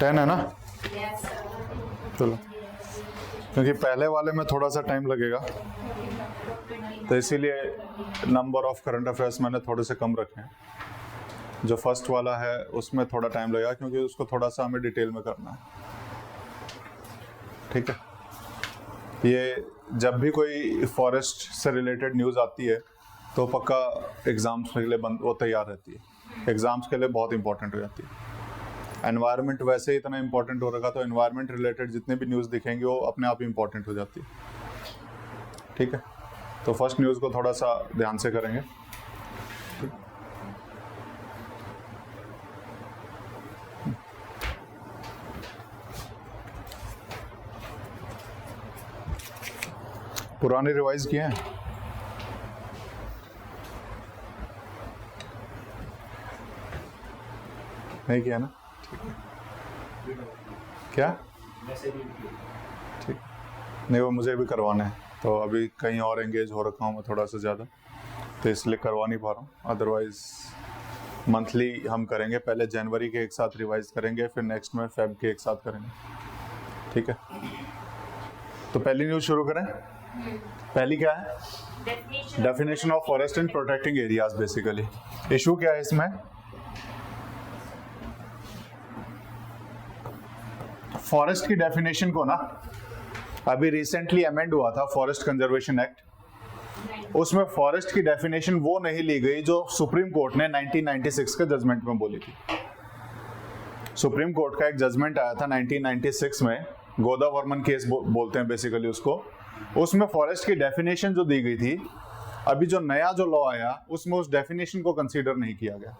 10 है ना? चलो, क्योंकि पहले वाले में थोड़ा सा टाइम लगेगा तो इसीलिए नंबर ऑफ करंट अफेयर्स मैंने थोड़े से कम रखे हैं। जो फर्स्ट वाला है उसमें थोड़ा टाइम लगेगा क्योंकि उसको थोड़ा सा हमें डिटेल में करना है। ठीक है, ये जब भी कोई फॉरेस्ट से रिलेटेड न्यूज़ आती है तो पक्का एग्जाम्स के लिए वो तैयार रहती है, एग्जाम्स के लिए बहुत इंपॉर्टेंट हो जाती है। एनवायरनमेंट वैसे ही इतना इंपॉर्टेंट हो रखा तो एनवायरनमेंट रिलेटेड जितने भी न्यूज़ दिखेंगे वो अपने आप इंपॉर्टेंट हो जाती है। ठीक है, तो फर्स्ट न्यूज़ को थोड़ा सा ध्यान से करेंगे। पुराने रिवाइज किए हैं? नहीं किया ना? क्या? ठीक, नहीं वो मुझे भी करवाना है तो अभी कहीं और एंगेज हो रखा हूँ मैं थोड़ा सा ज़्यादा, तो इसलिए करवा नहीं पा रहा हूँ। अदरवाइज मंथली हम करेंगे, पहले जनवरी के एक साथ रिवाइज करेंगे, फिर नेक्स्ट में फेब के एक साथ करेंगे। ठीक है, तो पहली न्यूज़ शुरू करें। पहली क्या है? Definition of forest and protecting areas. Basically issue क्या है इसमें? फॉरेस्ट की डेफिनेशन को ना अभी रिसेंटली अमेंड हुआ था फॉरेस्ट कंजर्वेशन एक्ट, उसमें फॉरेस्ट की डेफिनेशन वो नहीं ली गई जो सुप्रीम कोर्ट ने 1996 के जजमेंट में बोली थी। सुप्रीम कोर्ट का एक जजमेंट आया था 1996 में, गोदावर्मन केस बोलते हैं बेसिकली उसको। उसमें फॉरेस्ट की डेफिनेशन जो दी गई थी, अभी जो नया जो लॉ आया उसमें उस डेफिनेशन को कंसीडर नहीं किया गया।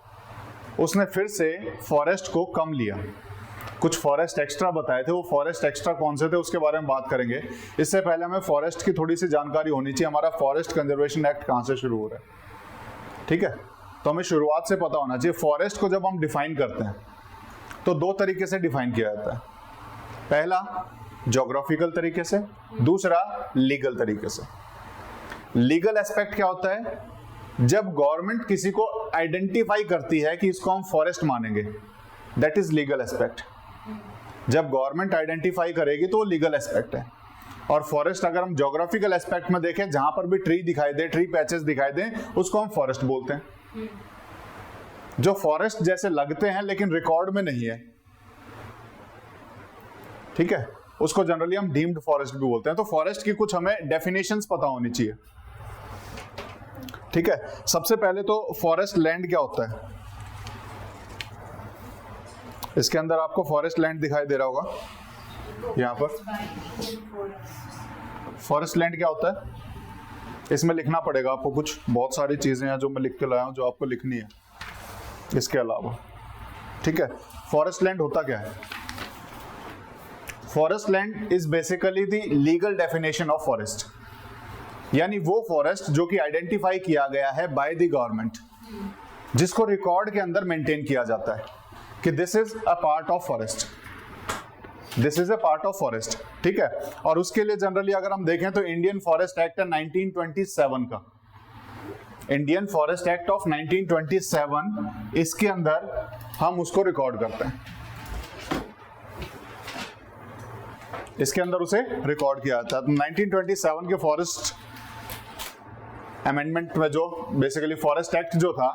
उसने फिर से फॉरेस्ट को कम लिया, कुछ फॉरेस्ट एक्स्ट्रा बताए थे। वो फॉरेस्ट एक्स्ट्रा कौन से थे उसके बारे में बात करेंगे। इससे पहले हमें फॉरेस्ट की थोड़ी सी जानकारी होनी चाहिए, हमारा फॉरेस्ट कंजर्वेशन एक्ट कहाँ से शुरू हो रहा है। ठीक है, तो हमें शुरुआत से पता होना चाहिए। फॉरेस्ट को जब हम डिफाइन करते हैं तो दो तरीके से डिफाइन किया जाता है। पहला ज्योग्राफिकल तरीके से, दूसरा लीगल तरीके से। लीगल एस्पेक्ट क्या होता है? जब गवर्नमेंट किसी को आइडेंटिफाई करती है कि इसको हम फॉरेस्ट मानेंगे, दैट इज लीगल एस्पेक्ट। जब गवर्नमेंट आइडेंटिफाई करेगी तो वो लीगल एस्पेक्ट है। और फॉरेस्ट अगर हम ज्योग्राफिकल एस्पेक्ट में देखें, जहां पर भी ट्री दिखाई दे, ट्री पैचेस दिखाई दे, उसको हम फॉरेस्ट बोलते हैं। जो फॉरेस्ट जैसे लगते हैं लेकिन रिकॉर्ड में नहीं है, ठीक है, उसको जनरली हम डीम्ड फॉरेस्ट भी बोलते हैं। तो फॉरेस्ट की कुछ हमें डेफिनेशंस पता होनी चाहिए। ठीक है, सबसे पहले तो फॉरेस्ट लैंड क्या होता है? इसके अंदर आपको फॉरेस्ट लैंड दिखाई दे रहा होगा यहाँ पर। फॉरेस्ट लैंड क्या होता है? इसमें लिखना पड़ेगा आपको, कुछ बहुत सारी चीजें हैं जो मैं लिख के लाया हूं जो आपको लिखनी है इसके अलावा। ठीक है, फॉरेस्ट लैंड होता क्या है? Forest land is basically the legal definition of forest, यानी वो फॉरेस्ट जो कि आइडेंटिफाई किया गया है बाय द गवर्नमेंट, जिसको रिकॉर्ड के अंदर मेंटेन किया जाता है कि this is a part of forest, this is a part of forest. ठीक है, और उसके लिए जनरली अगर हम देखें तो इंडियन फॉरेस्ट एक्ट है 1927 का, इंडियन फॉरेस्ट एक्ट ऑफ 1927, इसके अंदर हम उसको रिकॉर्ड करते हैं, इसके अंदर उसे रिकॉर्ड किया जाता है। तो 1927 के फॉरेस्ट अमेंडमेंट में जो बेसिकली फॉरेस्ट एक्ट जो था,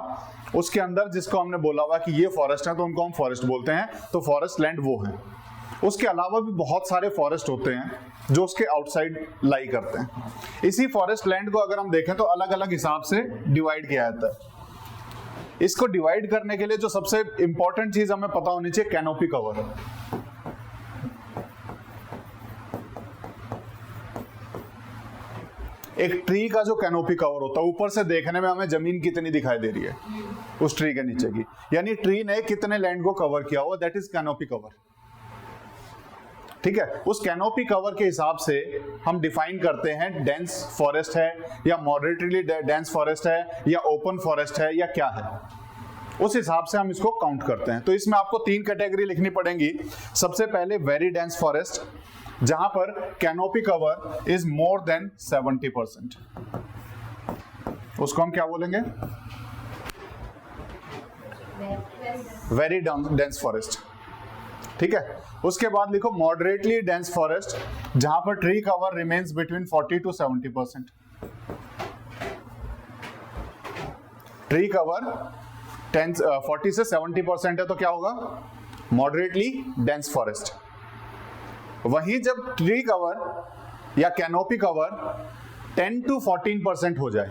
उसके अंदर जिसको हमने बोला हुआ कि ये फॉरेस्ट है तो उनको हम फॉरेस्ट बोलते हैं, तो फॉरेस्ट लैंड वो है। उसके अलावा भी बहुत सारे फॉरेस्ट होते हैं जो उसके आउटसाइड लाई करते हैं। इसी फॉरेस्ट लैंड को अगर हम देखें तो अलग अलग हिसाब से डिवाइड किया जाता है। इसको डिवाइड करने के लिए जो सबसे इंपॉर्टेंट चीज हमें पता होनी चाहिए, कैनोपी कवर। एक ट्री का जो कैनोपी कवर होता है, ऊपर से देखने में हमें जमीन कितनी दिखाई दे रही है उस ट्री के नीचे की, यानी ट्री ने कितने लैंड को कवर किया हुआ, दैट इज कैनोपी कवर। ठीक है, उस कैनोपी कवर के हिसाब से हम डिफाइन करते हैं डेंस फॉरेस्ट है या मॉडरेटली डेंस फॉरेस्ट है या ओपन फॉरेस्ट है या क्या है, उस हिसाब से हम इसको काउंट करते हैं। तो इसमें आपको 3 कैटेगरी लिखनी पड़ेंगी। सबसे पहले वेरी डेंस फॉरेस्ट, जहां पर canopy cover is more than 70%, उसको हम क्या बोलेंगे? Very dense forest. ठीक है। उसके बाद लिखो मॉडरेटली डेंस फॉरेस्ट, जहां पर tree cover remains between 40 to 70%। Tree cover 40 से 70% है तो क्या होगा, मॉडरेटली डेंस फॉरेस्ट। वहीं जब ट्री कवर या कैनोपी कवर 10 to 14% हो जाए,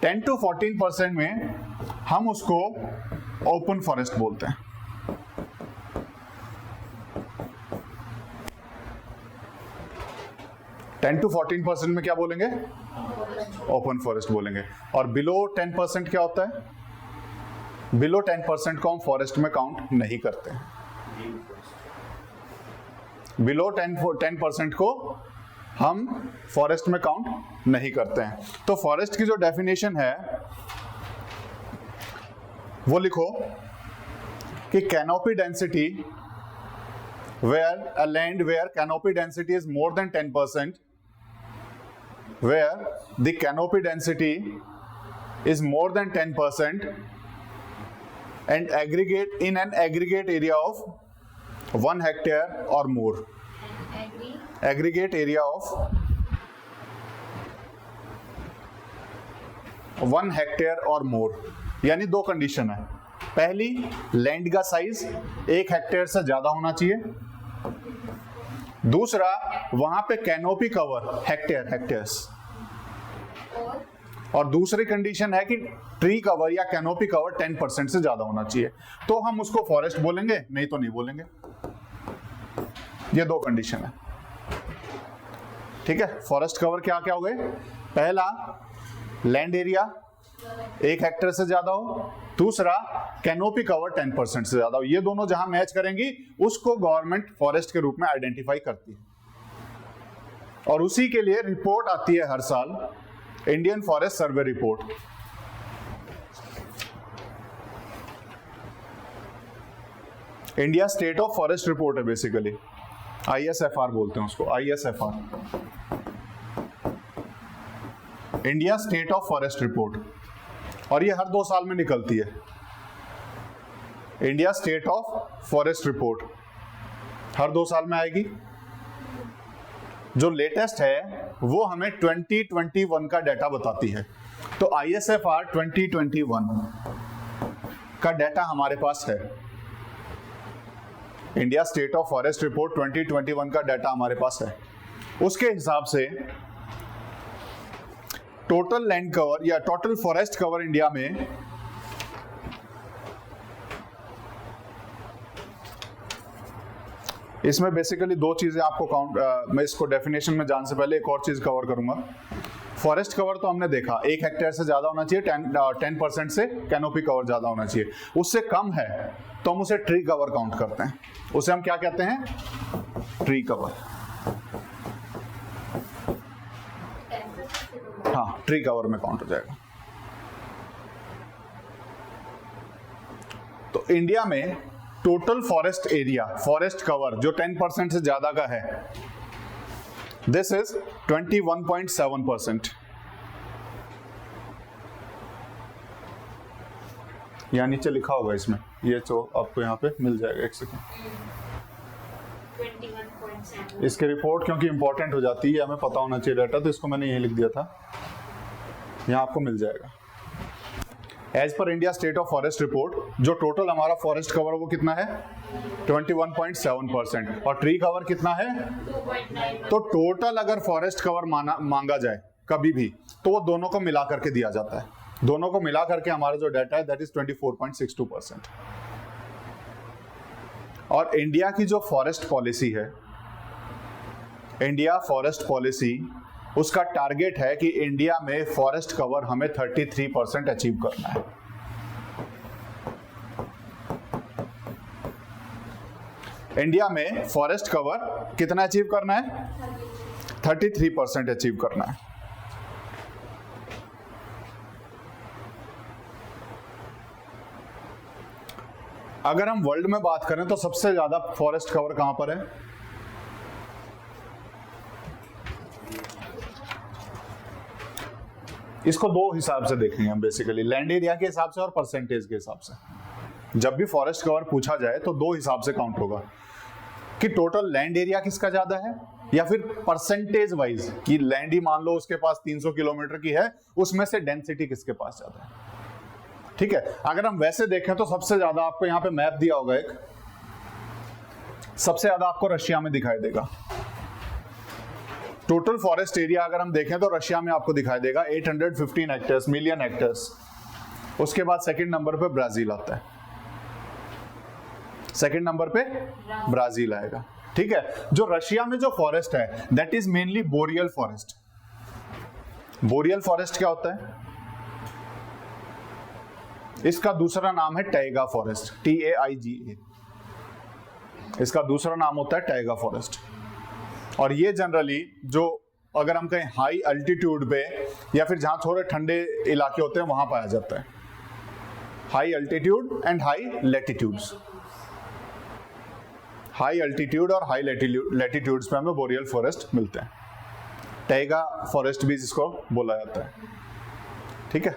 10 to 14% में हम उसको ओपन फॉरेस्ट बोलते हैं। टेन टू 14% में क्या बोलेंगे, ओपन फॉरेस्ट बोलेंगे। और बिलो 10% क्या होता है, बिलो 10% को हम फॉरेस्ट में काउंट नहीं करते हैं। बिलो 10% को हम फॉरेस्ट में काउंट नहीं करते हैं। तो फॉरेस्ट की जो डेफिनेशन है वो लिखो कि canopy density where a land where canopy density is more than 10%, where the canopy density is more than 10% and aggregate in an aggregate area of 1 hectare or more, aggregate area of 1 hectare or more। यानी दो condition है, पहली land का size 1 hectare से ज्यादा होना चाहिए, दूसरा वहां पे कैनोपी कवर हेक्टेयर्स, और दूसरी कंडीशन है कि ट्री कवर या कैनोपी कवर 10% से ज्यादा होना चाहिए, तो हम उसको फॉरेस्ट बोलेंगे, नहीं तो नहीं बोलेंगे। ये दो कंडीशन है, ठीक है। फॉरेस्ट कवर क्या क्या हो गए, पहला लैंड एरिया 1 हेक्टेयर से ज्यादा हो, दूसरा कैनोपी कवर 10% से ज्यादा हो। ये दोनों जहां मैच करेंगी उसको गवर्नमेंट फॉरेस्ट के रूप में आइडेंटिफाई करती है, और उसी के लिए रिपोर्ट आती है हर साल, Indian forest survey report. India state of forest report है बेसिकली, ISFR बोलते हैं उसको, ISFR, India state of forest report. और ये हर 2 साल में निकलती है, India state of forest report हर 2 साल में आएगी। जो लेटेस्ट है वो हमें 2021 का डाटा बताती है। तो ISFR 2021 का डाटा हमारे पास है, India state of forest report 2021 का डाटा हमारे पास है। उसके हिसाब से टोटल लैंड कवर या टोटल फॉरेस्ट कवर इंडिया में इसमें बेसिकली 2 चीजें आपको काउंट, मैं इसको डेफिनेशन में जाने से पहले एक और चीज कवर करूंगा। फॉरेस्ट कवर तो हमने देखा 1 हेक्टेयर से ज्यादा होना चाहिए, 10% से कैनोपी कवर ज्यादा होना चाहिए, उससे कम है तो हम उसे ट्री कवर काउंट करते हैं, उसे हम क्या कहते हैं, ट्री कवर। हाँ, ट्री कवर में काउंट हो जाएगा। तो इंडिया में total forest area, forest cover जो 10% से ज्यादा का है, दिस इज 21.7%। यहाँ नीचे लिखा होगा इसमें, ये तो आपको यहाँ पे मिल जाएगा, एक सेकेंड। 21.7 इसकी रिपोर्ट क्योंकि इंपॉर्टेंट हो जाती है, हमें पता होना चाहिए डाटा, तो इसको मैंने यही लिख दिया था, यहाँ आपको मिल जाएगा। As per India state of forest report जो टोटल हमारा फॉरेस्ट कवर वो कितना है, 21.7%, और ट्री कवर कितना है 2.9। तो टोटल अगर फॉरेस्ट कवर मांगा जाए कभी भी, तो वो दोनों को मिला करके दिया जाता है, दोनों को मिला करके हमारा जो डाटा है दैट इज 24.62%। और इंडिया की जो फॉरेस्ट पॉलिसी है, इंडिया फॉरेस्ट पॉलिसी, उसका टारगेट है कि इंडिया में फॉरेस्ट कवर हमें 33% अचीव करना है। इंडिया में फॉरेस्ट कवर कितना अचीव करना है, 33% अचीव करना है। अगर हम वर्ल्ड में बात करें तो सबसे ज्यादा फॉरेस्ट कवर कहां पर है, इसको 2 हिसाब से देखेंगे हम बेसिकली, लैंड एरिया के हिसाब से और परसेंटेज के हिसाब से। जब भी फॉरेस्ट कवर पूछा जाए तो दो हिसाब से काउंट होगा कि टोटल लैंड एरिया किसका ज्यादा है, या फिर परसेंटेज वाइज कि लैंड ही मान लो उसके पास 300 किलोमीटर की है, उसमें से डेंसिटी किसके पास ज्यादा है। ठीक है, अगर हम वैसे देखें तो सबसे ज्यादा आपको यहाँ पे मैप दिया होगा एक, सबसे ज्यादा आपको रशिया में दिखाई देगा। टोटल फॉरेस्ट एरिया अगर हम देखें तो रशिया में आपको दिखाई देगा 815 हेक्टेयर्स, मिलियन हेक्टेयर्स। उसके बाद सेकंड नंबर पे ब्राजील आता है, सेकंड नंबर पे ब्राजील आएगा। ठीक है, जो रशिया में जो फॉरेस्ट है that is mainly boreal forest. Boreal forest क्या होता है? इसका दूसरा नाम है टैइगा फॉरेस्ट, TAIGA। इसका दूसरा नाम होता है टैइगा फॉरेस्ट। और ये जनरली जो अगर हम कहें हाई अल्टीट्यूड पे या फिर जहां थोड़े ठंडे इलाके होते हैं वहां पाया जाता है। High altitude and high latitudes, high altitude और हाई लैटिट्यूड्स पे हमें बोरियल फॉरेस्ट मिलते हैं। टैइगा फॉरेस्ट भी जिसको बोला जाता है। ठीक है,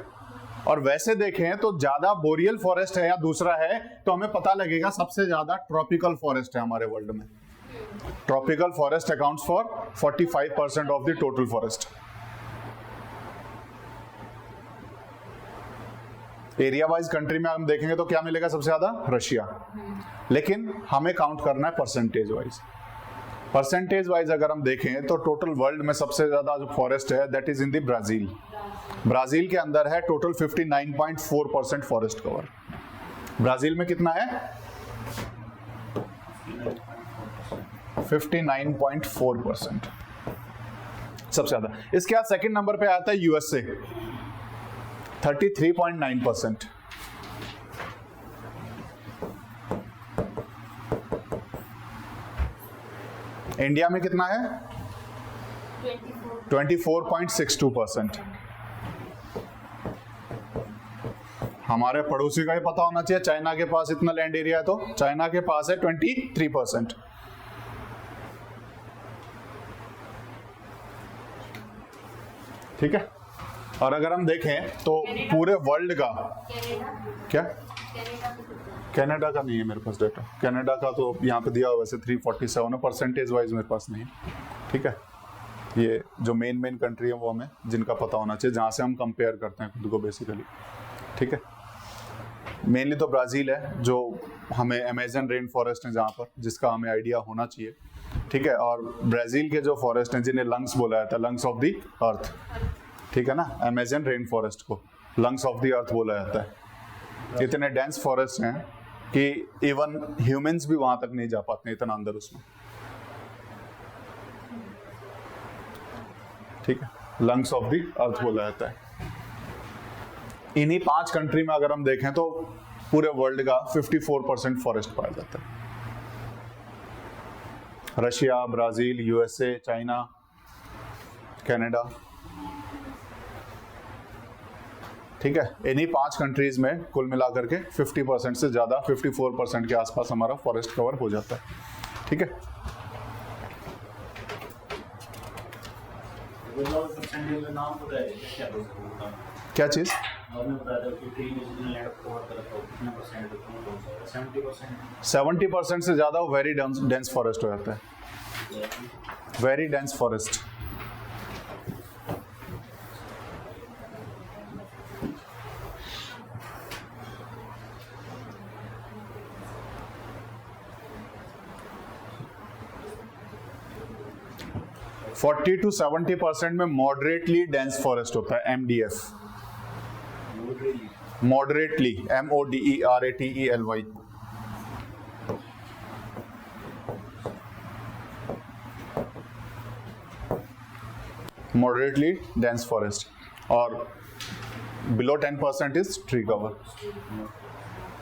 और वैसे देखें तो ज्यादा बोरियल फॉरेस्ट है या दूसरा है तो हमें पता लगेगा सबसे ज्यादा ट्रॉपिकल फॉरेस्ट है हमारे वर्ल्ड में। Tropical forest accounts for 45% of the total forest. Area wise country में हम देखेंगे तो क्या मिलेगा सबसे ज्यादा? रशिया। लेकिन हमें काउंट करना है परसेंटेज वाइज। परसेंटेज वाइज अगर हम देखें तो टोटल वर्ल्ड में सबसे ज्यादा जो फॉरेस्ट है that is in the Brazil. Brazil के अंदर है टोटल 59.4% फॉरेस्ट कवर। ब्राजील में कितना है? 59.4%, सबसे ज्यादा। इसके बाद सेकंड नंबर पे आता है यूएसए, 33.9%। इंडिया में कितना है? 24.62%। हमारे पड़ोसी का ही पता होना चाहिए, चाइना के पास इतना लैंड एरिया है तो चाइना के पास है 23%। ठीक है, और अगर हम देखें तो पूरे वर्ल्ड का क्या, कनाडा का नहीं है मेरे पास डेटा। कनाडा का तो यहाँ पे दिया हुआ वैसे 347 है, परसेंटेज वाइज मेरे पास नहीं है। ठीक है, ये जो मेन कंट्री है वो हमें जिनका पता होना चाहिए, जहाँ से हम कंपेयर करते हैं खुद को बेसिकली। ठीक है, मेनली तो ब्राजील है जो हमें अमेजन रेन फॉरेस्ट है जहाँ पर, जिसका हमें आइडिया होना चाहिए। ठीक है, और ब्राजील के जो फॉरेस्ट हैं जिन्हें लंग्स बोला जाता है, लंग्स ऑफ द अर्थ। ठीक है ना, अमेजन रेन फॉरेस्ट को लंग्स ऑफ द अर्थ बोला जाता है। इतने डेंस फॉरेस्ट हैं कि इवन ह्यूमंस भी वहां तक नहीं जा पाते, इतना अंदर उसमें। ठीक है, लंग्स ऑफ द अर्थ बोला जाता है। इन्हीं 5 कंट्री में अगर हम देखें तो पूरे वर्ल्ड का 54% फॉरेस्ट पाया जाता है। Russia, Brazil, USA, China, Canada. ठीक है, इन्हीं 5 कंट्रीज में कुल मिलाकर के 50% से ज्यादा, 54% के आसपास हमारा फॉरेस्ट कवर हो जाता है। ठीक है, क्या चीज? 70% से ज्यादा वेरी डेंस फॉरेस्ट हो जाता है, very dense forest. Forty two 70% में मॉडरेटली डेंस फॉरेस्ट होता है, MDF। Moderately, MODERATELY। Moderately dense forest, और बिलो 10% इज ट्री कवर।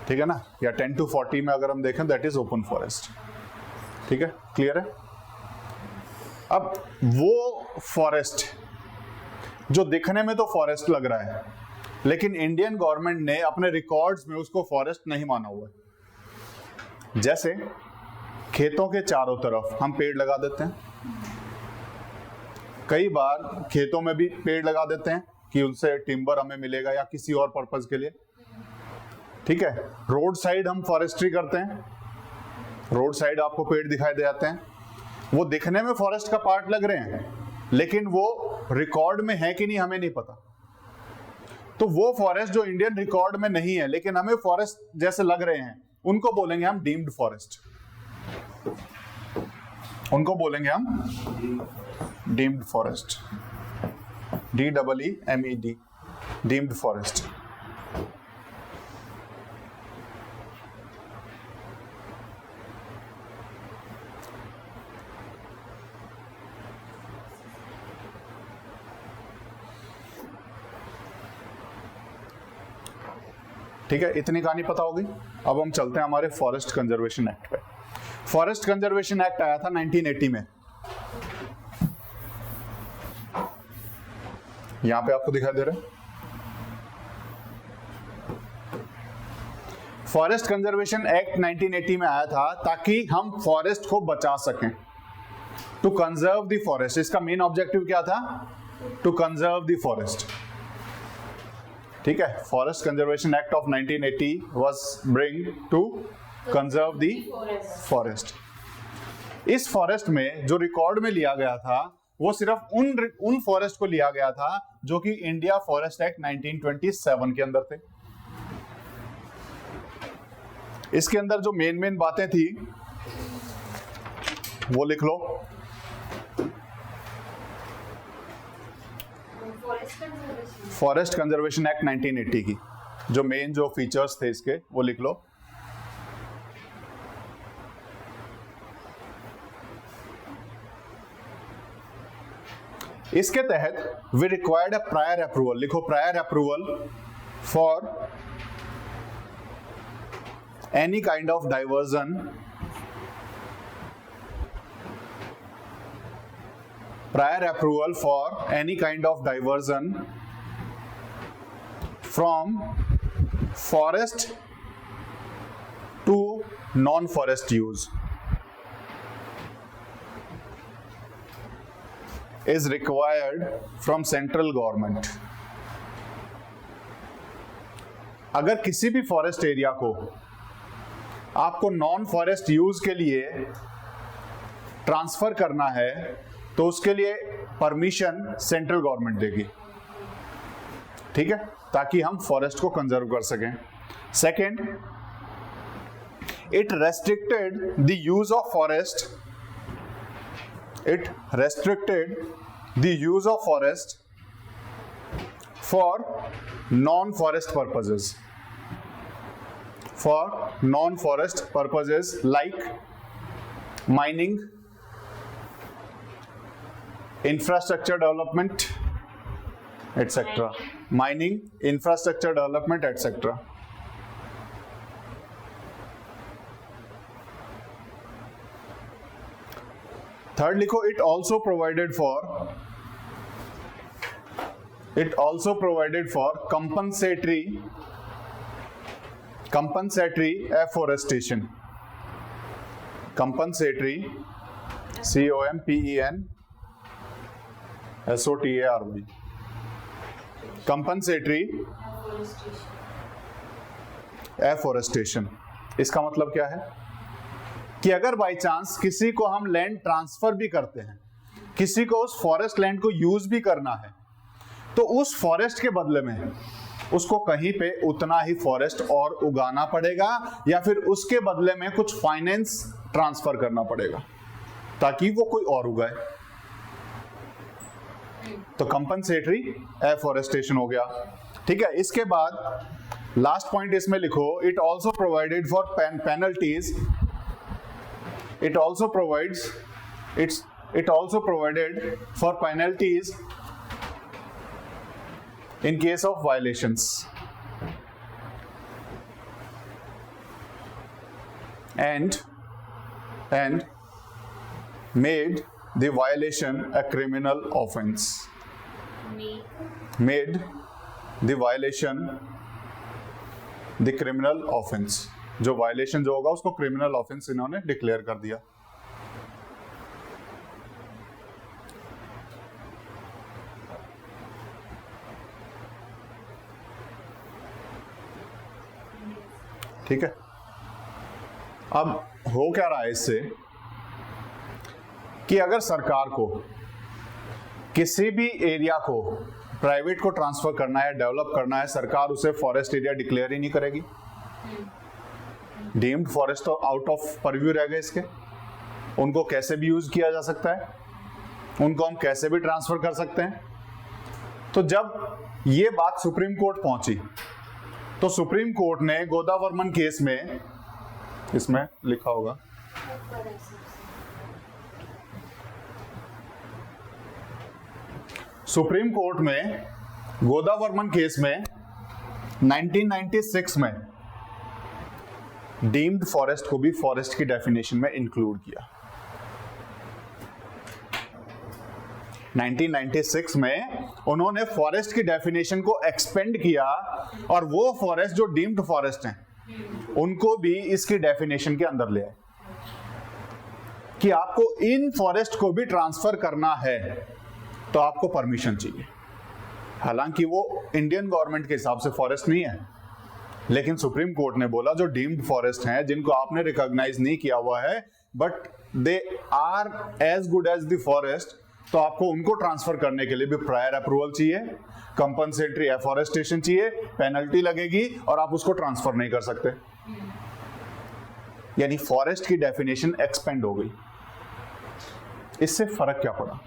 ठीक है ना, या 10 to 40 में अगर हम देखें दैट इज ओपन फॉरेस्ट। ठीक है, क्लियर है? अब वो फॉरेस्ट जो दिखने में तो फॉरेस्ट लग रहा है, लेकिन इंडियन गवर्नमेंट ने अपने रिकॉर्ड्स में उसको फॉरेस्ट नहीं माना हुआ है। जैसे खेतों के चारों तरफ हम पेड़ लगा देते हैं, कई बार खेतों में भी पेड़ लगा देते हैं कि उनसे टिम्बर हमें मिलेगा या किसी और पर्पस के लिए। ठीक है, रोड साइड हम फॉरेस्ट्री करते हैं, रोड साइड आपको पेड़ दिखाई दे जाते हैं, वो दिखने में फॉरेस्ट का पार्ट लग रहे हैं, लेकिन वो रिकॉर्ड में है कि नहीं हमें नहीं पता। तो वो फॉरेस्ट जो इंडियन रिकॉर्ड में नहीं है लेकिन हमें फॉरेस्ट जैसे लग रहे हैं, उनको बोलेंगे हम डीम्ड फॉरेस्ट, उनको बोलेंगे हम deemed forest, DEEMED, deemed forest. ठीक है, इतनी कहानी पता होगी। अब हम चलते हैं हमारे फॉरेस्ट कंजर्वेशन एक्ट पे। फॉरेस्ट कंजर्वेशन एक्ट आया था 1980 में, यहां पे आपको दिखाई दे रहा है। फॉरेस्ट कंजर्वेशन एक्ट 1980 में आया था ताकि हम फॉरेस्ट को बचा सकें, टू कंजर्व द फॉरेस्ट। इसका मेन ऑब्जेक्टिव क्या था? To conserve the forest. ठीक है, forest conservation act of 1980 was bring to conserve the forest. इस फॉरेस्ट में जो रिकॉर्ड में लिया गया था वो सिर्फ उन फॉरेस्ट को लिया गया था जो कि इंडिया फॉरेस्ट एक्ट 1927 के अंदर थे। इसके अंदर जो मेन बातें थी वो लिख लो। फॉरेस्ट कंजर्वेशन एक्ट 1980 की जो मेन जो फीचर्स थे इसके वो लिख लो। इसके तहत we required a prior approval, लिखो prior approval for any kind of diversion, prior approval for any kind of diversion from forest to non-forest use is required from central government। अगर किसी भी फॉरेस्ट एरिया को आपको non forest use के लिए transfer करना है तो उसके लिए परमिशन सेंट्रल गवर्नमेंट देगी। ठीक है, ताकि हम फॉरेस्ट को कंजर्व कर सकें। Second, it restricted the use of forest, it restricted the use of forest for non forest purposes, for non forest purposes like mining, infrastructure development, etc. Mining, infrastructure development, etc. Third लिखो, it also provided for compensatory afforestation, compensatory COMPENSOTARY, compensatory afforestation. इसका मतलब क्या है कि अगर by chance किसी को हम लैंड ट्रांसफर भी करते हैं, किसी को उस फॉरेस्ट लैंड को यूज भी करना है, तो उस फॉरेस्ट के बदले में उसको कहीं पे उतना ही फॉरेस्ट और उगाना पड़ेगा या फिर उसके बदले में कुछ फाइनेंस ट्रांसफर करना पड़ेगा ताकि वो कोई और उगाए। तो कंपनसेटरी एफोरेस्टेशन हो गया। ठीक है, इसके बाद लास्ट पॉइंट इसमें लिखो, it also provided for penalties, it also provided for penalties in case of violations and made the violation a criminal offense, made the violation the criminal offense, जो violation जो होगा उसको criminal offense इन्होंने declare कर दिया। ठीक है। अब हो क्या रहा है इससे कि अगर सरकार को किसी भी एरिया को प्राइवेट को ट्रांसफर करना है, डेवलप करना है, सरकार उसे फॉरेस्ट एरिया डिक्लेयर ही नहीं करेगी। डीम्ड फॉरेस्ट तो आउट ऑफ परव्यू रह गए इसके। उनको कैसे भी यूज किया जा सकता है, उनको हम कैसे भी ट्रांसफर कर सकते हैं। तो जब ये बात सुप्रीम कोर्ट पहुंची तो सुप्रीम कोर्ट ने गोदावर्मन केस में, इसमें लिखा होगा, सुप्रीम कोर्ट में गोदावर्मन केस में 1996 में डीम्ड फॉरेस्ट को भी फॉरेस्ट की डेफिनेशन में इंक्लूड किया। 1996 में उन्होंने फॉरेस्ट की डेफिनेशन को एक्सपेंड किया और वो फॉरेस्ट जो डीम्ड फॉरेस्ट हैं उनको भी इसकी डेफिनेशन के अंदर ले आए कि आपको इन फॉरेस्ट को भी ट्रांसफर करना है तो आपको परमिशन चाहिए। हालांकि वो इंडियन गवर्नमेंट के हिसाब से फॉरेस्ट नहीं है, लेकिन सुप्रीम कोर्ट ने बोला जो डीम्ड फॉरेस्ट हैं, जिनको आपने रिकॉग्नाइज नहीं किया हुआ है but they are as good as the forest, तो आपको उनको ट्रांसफर करने के लिए भी प्रायर अप्रूवल चाहिए, कंपनसेटरी एफॉरेस्टेशन चाहिए, पेनल्टी लगेगी और आप उसको ट्रांसफर नहीं कर सकते। यानी फॉरेस्ट की डेफिनेशन एक्सपेंड हो गई। इससे फर्क क्या पड़ा?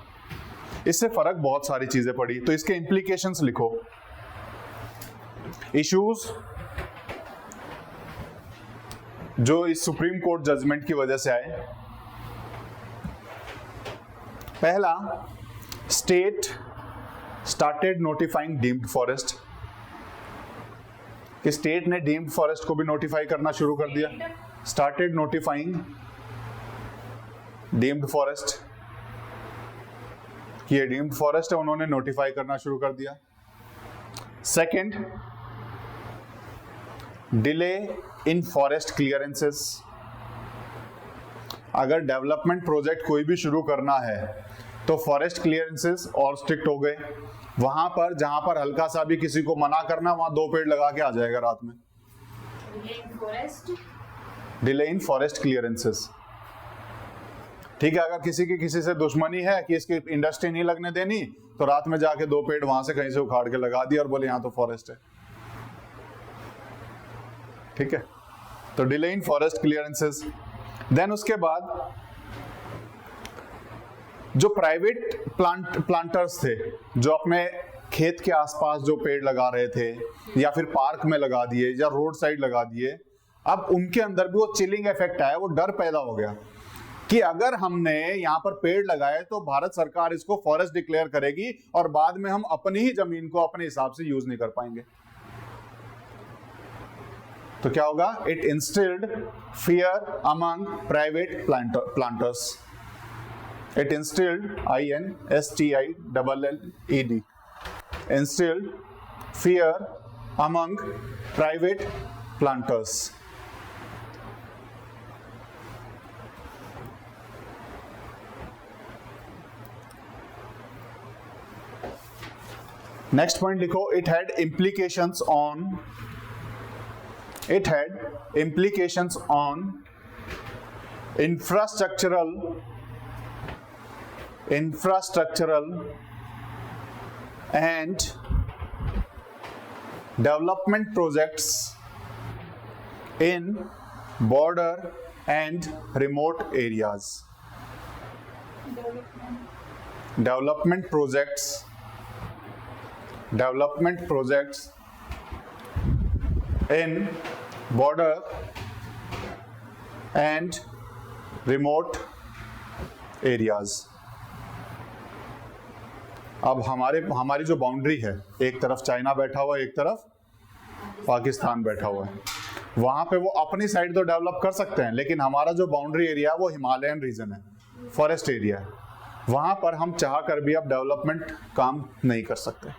इससे फर्क बहुत सारी चीजें पड़ी। तो इसके इंप्लीकेशंस लिखो। इश्यूज जो इस सुप्रीम कोर्ट जजमेंट की वजह से आए। पहला, state started notifying deemed forest, कि स्टेट ने डीम्ड फॉरेस्ट को भी नोटिफाई करना शुरू कर दिया। स्टार्टेड नोटिफाइंग डीम्ड फॉरेस्ट, कि ये डीम्ड फॉरेस्ट है, उन्होंने नोटिफाई करना शुरू कर दिया। Second, delay in forest clearances. अगर डेवलपमेंट प्रोजेक्ट कोई भी शुरू करना है तो फॉरेस्ट क्लियरेंसेस और स्ट्रिक्ट हो गए। वहां पर जहां पर हल्का सा भी किसी को मना करना, वहां 2 पेड़ लगा के आ जाएगा रात में। डिले इन फॉरेस्ट क्लियरेंसेस, ठीक है। अगर किसी से दुश्मनी है कि इसकी इंडस्ट्री नहीं लगने देनी, तो रात में जाके 2 पेड़ वहां से कहीं से उखाड़ के लगा दिया और बोले यहां तो फॉरेस्ट है, ठीक है। तो delay in forest clearances. Then उसके बाद जो प्राइवेट प्लांटर्स थे, जो अपने खेत के आसपास जो पेड़ लगा रहे थे या फिर पार्क में लगा दिए या रोड साइड लगा दिए, अब उनके अंदर भी वो चिलिंग इफेक्ट आया। वो डर पैदा हो गया कि अगर हमने यहां पर पेड़ लगाए तो भारत सरकार इसको फॉरेस्ट डिक्लेयर करेगी और बाद में हम अपनी ही जमीन को अपने हिसाब से यूज नहीं कर पाएंगे। तो क्या होगा? It instilled fear among private planters. It instilled, INSTILLED, instilled fear among private planters. Next point लिखो। It had implications on infrastructural and development projects in border and remote areas. Development projects in border and remote areas. अब हमारी जो boundary है, एक तरफ China बैठा हुआ है, एक तरफ पाकिस्तान बैठा हुआ है, वहां पे वो अपनी साइड तो डेवलप कर सकते हैं, लेकिन हमारा जो बाउंड्री एरिया है वो हिमालयन रीजन है, फॉरेस्ट एरिया है। वहां पर हम चाह कर भी अब डेवलपमेंट काम नहीं कर सकते।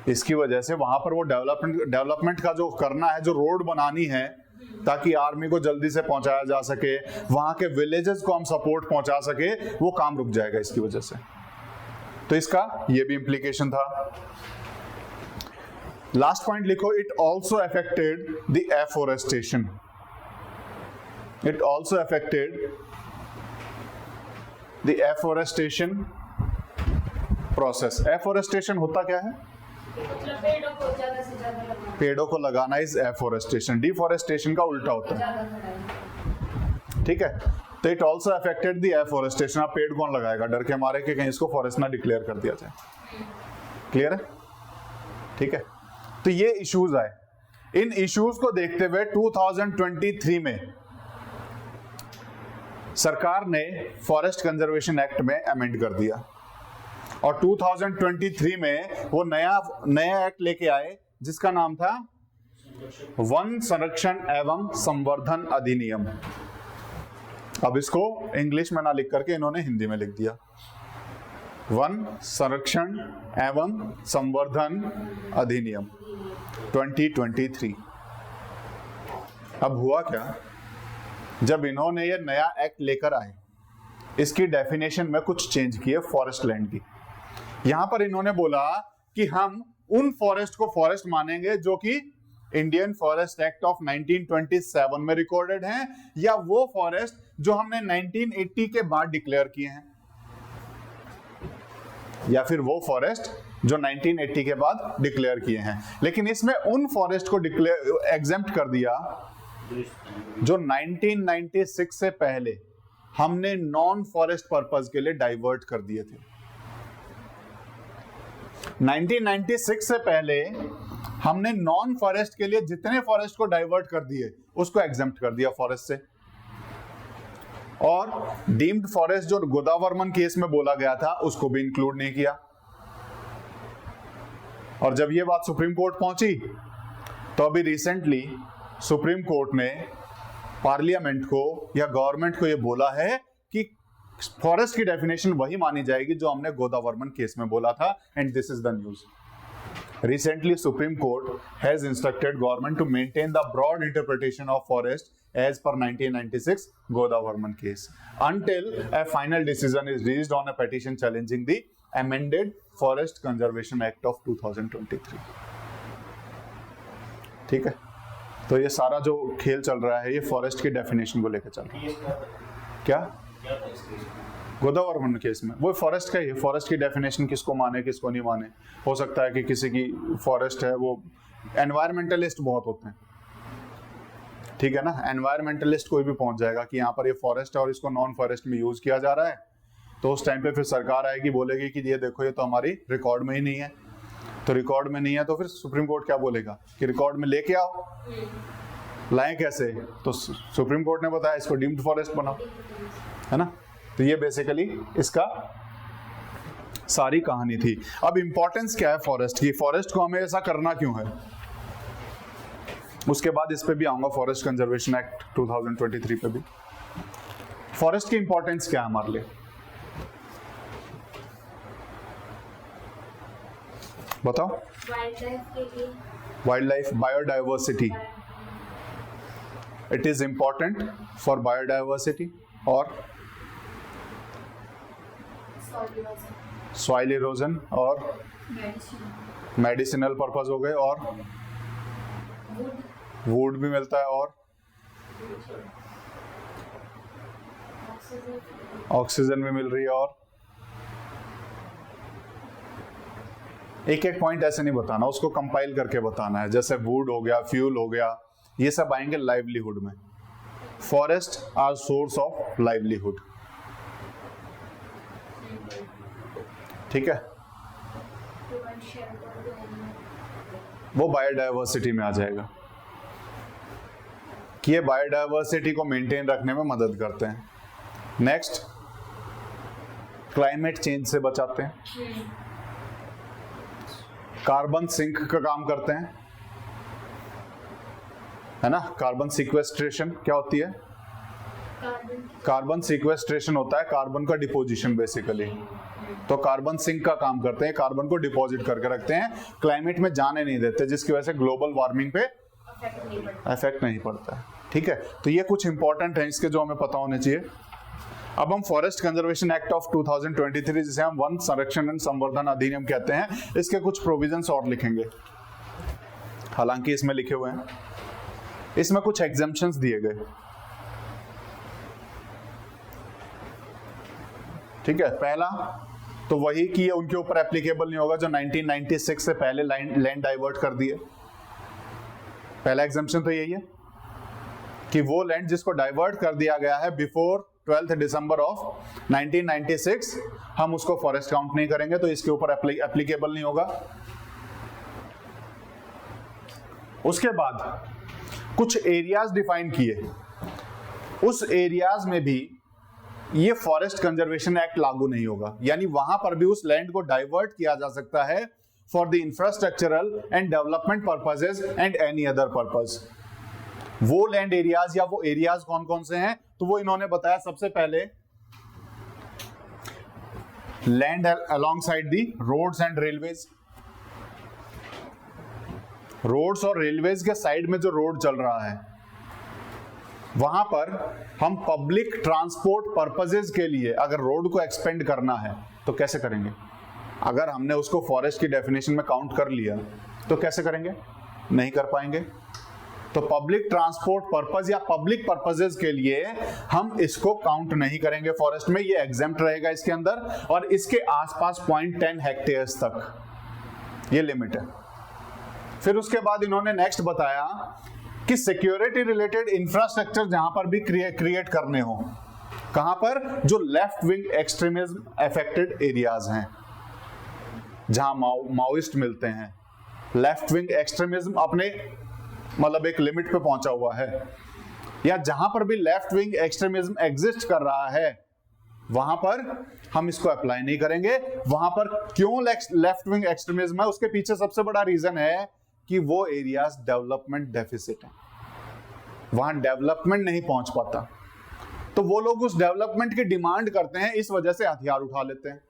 इसकी वजह से वहां पर वो डेवलपमेंट का जो करना है, जो रोड बनानी है ताकि आर्मी को जल्दी से पहुंचाया जा सके, वहां के विलेजेस को हम सपोर्ट पहुंचा सके, वो काम रुक जाएगा इसकी वजह से। तो इसका ये भी इंप्लीकेशन था। लास्ट पॉइंट लिखो, it also affected the afforestation, it also affected the afforestation process. Afforestation होता क्या है? मतलब पेड़ों को ज्यादा से ज्यादा लगाना, पेड़ों को लगाना इज एफोरेस्टेशन। डिफोरेस्टेशन का उल्टा होता है, ठीक है। तो it also affected the afforestation. अब पेड़ कौन लगाएगा? डर के मारे कि कहीं इसको फॉरेस्ट ना डिक्लेयर कर दिया जाए। क्लियर है? ठीक है। तो ये इश्यूज आए। इन इश्यूज को देखते हुए 2023 में सरकार ने फॉरेस्ट कंजर्वेशन एक्ट में अमेंड कर दिया और 2023 में वो नया एक्ट लेके आए जिसका नाम था वन संरक्षण एवं संवर्धन अधिनियम। अब इसको इंग्लिश में ना लिख करके इन्होंने हिंदी में लिख दिया, वन संरक्षण एवं संवर्धन अधिनियम 2023। अब हुआ क्या, जब इन्होंने ये नया एक्ट लेकर आए, इसकी डेफिनेशन में कुछ चेंज किए फॉरेस्ट लैंड की। यहां पर इन्होंने बोला कि हम उन फॉरेस्ट को फॉरेस्ट मानेंगे जो कि इंडियन फॉरेस्ट एक्ट ऑफ 1927 में रिकॉर्डेड हैं, या वो फॉरेस्ट जो हमने 1980 के बाद डिक्लेयर किए हैं, या फिर वो फॉरेस्ट जो 1980 के बाद डिक्लेयर किए हैं। लेकिन इसमें उन फॉरेस्ट को एग्जेम्प्ट कर दिया जो 1996 से पहले हमने नॉन फॉरेस्ट पर्पस के लिए डाइवर्ट कर दिए थे। 1996 से पहले हमने नॉन फॉरेस्ट के लिए जितने फॉरेस्ट को डाइवर्ट कर दिए उसको एग्जेम्प्ट कर दिया फॉरेस्ट से, और डीम्ड फॉरेस्ट जो गोदावर्मन केस में बोला गया था उसको भी इंक्लूड नहीं किया। और जब ये बात सुप्रीम कोर्ट पहुंची तो अभी रिसेंटली सुप्रीम कोर्ट ने पार्लियामेंट को या गवर्नमेंट को ये बोला है कि फॉरेस्ट की डेफिनेशन वही मानी जाएगी जो हमने गोदावर्मन केस में बोला था, and this is the news. Recently, Supreme Court has instructed government to maintain the broad interpretation of forest as per 1996 Godavarman case until a final decision is reached on a petition challenging the amended Forest Conservation Act of 2023. ठीक है, तो ये सारा जो खेल चल रहा है ये फॉरेस्ट की डेफिनेशन को लेकर चल रहा है। क्या गोदावर्मन केस में वो फॉरेस्ट का ही है, फॉरेस्ट की डेफिनेशन किसको माने किसको नहीं माने। हो सकता है कि किसी की फॉरेस्ट है, वो एनवायरमेंटलिस्ट बहुत होते हैं, ठीक है ना, एनवायरमेंटलिस्ट कोई भी पहुंच जाएगा कि यहाँ पर ये फॉरेस्ट है और इसको नॉन फॉरेस्ट में यूज किया जा रहा है, तो उस टाइम पे फिर सरकार आएगी बोलेगी कि ये देखो ये तो हमारी रिकॉर्ड में ही नहीं है। तो रिकॉर्ड में नहीं है तो फिर सुप्रीम कोर्ट क्या बोलेगा कि रिकॉर्ड में लेके आओ। लाएं कैसे? तो सुप्रीम कोर्ट ने बताया इसको डीम्ड फॉरेस्ट बनाओ, है ना। तो ये बेसिकली इसका सारी कहानी थी। अब इंपॉर्टेंस क्या है फॉरेस्ट की, फॉरेस्ट को हमें ऐसा करना क्यों है, उसके बाद इस पे भी आऊंगा, फॉरेस्ट कंजर्वेशन एक्ट 2023 पे भी। फॉरेस्ट की इंपॉर्टेंस क्या है हमारे लिए, बताओ। Wild life, biodiversity, it is important for biodiversity और सॉइल इरोजन और मेडिसिनल पर्पस हो गए, और वुड भी मिलता है, और ऑक्सीजन भी मिल रही है, और एक एक पॉइंट ऐसे नहीं बताना, उसको कंपाइल करके बताना है। जैसे वुड हो गया, फ्यूल हो गया, ये सब आएंगे लाइवलीहुड में। Forest are source of livelihood, ठीक है। वो बायोडाइवर्सिटी में आ जाएगा कि ये बायोडाइवर्सिटी को मेंटेन रखने में मदद करते हैं। नेक्स्ट, क्लाइमेट चेंज से बचाते हैं, कार्बन सिंक का काम करते हैं, है ना। कार्बन सिक्वेस्ट्रेशन क्या होती है? कार्बन सिक्वेस्ट्रेशन होता है कार्बन का डिपोजिशन बेसिकली। तो कार्बन सिंक का काम करते हैं, कार्बन को डिपॉजिट करके रखते हैं, क्लाइमेट में जाने नहीं देते, जिसकी वजह से ग्लोबल वार्मिंग पे इफेक्ट नहीं पड़ता है, ठीक है। तो ये कुछ इंपॉर्टेंट है इसके जो हमें पता होने चाहिए। अब हम फॉरेस्ट कंजर्वेशन एक्ट ऑफ 2023 जिसे हम वन संरक्षण एवं संवर्धन अधिनियम कहते हैं, इसके कुछ प्रोविजंस और लिखेंगे। हालांकि इसमें लिखे हुए हैं, इसमें कुछ एग्जेम्पशंस दिए गए। ठीक है, पहला तो वही कि ये उनके ऊपर एप्लीकेबल नहीं होगा जो 1996 से पहले लैंड डाइवर्ट कर दिए। पहला एग्जेम्पशन तो यही है कि वो लैंड जिसको डाइवर्ट कर दिया गया है बिफोर 12 दिसंबर ऑफ 1996, हम उसको फॉरेस्ट काउंट नहीं करेंगे, तो इसके ऊपर एप्लीकेबल नहीं होगा। उसके बाद कुछ एरियाज डिफाइन किए, उस एरियाज में भी ये फॉरेस्ट कंजर्वेशन एक्ट लागू नहीं होगा, यानी वहां पर भी उस लैंड को डाइवर्ट किया जा सकता है for the infrastructural and development purposes and any other purpose. वो लैंड एरियाज या वो एरियाज कौन कौन से हैं, तो वो इन्होंने बताया। सबसे पहले land along side the roads and railways, roads और रेलवेज के साइड में जो रोड चल रहा है वहां पर हम पब्लिक ट्रांसपोर्ट पर्पसेस के लिए अगर रोड को एक्सपेंड करना है तो कैसे करेंगे? अगर हमने उसको फॉरेस्ट की डेफिनेशन में काउंट कर लिया तो कैसे करेंगे? नहीं कर पाएंगे। तो पब्लिक ट्रांसपोर्ट पर्पस या पब्लिक पर्पसेस के लिए हम इसको काउंट नहीं करेंगे फॉरेस्ट में, ये एग्जेम्प्ट रहेगा इसके अंदर, और इसके आसपास 0.10 हेक्टेयर्स तक ये लिमिट है। फिर उसके बाद इन्होंने नेक्स्ट बताया कि सिक्योरिटी रिलेटेड इंफ्रास्ट्रक्चर जहां पर भी क्रिएट करने हो, कहां पर? जो left wing extremism affected areas हैं, जहां माओइस्ट मिलते हैं। लेफ्ट विंग एक्सट्रीमिज्म अपने मतलब एक लिमिट पे पहुंचा हुआ है, या जहां पर भी लेफ्ट विंग एक्सट्रीमिज्म एग्जिस्ट कर रहा है वहां पर हम इसको अप्लाई नहीं करेंगे। वहां पर क्यों लेफ्ट विंग एक्सट्रीमिज्म है, उसके पीछे सबसे बड़ा रीजन है कि वो एरियाज डेवलपमेंट डेफिसिट है, वहां डेवलपमेंट नहीं पहुंच पाता, तो वो लोग उस डेवलपमेंट की डिमांड करते हैं, इस वजह से हथियार उठा लेते हैं।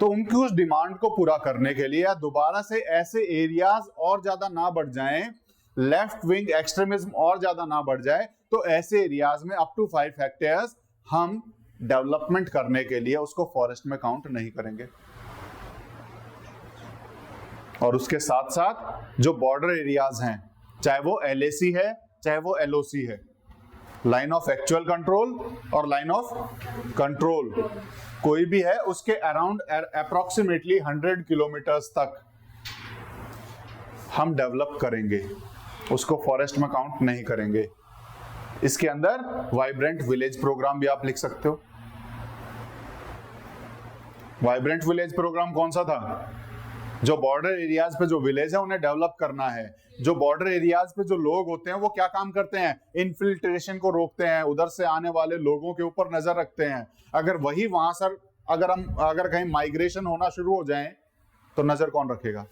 तो उनकी उस डिमांड को पूरा करने के लिए दोबारा से ऐसे एरियाज और ज्यादा ना बढ़ जाएं, लेफ्ट विंग एक्सट्रीमिज्म और ज्यादा ना बढ़ जाए, तो ऐसे एरियाज में अप टू 5 हेक्टेयर्स हम डेवलपमेंट करने के लिए उसको फॉरेस्ट में काउंट नहीं करेंगे। और उसके साथ साथ जो बॉर्डर एरियाज हैं, चाहे वो LAC है चाहे वो LOC है, लाइन ऑफ एक्चुअल कंट्रोल और लाइन ऑफ कंट्रोल कोई भी है, उसके अराउंड अप्रोक्सीमेटली 100 किलोमीटर्स तक हम डेवलप करेंगे, उसको फॉरेस्ट में काउंट नहीं करेंगे। इसके अंदर वाइब्रेंट विलेज प्रोग्राम भी आप लिख सकते हो। वाइब्रेंट विलेज प्रोग्राम कौन सा था? जो बॉर्डर एरियाज पे जो विलेज है उन्हें डेवलप करना है। जो बॉर्डर एरियाज पे जो लोग होते हैं वो क्या काम करते हैं? इन्फिल्ट्रेशन को रोकते हैं, उधर से आने वाले लोगों के ऊपर नजर रखते हैं। अगर वही वहां सर अगर कहीं माइग्रेशन होना शुरू हो जाए तो नजर कौन रखेगा?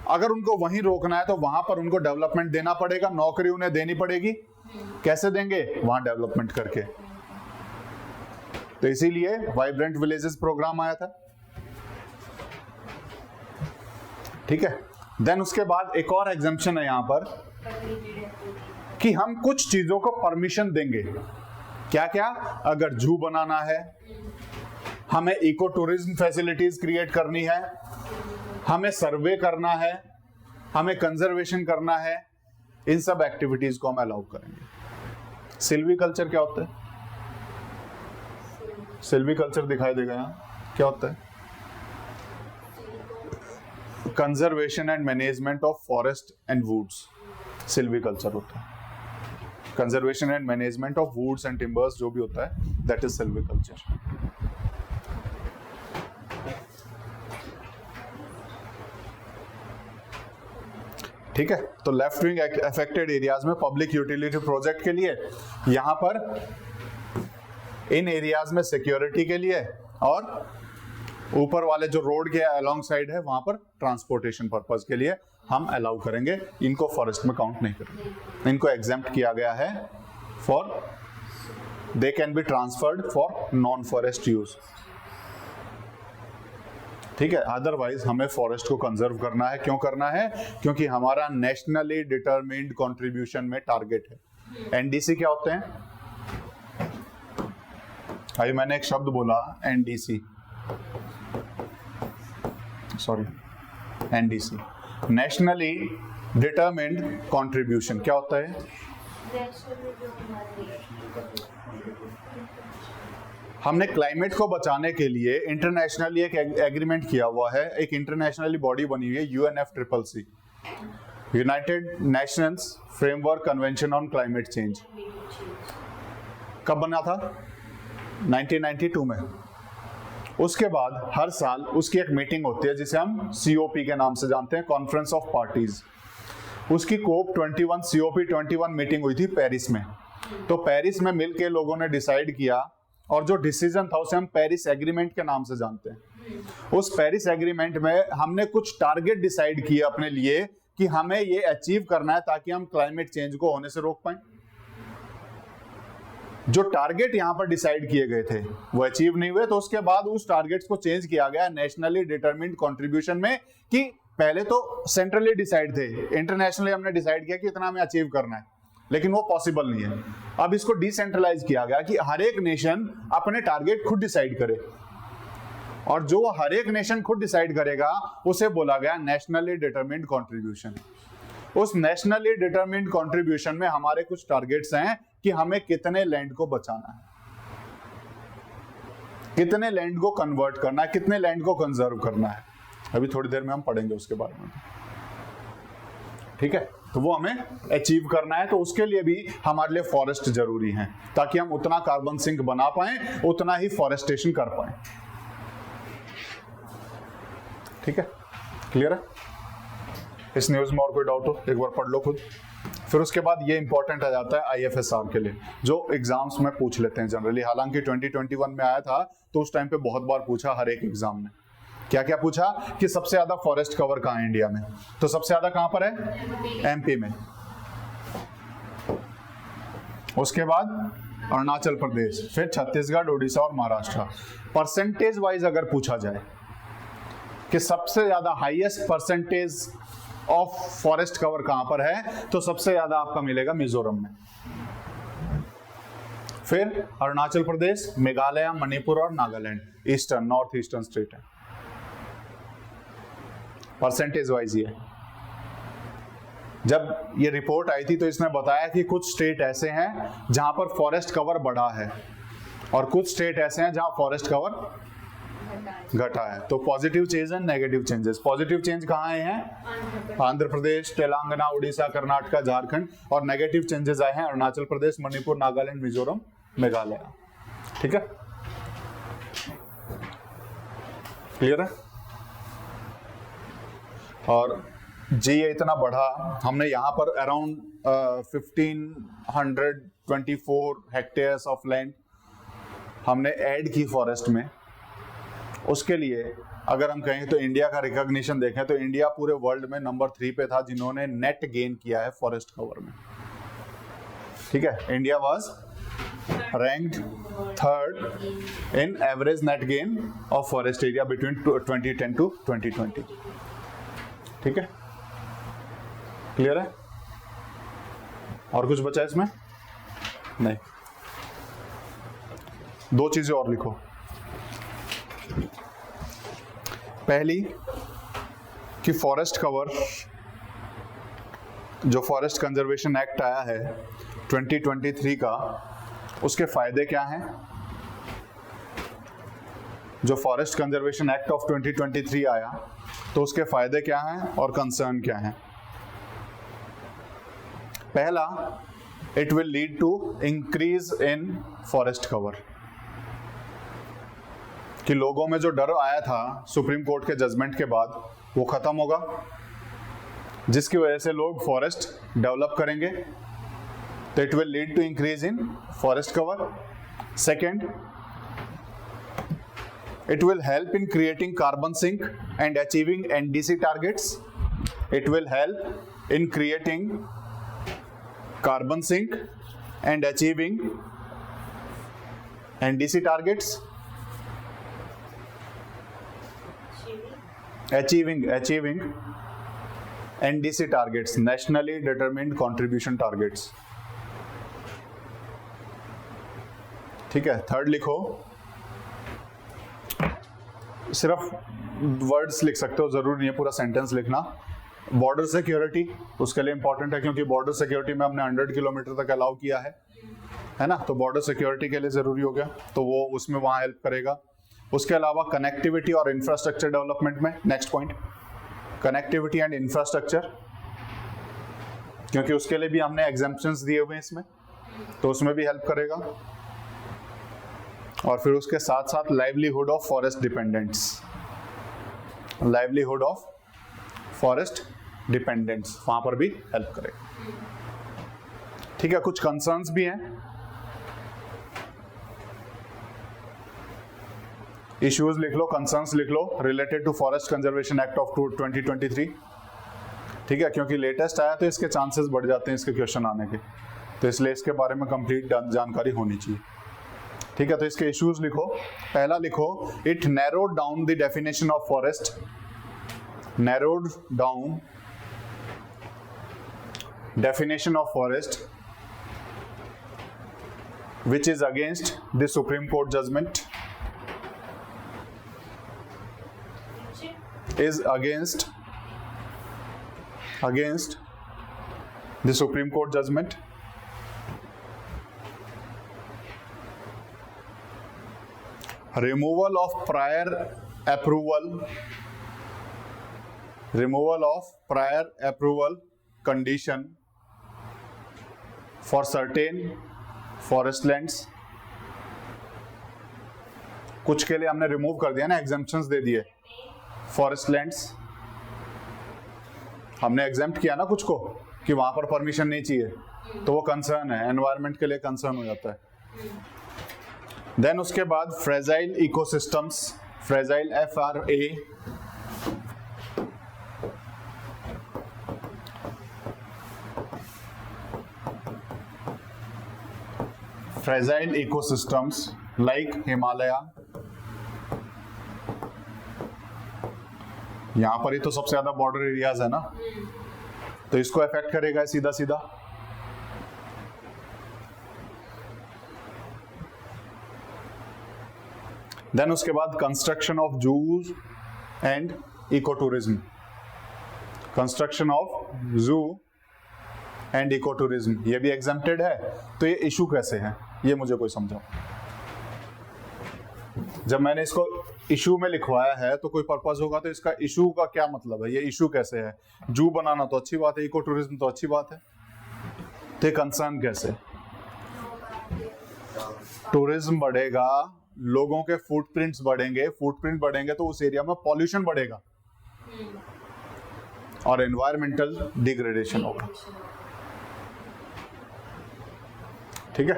अगर उनको वहीं रोकना है तो वहां पर उनको डेवलपमेंट देना पड़ेगा, नौकरी उन्हें देनी पड़ेगी। कैसे देंगे? वहां डेवलपमेंट करके। तो इसीलिए वाइब्रेंट विलेजेस प्रोग्राम आया था। ठीक है, देन उसके बाद एक और एग्जम्पशन है यहां पर कि हम कुछ चीजों को परमिशन देंगे। क्या क्या? अगर जू बनाना है, हमें इको टूरिज्म फैसिलिटीज क्रिएट करनी है, हमें सर्वे करना है, हमें कंजर्वेशन करना है, इन सब एक्टिविटीज को हम अलाउ करेंगे। सिल्वीकल्चर क्या होता है? सिल्वीकल्चर दिखाई देगा यहाँ, क्या होता है? Conservation and management of forest and woods, silviculture होता है। Conservation and management of woods and timbers जो भी होता है, दैट इज सिल्वीकल्चर। ठीक है, तो लेफ्ट विंग अफेक्टेड एरियाज में पब्लिक यूटिलिटी प्रोजेक्ट के लिए, यहां पर इन एरियाज में सिक्योरिटी के लिए, और ऊपर वाले जो रोड के अलोंग साइड है वहां पर ट्रांसपोर्टेशन पर्पस के लिए हम अलाउ करेंगे। इनको फॉरेस्ट में काउंट नहीं करेंगे, इनको एग्जेम्प्ट किया गया है for they can be transferred for non forest use. ठीक है, अदरवाइज हमें फॉरेस्ट को कंजर्व करना है। क्यों करना है? क्योंकि हमारा नेशनली डिटरमिन्ड कंट्रीब्यूशन में टारगेट है। एनडीसी क्या होते हैं? अभी मैंने एक शब्द बोला NDC, sorry NDC. Nationally determined contribution क्या होता है? हमने क्लाइमेट को बचाने के लिए इंटरनेशनली एक एग्रीमेंट किया हुआ है, एक इंटरनेशनली बॉडी बनी हुई है UNFCCC, United Nations framework convention on climate change. कब बना था? 1992 में। उसके बाद हर साल उसकी एक मीटिंग होती है जिसे हम COP के नाम से जानते हैं, कॉन्फ्रेंस ऑफ पार्टीज। उसकी COP21 COP21 मीटिंग हुई थी पेरिस में। तो पेरिस में मिलके लोगों ने डिसाइड किया और जो डिसीजन था उसे हम पेरिस एग्रीमेंट के नाम से जानते हैं। उस पेरिस एग्रीमेंट में हमने कुछ टारगेट डिसाइड किए अपने लिए कि हमें ये अचीव करना है ताकि हम क्लाइमेट चेंज को होने से रोक पाएं। जो टारगेट यहां पर डिसाइड किए गए थे वो अचीव नहीं हुए, तो उसके बाद उस टारगेट्स को चेंज किया गया नेशनली डिटरमिन्ड कंट्रीब्यूशन में, कि पहले तो सेंट्रली डिसाइड थे, इंटरनेशनली हमने डिसाइड किया कि इतना हमें अचीव करना है, लेकिन वो पॉसिबल नहीं है। अब इसको डिसेंट्रलाइज किया गया कि हर एक नेशन अपने टारगेट खुद डिसाइड करे, और जो हर एक नेशन खुद डिसाइड करेगा उसे बोला गया नेशनली डिटरमिन्ड कंट्रीब्यूशन। उस नेशनली डिटरमिन्ड कंट्रीब्यूशन में हमारे कुछ टारगेट्स हैं कि हमें कितने लैंड को बचाना है, कितने लैंड को कन्वर्ट करना है, कितने लैंड को कंजर्व करना है। अभी थोड़ी देर में हम पढ़ेंगे उसके बारे में, ठीक है। तो वो हमें अचीव करना है, तो उसके लिए भी हमारे लिए फॉरेस्ट जरूरी है, ताकि हम उतना कार्बन सिंक बना पाएं, उतना ही फॉरेस्टेशन कर पाएं। ठीक है, क्लियर है? इस न्यूज में और कोई डाउट हो एक बार पढ़ लो खुद। फिर उसके बाद ये इंपॉर्टेंट आ जाता है IFSR के लिए, जो एग्जाम्स में पूछ लेते हैं जनरली। हालांकि 2021 में आया था तो उस टाइम पे बहुत बार पूछा हर एक एग्जाम में। क्या क्या पूछा कि सबसे ज्यादा फॉरेस्ट कवर कहाँ है इंडिया में, तो सबसे ज्यादा कहां पर है? MP में। उसके बाद अरुणाचल प्रदेश, फिर छत्तीसगढ़, उड़ीसा और महाराष्ट्र। परसेंटेज वाइज अगर पूछा जाए कि सबसे ज्यादा highest percentage of forest cover कहां पर है, तो सबसे ज्यादा आपका मिलेगा मिजोरम में, फिर अरुणाचल प्रदेश, मेघालय, मणिपुर और Nagaland, eastern north eastern state है। परसेंटेज वाइज ये। जब ये रिपोर्ट आई थी तो इसने बताया कि कुछ स्टेट ऐसे हैं जहां पर फॉरेस्ट कवर बढ़ा है और कुछ स्टेट ऐसे हैं जहां फॉरेस्ट कवर घटा है। तो positive change and negative changes. Positive change कहाँ आए हैं? आंध्र प्रदेश, तेलंगाना, उड़ीसा, कर्नाटक, झारखंड। और नेगेटिव चेंजेस आए हैं अरुणाचल प्रदेश, मणिपुर, नागालैंड, मिजोरम, मेघालय। ठीक है, क्लियर है? और जी ये इतना बढ़ा, हमने यहाँ पर अराउंड 1524 हेक्टेयर्स ऑफ लैंड हमने ऐड की फॉरेस्ट में। उसके लिए अगर हम कहें तो इंडिया का रिकॉग्निशन देखें तो इंडिया पूरे वर्ल्ड में नंबर 3 पे था जिन्होंने नेट गेन किया है फॉरेस्ट कवर में। ठीक है, India was ranked 3rd in average net gain of forest area between 2010 to 2020। ठीक है, क्लियर है? और कुछ बचा इसमें? नहीं। दो चीजें और लिखो। पहली कि फॉरेस्ट कवर, जो फॉरेस्ट कंजर्वेशन एक्ट आया है 2023 का, उसके फायदे क्या हैं? जो फॉरेस्ट कंजर्वेशन एक्ट ऑफ 2023 आया तो उसके फायदे क्या हैं और कंसर्न क्या हैं? पहला, it will lead to increase in forest cover, कि लोगों में जो डर आया था सुप्रीम कोर्ट के जजमेंट के बाद वो खत्म होगा, जिसकी वजह से लोग फॉरेस्ट डेवलप करेंगे। तो it will lead to increase in forest cover. Second, it will help in creating carbon sink and achieving NDC targets. It will help in creating carbon sink and achieving NDC targets. Achieving NDC targets, nationally determined contribution targets. ठीक है, third लिखो, सिर्फ words लिख सकते हो, जरूरी नहीं है पूरा सेंटेंस लिखना। बॉर्डर सिक्योरिटी उसके लिए इंपॉर्टेंट है, क्योंकि बॉर्डर सिक्योरिटी में हमने 100 किलोमीटर तक अलाउ किया है ना, तो बॉर्डर सिक्योरिटी के लिए जरूरी हो गया, तो वो उसमें वहां हेल्प करेगा। उसके अलावा कनेक्टिविटी और इंफ्रास्ट्रक्चर डेवलपमेंट में, next point, connectivity and infrastructure, क्योंकि उसके लिए भी हमने एग्जेम्पशंस दिए हुए हैं इसमें, तो उसमें भी हेल्प करेगा। और फिर उसके साथ साथ livelihood of forest dependents, livelihood of forest dependents, वहां पर भी हेल्प करेगा। ठीक है, कुछ कंसर्न्स भी हैं, इश्यूज लिख लो, कंसर्न्स लिख लो related to forest conservation act of 2023। ठीक है, क्योंकि लेटेस्ट आया तो इसके चांसेस बढ़ जाते हैं इसके क्वेश्चन आने के, तो इसलिए इसके बारे में कंप्लीट जानकारी होनी चाहिए। ठीक है, तो इसके इश्यूज लिखो। पहला लिखो, it narrowed down the definition of forest, narrowed down definition of forest which is against the Supreme Court judgment, is against the Supreme Court judgment. Removal of prior approval condition for certain forest lands, कुछ के लिए हमने remove कर दिया ना, exemptions दे दिए। Forest lands हमने exempt किया ना कुछ को, कि वहां पर परमिशन नहीं चाहिए, तो वो कंसर्न है, एनवायरनमेंट के लिए कंसर्न हो जाता है। देन उसके बाद fragile ecosystems, fragile FRA, fragile ecosystems like Himalaya, यहां पर ही तो सबसे ज्यादा बॉर्डर एरियाज है ना, तो इसको अफेक्ट करेगा सीधा सीधा। देन उसके बाद construction of zoos and eco tourism, construction of zoo and eco tourism, ये भी एग्जेम्प्टेड है। तो ये इशू कैसे है, ये मुझे कोई समझाओ। जब मैंने इसको इशू में लिखवाया है तो कोई पर्पस होगा, तो इसका इशू का क्या मतलब है, ये इशू कैसे है? जू बनाना तो अच्छी बात है, इको टूरिज्म तो अच्छी बात है, तो ये कंसर्न कैसे? टूरिज्म बढ़ेगा, लोगों के फुटप्रिंट्स बढ़ेंगे, फुटप्रिंट बढ़ेंगे तो उस एरिया में पॉल्यूशन बढ़ेगा और एनवायरमेंटल डिग्रेडेशन होगा। ठीक है,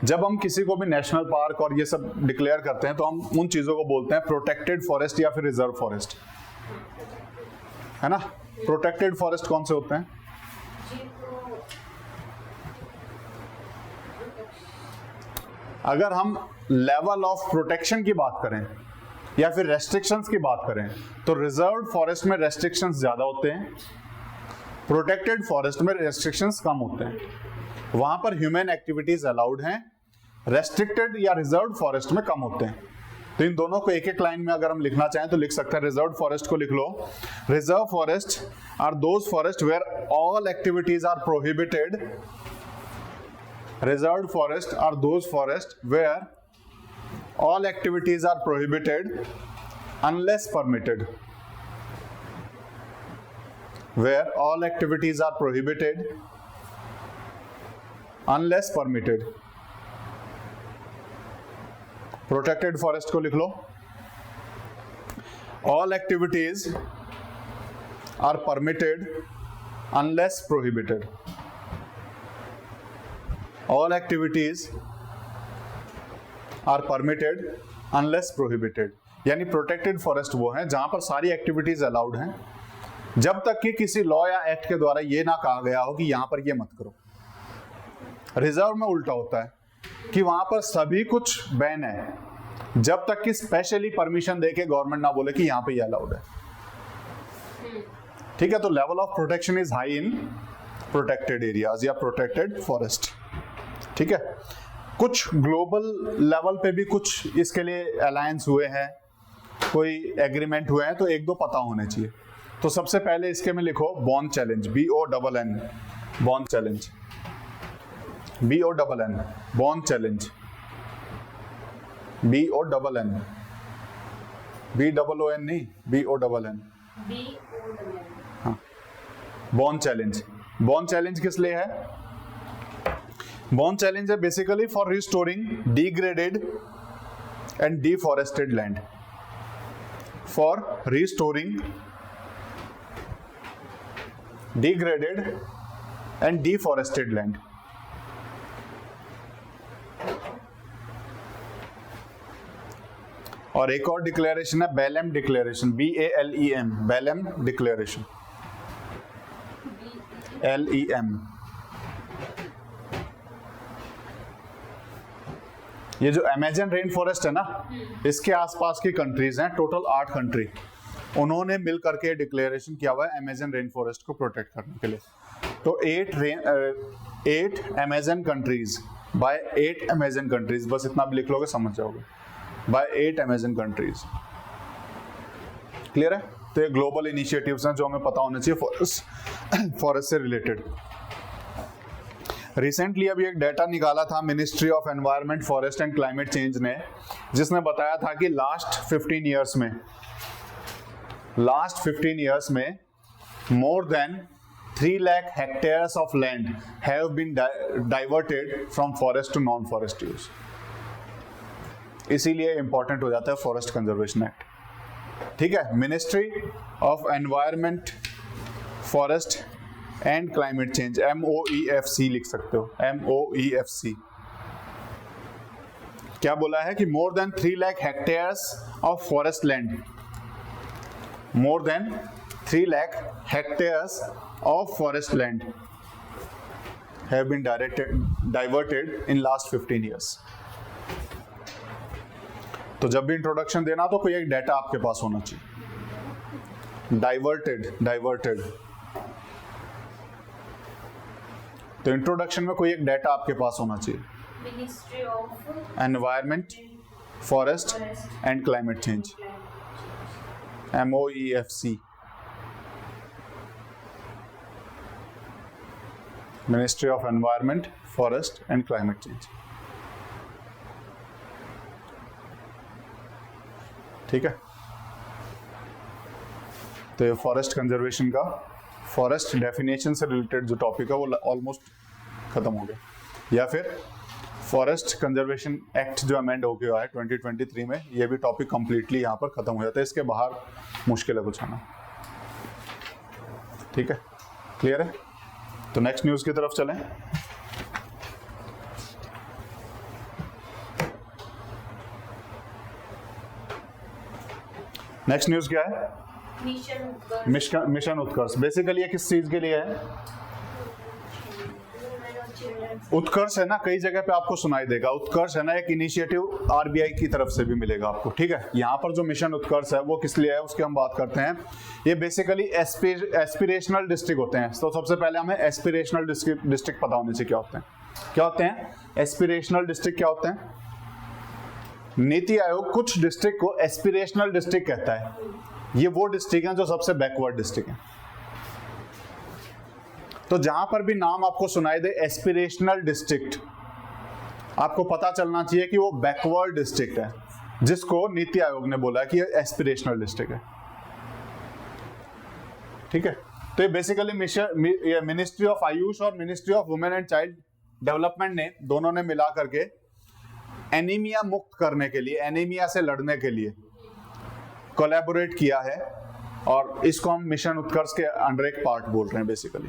जब हम किसी को भी नेशनल पार्क और ये सब डिक्लेयर करते हैं तो हम उन चीजों को बोलते हैं प्रोटेक्टेड फॉरेस्ट या फिर रिजर्व फॉरेस्ट, है ना। प्रोटेक्टेड फॉरेस्ट कौन से होते हैं? अगर हम लेवल ऑफ प्रोटेक्शन की बात करें या फिर रेस्ट्रिक्शंस की बात करें तो रिजर्व फॉरेस्ट में रेस्ट्रिक्शंस ज्यादा होते हैं, प्रोटेक्टेड फॉरेस्ट में रेस्ट्रिक्शंस कम होते हैं। वहां पर ह्यूमन एक्टिविटीज अलाउड हैं, रेस्ट्रिक्टेड या रिजर्व फॉरेस्ट में कम होते हैं। तो इन दोनों को एक एक लाइन में अगर हम लिखना चाहें तो लिख सकते हैं। रिजर्व फॉरेस्ट को लिख लो, reserve forest are those forest where all activities are prohibited, reserve forest are those forest where all activities are prohibited unless permitted, where all activities are prohibited unless permitted। protected forest को लिख लो, all activities are permitted unless prohibited, all activities are permitted unless prohibited. यानी protected forest वो है जहां पर सारी activities allowed हैं, जब तक कि किसी लॉ या एक्ट के द्वारा ये ना कहा गया हो कि यहां पर ये मत करो। रिजर्व में उल्टा होता है कि वहां पर सभी कुछ बैन है, जब तक कि स्पेशली परमिशन देके गवर्नमेंट ना बोले कि यहां पे ये अलाउड है। ठीक है, तो level of protection is high in protected areas या प्रोटेक्टेड फॉरेस्ट। ठीक है, कुछ ग्लोबल लेवल पे भी कुछ इसके लिए अलायंस हुए हैं, कोई एग्रीमेंट हुए हैं, तो एक दो पता होने चाहिए। तो सबसे पहले इसके में लिखो Bonn challenge, BONN, Bonn challenge, BONN, Bonn challenge, BONN, BOON नहीं, BONN, हाँ, बॉन चैलेंज। बॉन चैलेंज किस लिए है? बॉन चैलेंज है basically for restoring degraded and deforested land, for restoring degraded and deforested land. और एक और डिक्लेरेशन है Belem declaration, BALEM, Belem declaration, LEM। ये जो अमेजन रेन फॉरेस्ट है ना, इसके आसपास की कंट्रीज हैं, टोटल 8 कंट्री, उन्होंने मिल करके डिक्लेरेशन किया हुआ है अमेजन रेन फॉरेस्ट को प्रोटेक्ट करने के लिए। तो 8 Amazon countries, by 8 Amazon countries, बस इतना भी लिख लोगे समझ जाओगे, बाय 8 अमेजन कंट्रीज। क्लियर है? तो ये ग्लोबल इनिशिएटिव्स हैं जो हमें पता होना चाहिए फॉरेस्ट से रिलेटेड। रिसेंटली अभी एक डाटा निकाला था ministry of environment, forest and climate change ने, जिसने बताया था कि लास्ट 15 इयर्स में more than 3 lakh hectares of land have been diverted from forest to non forest use. इसीलिए इंपॉर्टेंट हो जाता है फॉरेस्ट कंजर्वेशन एक्ट। ठीक है, ministry of environment, forest and climate change, MOEFC लिख सकते हो, MOEFC। क्या बोला है कि more than 3 lakh hectares of forest land, more than 3 lakh hectares of forest land have been diverted in last 15 years. तो जब भी इंट्रोडक्शन देना तो कोई एक डाटा आपके पास होना चाहिए। डाइवर्टेड, तो इंट्रोडक्शन में कोई एक डाटा आपके पास होना चाहिए। Ministry of environment, forest and climate change, MOEFC, ministry of environment, forest and climate change. ठीक है, तो ये फॉरेस्ट कंजर्वेशन का, फॉरेस्ट डेफिनेशन से रिलेटेड जो टॉपिक है वो ऑलमोस्ट खत्म हो गया, या फिर फॉरेस्ट कंजर्वेशन एक्ट जो अमेंड हो गया है 2023 में, ये भी टॉपिक कंप्लीटली यहाँ पर खत्म हो जाता है। इसके बाहर मुश्किल है कुछ आना। ठीक है, क्लियर है? तो नेक्स्ट न्यूज़ की तरफ चलें। नेक्स्ट न्यूज़ क्या है? मिशन उत्कर्ष। बेसिकली ये किस चीज के लिए है? उत्कर्ष है ना, कई जगह पे आपको सुनाई देगा। उत्कर्ष है ना, एक इनिशिएटिव RBI की तरफ से भी मिलेगा आपको। ठीक है, यहाँ पर जो मिशन उत्कर्ष है वो किस लिए है उसकी हम बात करते हैं। ये बेसिकली एस्पिरेशनल डिस्ट्रिक्ट होते हैं। तो सबसे पहले हमें एस्पिरेशनल डिस्ट्रिक्ट पता होने चाहिए क्या होते हैं। एस्पिरेशनल डिस्ट्रिक्ट क्या होते हैं? नीति आयोग कुछ डिस्ट्रिक्ट को एस्पिरेशनल डिस्ट्रिक्ट कहता है। ये वो डिस्ट्रिक्ट हैं जो सबसे बैकवर्ड डिस्ट्रिक्ट हैं। तो जहां पर भी नाम आपको सुनाई दे एस्पिरेशनल डिस्ट्रिक्ट, आपको पता चलना चाहिए कि वो बैकवर्ड डिस्ट्रिक्ट है, जिसको नीति आयोग ने बोला कि ये एस्पिरेशनल डिस्ट्रिक्ट है। ठीक है, तो ये बेसिकली मिनिस्ट्री ऑफ आयुष और ministry of women and child development ने दोनों ने मिला करके एनीमिया मुक्त करने के लिए, एनीमिया से लड़ने के लिए कोलैबोरेट किया है, और इसको हम मिशन उत्कर्ष के अंडर एक पार्ट बोल रहे हैं बेसिकली।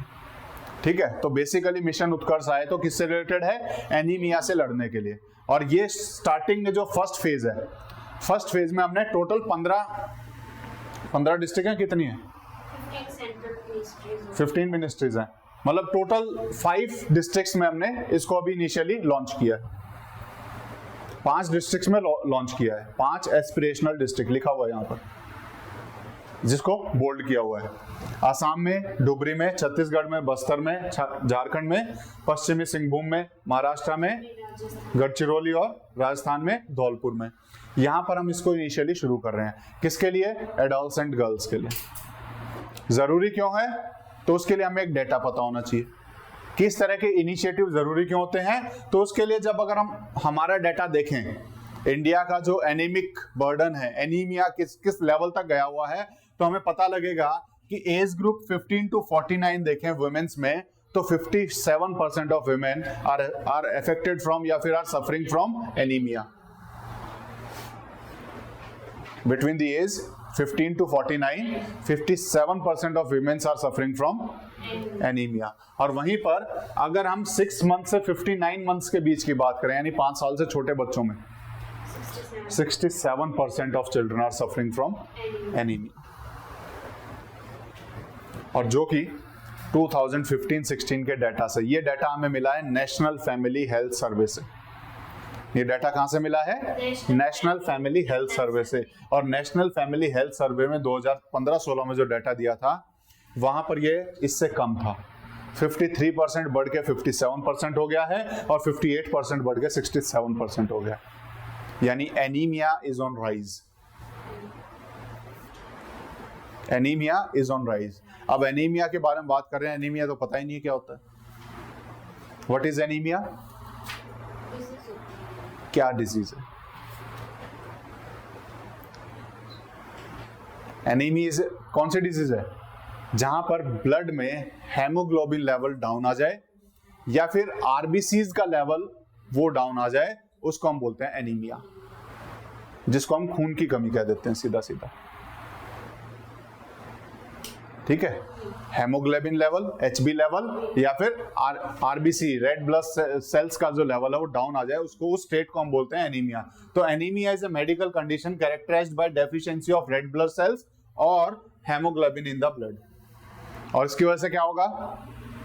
ठीक है, तो बेसिकली मिशन उत्कर्ष आए तो किससे रिलेटेड है? एनीमिया से लड़ने के लिए। और ये स्टार्टिंग में जो फर्स्ट फेज है, फर्स्ट फेज में हमने टोटल 15 डिस्ट्रिक्ट हैं, कितनी है? 15 मिनिस्ट्रीज हैं, मतलब टोटल 5 डिस्ट्रिक्ट्स में हमने इसको अभी इनिशियली लॉन्च किया है। 5 डिस्ट्रिक्ट्स में लॉन्च किया है। 5 एस्पिरेशनल डिस्ट्रिक्ट लिखा हुआ है यहाँ पर, जिसको बोल्ड किया हुआ है। आसाम में, डुबरी में, छत्तीसगढ़ में, बस्तर में, झारखंड में, पश्चिमी सिंहभूम में, महाराष्ट्र में गढ़चिरौली और राजस्थान में धौलपुर में। यहाँ पर हम इसको इनिशियली शुरू कर रहे हैं, किसके लिए? एडोलसेंट गर्ल्स के लिए। जरूरी क्यों है? तो उसके लिए हमें एक डेटा पता होना चाहिए। किस तरह के इनिशिएटिव जरूरी क्यों होते हैं? तो उसके लिए जब अगर हम हमारा डेटा देखें, इंडिया का जो एनीमिक बर्डन है, एनीमिया किस लेवल तक गया हुआ है, तो हमें पता लगेगा कि एज ग्रुप 15 to 49 देखें वुमेन्स में, तो 57% of women are affected from या फिर are suffering from anaemia. Between the age 15 to 49, 57% of womens are suffering from anaemia. और वहीं पर अगर हम 6 मंथ से 59 मंथ्स के बीच की बात करें, यानी 5 साल से छोटे बच्चों में 67% of children are suffering from anaemia. और जो कि 2015-16 के डाटा से, ये डाटा हमें मिला है नेशनल फैमिली हेल्थ सर्वे से। ये डाटा कहां से मिला है? नेशनल फैमिली हेल्थ सर्वे से। और नेशनल फैमिली हेल्थ सर्वे में 2015-16 में जो डाटा दिया था, वहां पर ये इससे कम था। 53% बढ़ के 57% हो गया है और 58% बढ़ के 67% हो गया। यानी anaemia is on rise. Anaemia is on rise. अब एनीमिया के बारे में बात कर रहे हैं, एनीमिया तो पता ही नहीं है क्या होता है। What is anaemia? क्या डिजीज है? एनीमिया कौन सी डिजीज है? जहां पर ब्लड में हेमोग्लोबिन लेवल डाउन आ जाए या फिर आरबीसीज का लेवल वो डाउन आ जाए, उसको हम बोलते हैं एनीमिया, जिसको हम खून की कमी कह देते हैं सीधा सीधा। ठीक है, हेमोग्लोबिन लेवल, एचबी लेवल या फिर आरबीसी रेड ब्लड सेल्स का जो लेवल है वो डाउन आ जाए, उसको उस स्टेट को हम बोलते हैं एनीमिया। तो anaemia is a medical condition characterised by deficiency of red blood cells और हेमोग्लोबिन इन द ब्लड। और इसकी वजह से क्या होगा?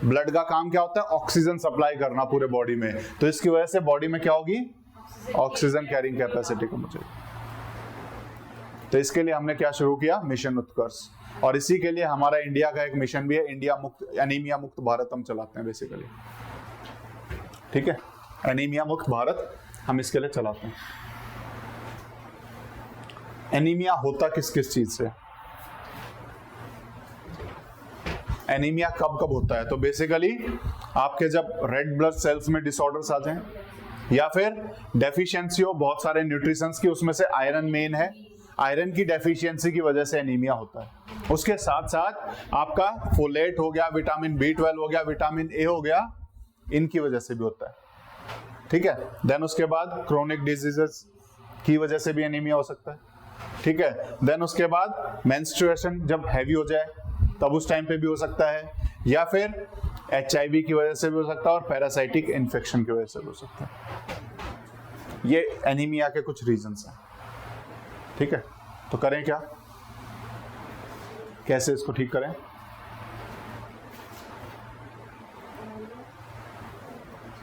ब्लड का काम क्या होता है? ऑक्सीजन सप्लाई करना पूरे बॉडी में। तो इसकी वजह से बॉडी में क्या होगी? ऑक्सीजन कैरिंग कैपेसिटी कम हो जाएगी। तो इसके लिए हमने क्या शुरू किया? मिशन उत्कर्ष। और इसी के लिए हमारा इंडिया का एक मिशन भी है, इंडिया मुक्त, एनीमिया मुक्त भारत हम चलाते हैं बेसिकली। ठीक है, एनीमिया मुक्त भारत हम इसके लिए चलाते हैं। एनीमिया होता किस किस चीज से? एनीमिया कब कब होता है? तो बेसिकली आपके जब रेड ब्लड सेल्स में डिसऑर्डर्स आ जाएं, या फिर डेफिशिएंसी हो बहुत सारे न्यूट्रिशंस की, उसमें से आयरन मेन है, आयरन की डेफिशिएंसी की वजह से एनीमिया होता है। उसके साथ साथ आपका फोलेट हो गया, विटामिन B12 हो गया, विटामिन ए हो गया, इनकी वजह से भी होता है। ठीक है, देन उसके बाद क्रोनिक डिजीजेस की वजह से भी एनीमिया हो सकता है। ठीक है, देन उसके बाद मेंस्ट्रुएशन जब हैवी हो जाए तब उस टाइम पे भी हो सकता है, या फिर HIV की वजह से भी हो सकता है और पैरासाइटिक इन्फेक्शन की वजह से भी हो सकता है। ये एनीमिया के कुछ रीजंस हैं। ठीक है, तो करें क्या? कैसे इसको ठीक करें?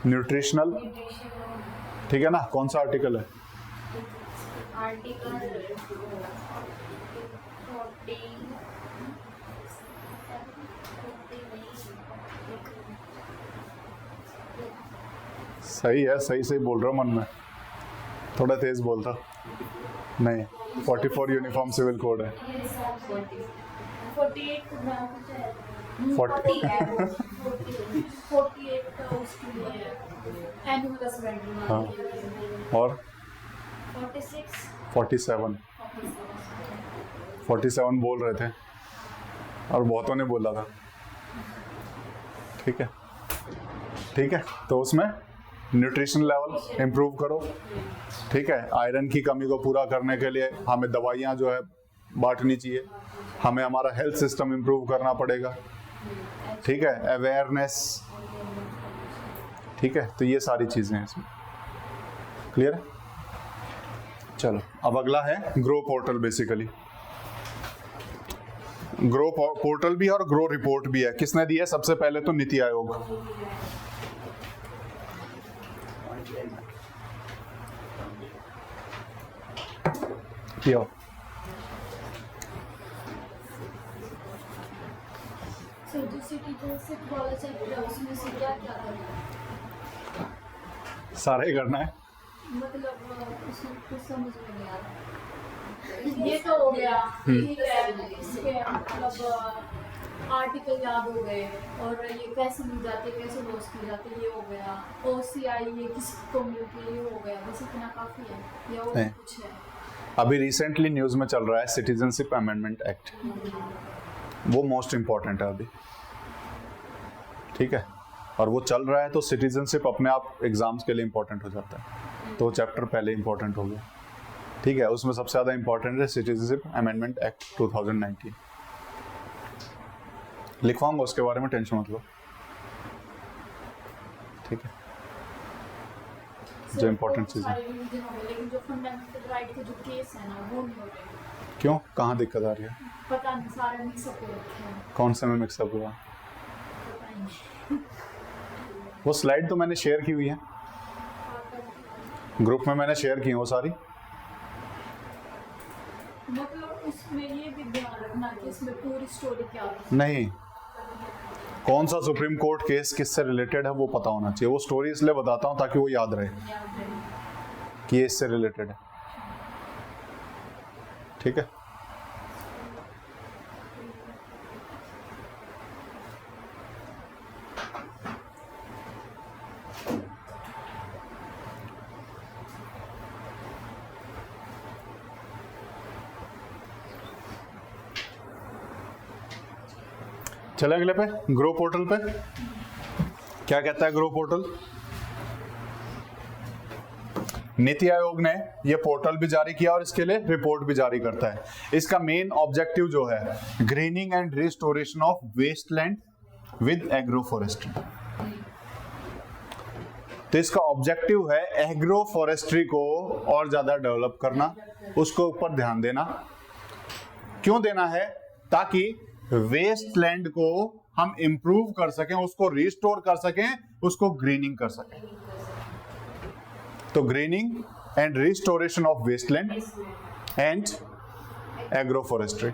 न्यूट्रिशनल, ठीक है ना? कौन सा आर्टिकल है? आर्टिकल 40 सही है, सही सही बोल रहा हूँ मन में, थोड़ा तेज बोलता नहीं। 44 यूनिफॉर्म सिविल कोड है। 48 का उसके लिए एनुअल सर्वेंट। हाँ, और 46 47 बोल रहे थे और बहुतों ने बोला था। ठीक है, ठीक है, तो उसमें न्यूट्रिशन लेवल इम्प्रूव करो। ठीक है, आयरन की कमी को पूरा करने के लिए हमें दवाइयाँ जो है बांटनी चाहिए, हमें हमारा हेल्थ सिस्टम इम्प्रूव करना पड़ेगा। ठीक है, अवेयरनेस। ठीक है, तो ये सारी चीज़ें हैं इसमें। क्लियर है? चलो, अब अगला है grow portal. Basically grow portal भी और ग्रो रिपोर्ट भी है। किसने दी है? सबसे पहले तो नीति आयोग। किया उसमें से क्या क्या करना है? सारा ही करना है। मतलब उसमें कुछ समझ में नहीं आ रहा। ये तो हो गया, ठीक है, इसके मतलब आर्टिकल याद हो गए और ये कैसे ली जाती है, कैसे लॉस की जाती है, ये हो गया। OCI ये किसी को मिलती है, ये हो गया। बस इतना काफी है या और नहीं। कुछ है? अभी रिसेंटली न्यूज़ में चल रहा है सिटीजनशिप अमेंडमेंट एक्ट, वो मोस्ट इम्पॉर्टेंट है अभी, ठीक है। और वो चल रहा है तो सिटीजनशिप अपने आप एग्जाम्स के लिए इम्पोर्टेंट हो जाता है, तो चैप्टर पहले इम्पोर्टेंट हो गया, ठीक है। उसमें सबसे ज़्यादा इम्पोर्टेंट है सिटीजनशिप अमेंडमेंट एक्ट 2019। लिखवाऊंगा उसके बारे में, टेंशन मत लो, ठीक है। जो इम्पोर्टेंट चीज़ है, लेकिन जो फंडामेंटल राइट के जो केस है ना वो नहीं हो रहे। क्यों, कहाँ दिक्कत आ रही है? पता नहीं, सारे मिक्सअप हो रखे हैं। कौन से में मिक्सअप हुआ? पता ही नहीं। वो स्लाइड तो मैंने शेयर की हुई है ग्रुप में, मैंने शेयर की है वो सारी। मतलब उसमें ये भी ध्यान रखना कि इसमें पूरी स्टोरी क्या है। नहीं, कौन सा सुप्रीम कोर्ट केस किससे रिलेटेड है वो पता होना चाहिए। वो स्टोरी इसलिए बताता हूँ ताकि वो याद रहे कि ये इससे रिलेटेड है, ठीक है। चले अगले पे, ग्रो पोर्टल पे। क्या कहता है ग्रो पोर्टल? नीति आयोग ने ये पोर्टल भी जारी किया और इसके लिए रिपोर्ट भी जारी करता है। इसका मेन ऑब्जेक्टिव जो है greening and restoration of wasteland with agro forestry. तो इसका ऑब्जेक्टिव है एग्रो फॉरेस्ट्री को और ज्यादा डेवलप करना, उसको ऊपर ध्यान देना। क्यों देना है? ताकि वेस्टलैंड को हम इंप्रूव कर सकें, उसको रिस्टोर कर सकें, उसको ग्रीनिंग कर सकें। तो greening and restoration of wasteland and agro forestry,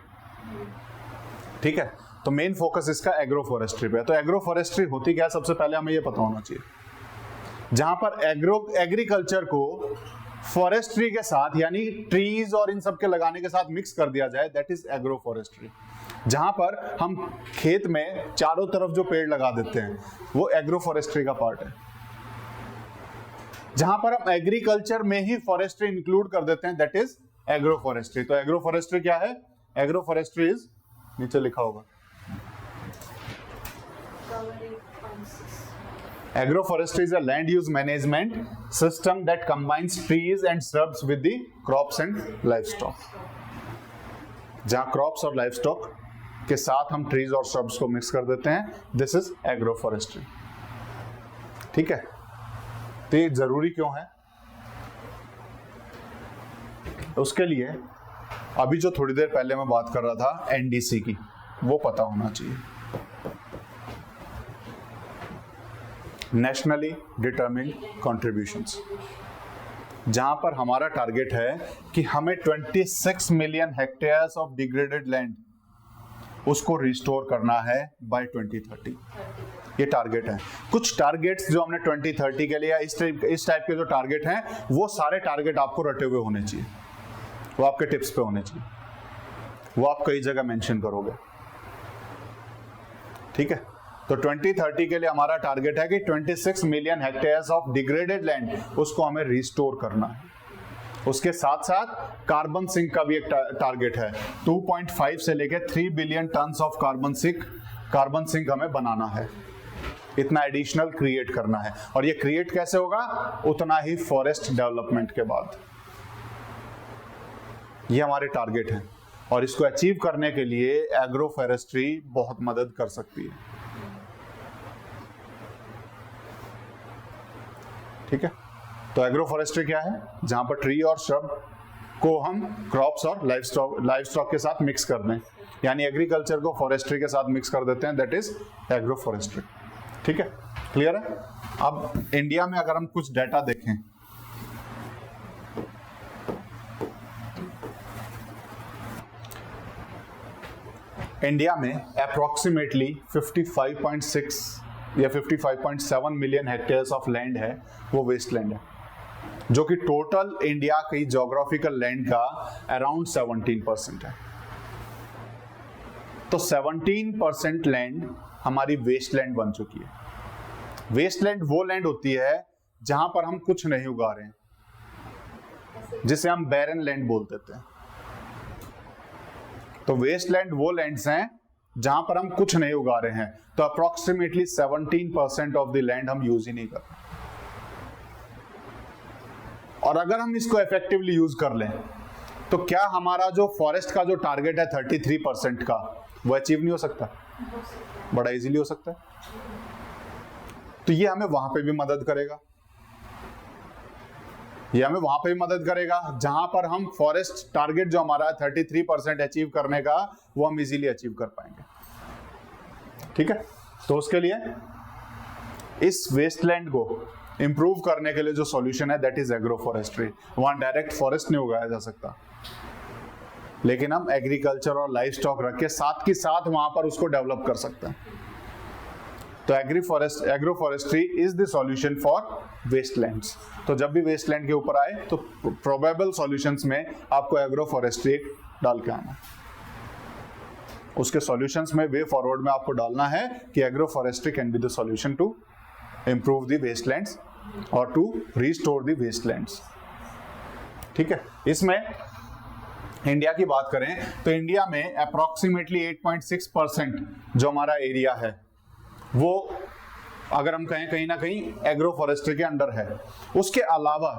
ठीक है। तो मेन फोकस इसका एग्रो फॉरेस्ट्री पे है। तो एग्रो फॉरेस्ट्री होती क्या है, सबसे पहले हमें ये पता होना चाहिए। जहां पर एग्रीकल्चर को फॉरेस्ट्री के साथ यानी ट्रीज और इन सब के लगाने के साथ मिक्स कर दिया जाए, दैट इज एग्रो फॉरेस्ट्री। जहां पर हम खेत में चारों तरफ जो पेड़ लगा देते हैं वो एग्रो फॉरेस्ट्री का पार्ट है। जहां पर हम एग्रीकल्चर में ही फॉरेस्ट्री इंक्लूड कर देते हैं, दैट इज एग्रो फॉरेस्ट्री। तो एग्रो फॉरेस्ट्री क्या है? एग्रो फॉरेस्ट्री इज, नीचे लिखा होगा, agroforestry is a land use management system that combines trees and shrubs with the crops and livestock। जहां क्रॉप्स और लाइवस्टॉक के साथ हम ट्रीज और shrubs को मिक्स कर देते हैं, दिस इज एग्रोफॉरेस्ट्री, ठीक है। तो ये जरूरी क्यों है? उसके लिए अभी जो थोड़ी देर पहले मैं बात कर रहा था एनडीसी की, वो पता होना चाहिए, नेशनली डिटरमिन्ड कॉन्ट्रीब्यूशंस। जहां पर हमारा टारगेट है कि हमें 26 million hectares of degraded land उसको रिस्टोर करना है बाय 2030। ये टारगेट है। कुछ टारगेट्स जो हमने 2030 के लिए इस टाइप के जो टारगेट हैं, वो सारे टारगेट आपको रटे हुए होने चाहिए, वो आपके टिप्स पे होने चाहिए, वो आप कई जगह मेंशन करोगे, ठीक है। तो 2030 के लिए हमारा टारगेट है कि 26 million hectares of degraded land उसको हमें रिस्टोर करना है। उसके साथ साथ कार्बन सिंक का भी एक टारगेट है, 2.5 से लेके 3 billion tonnes of carbon sink हमें बनाना है, इतना एडिशनल क्रिएट करना है। और ये क्रिएट कैसे होगा? उतना ही फॉरेस्ट डेवलपमेंट के बाद। ये हमारे टारगेट हैं और इसको अचीव करने के लिए एग्रो फॉरेस्ट्री बहुत मदद कर सकती है, ठीक है। तो एग्रो फॉरेस्ट्री क्या है? जहां पर ट्री और श्रब को हम क्रॉप्स और लाइवस्टॉक के साथ मिक्स कर दें, यानी एग्रीकल्चर को फॉरेस्ट्री के साथ मिक्स कर देते हैं, दैट इज एग्रो फॉरेस्ट्री, ठीक है। क्लियर है? अब इंडिया में अगर हम कुछ डाटा देखें, इंडिया में अप्रोक्सीमेटली 55.6 या 55.7 मिलियन हेक्टेयर्स ऑफ लैंड है वो वेस्ट लैंड है, जो कि टोटल इंडिया की ज्योग्राफिकल लैंड का अराउंड 17% है। तो 17% लैंड हमारी वेस्ट लैंड बन चुकी है। वेस्ट लैंड वो लैंड होती है जहां पर हम कुछ नहीं उगा रहे हैं, जिसे हम बैरन लैंड बोल देते हैं। तो वेस्ट लैंड वो लैंड्स हैं जहां पर हम कुछ नहीं उगा रहे हैं। तो अप्रोक्सीमेटली 17% ऑफ द लैंड हम यूज ही नहीं कर रहे। और अगर हम इसको इफेक्टिवली यूज कर लें तो क्या हमारा जो फॉरेस्ट का जो टारगेट है 33% का, वो अचीव नहीं हो सकता? बड़ा इजीली हो सकता है। तो ये हमें वहां पे भी मदद करेगा, ये हमें वहां पे भी मदद करेगा जहां पर हम फॉरेस्ट टारगेट जो हमारा 33% अचीव करने का, वो हम इजीली अचीव कर पाएंगे। ठीक है, तो उसके लिए इस वेस्टलैंड को इंप्रूव करने के लिए जो सॉल्यूशन है दैट इज एग्रो फॉरेस्ट्री। वहां डायरेक्ट फॉरेस्ट नहीं उगाया जा सकता, लेकिन हम एग्रीकल्चर और लाइफ स्टॉक रख के साथ की साथ वहां पर उसको डेवलप कर सकते हैं। तो agro forestry is the solution for wastelands. तो जब भी वेस्टलैंड के ऊपर आए तो प्रोबेबल सॉल्यूशंस में आपको एग्रो फॉरेस्ट्री डाल के आना, उसके सॉल्यूशंस में वे फॉरवर्ड में आपको डालना है कि agro forestry can be the solution to improve the wastelands और टू रिस्टोर द वेस्टलैंड्स। ठीक है, इसमें इंडिया की बात करें तो इंडिया में अप्रोक्सीमेटली 8.6% जो हमारा एरिया है वो अगर हम कहें कहीं ना कहीं एग्रो फॉरेस्ट्री के अंडर है। उसके अलावा